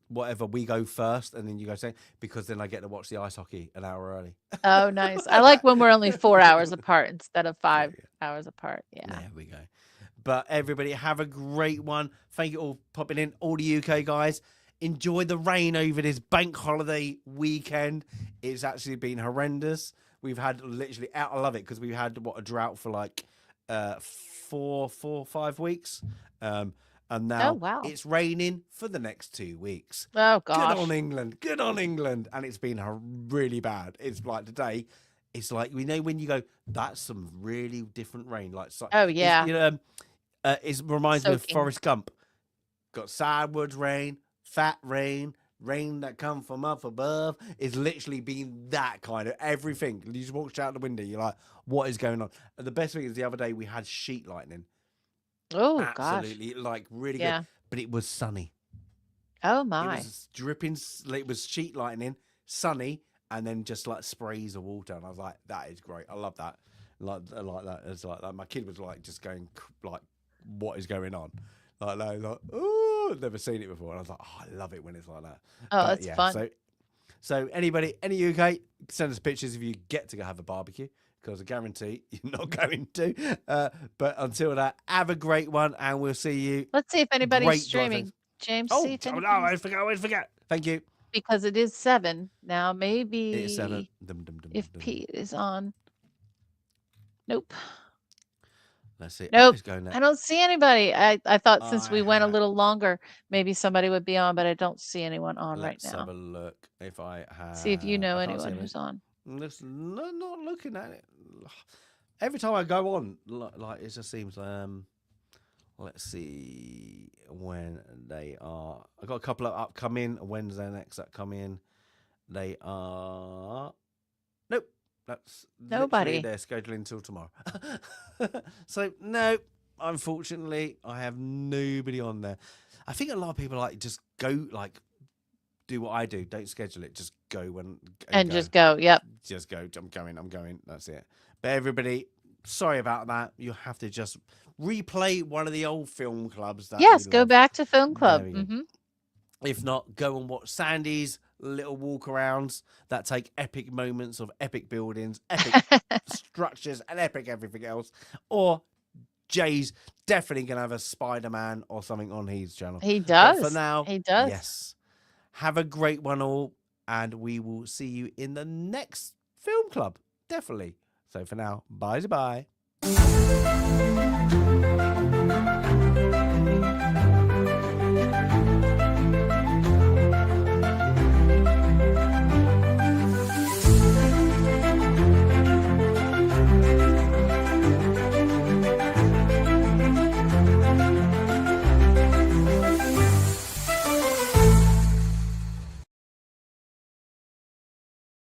whatever, we go first and then you go second, because then I get to watch the ice hockey an hour early. Oh, nice. I like when we're only 4 hours apart instead of 5 hours apart. Yeah. There we go. But everybody have a great one. Thank you all for popping in. All the UK guys, enjoy the rain over this bank holiday weekend. It's actually been horrendous. We've had literally I love it because we've had a drought for like 5 weeks. And now it's raining for the next 2 weeks. Oh, gosh. Good on England. Good on England. And it's been really bad. It's like today, it's like, we know when you go, that's some really different rain. Like, oh, yeah. It reminds me of Forrest Gump. Got sideward rain, fat rain, rain that come from up above. It's literally been that kind of everything. You just walked out the window, you're like, what is going on? And the best thing is the other day we had sheet lightning. Oh, absolutely, gosh. like really good. But it was sunny. Oh, my. It was dripping. It was sheet lightning, sunny, and then just like sprays of water. And I was like, that is great. I love that. Like that. It's like that. My kid was like just going like, what is going on? Like, oh, I've never seen it before. And I was like, oh, I love it when it's like that. Oh, that's fun. So anybody, any UK, send us pictures if you get to go have a barbecue. Because I guarantee you're not going to. But until that, have a great one, and we'll see you. Let's see if anybody's streaming. James, see if no, I always forget. Thank you. Because it is 7 now. Maybe it is 7. If Pete is on. Nope. Let's see. Nope. I don't see anybody. I thought since we went a little longer, maybe somebody would be on, but I don't see anyone on right now. Let's have a look if I have. See if you know anyone who's on. Not looking at it. Every time I go on, like it just seems. Let's see when they are. I've got a couple of upcoming. Wednesday next upcoming. They are. Nope. That's nobody. They're scheduling until tomorrow. So no, unfortunately, I have nobody on there. I think a lot of people like just go like. Do what I do. Don't schedule it. Just go and go. Just go. Yep. Just go. I'm going. That's it. But everybody, sorry about that. You have to just replay one of the old film clubs. Yes, go back to film club. If not, go and watch Sandy's little walk arounds that take epic moments of epic buildings, epic structures, and epic everything else. Or Jay's definitely gonna have a Spider-Man or something on his channel. He does. But for now, he does. Yes. Have a great one all, and we will see you in the next film club. Definitely. So for now, bye-bye.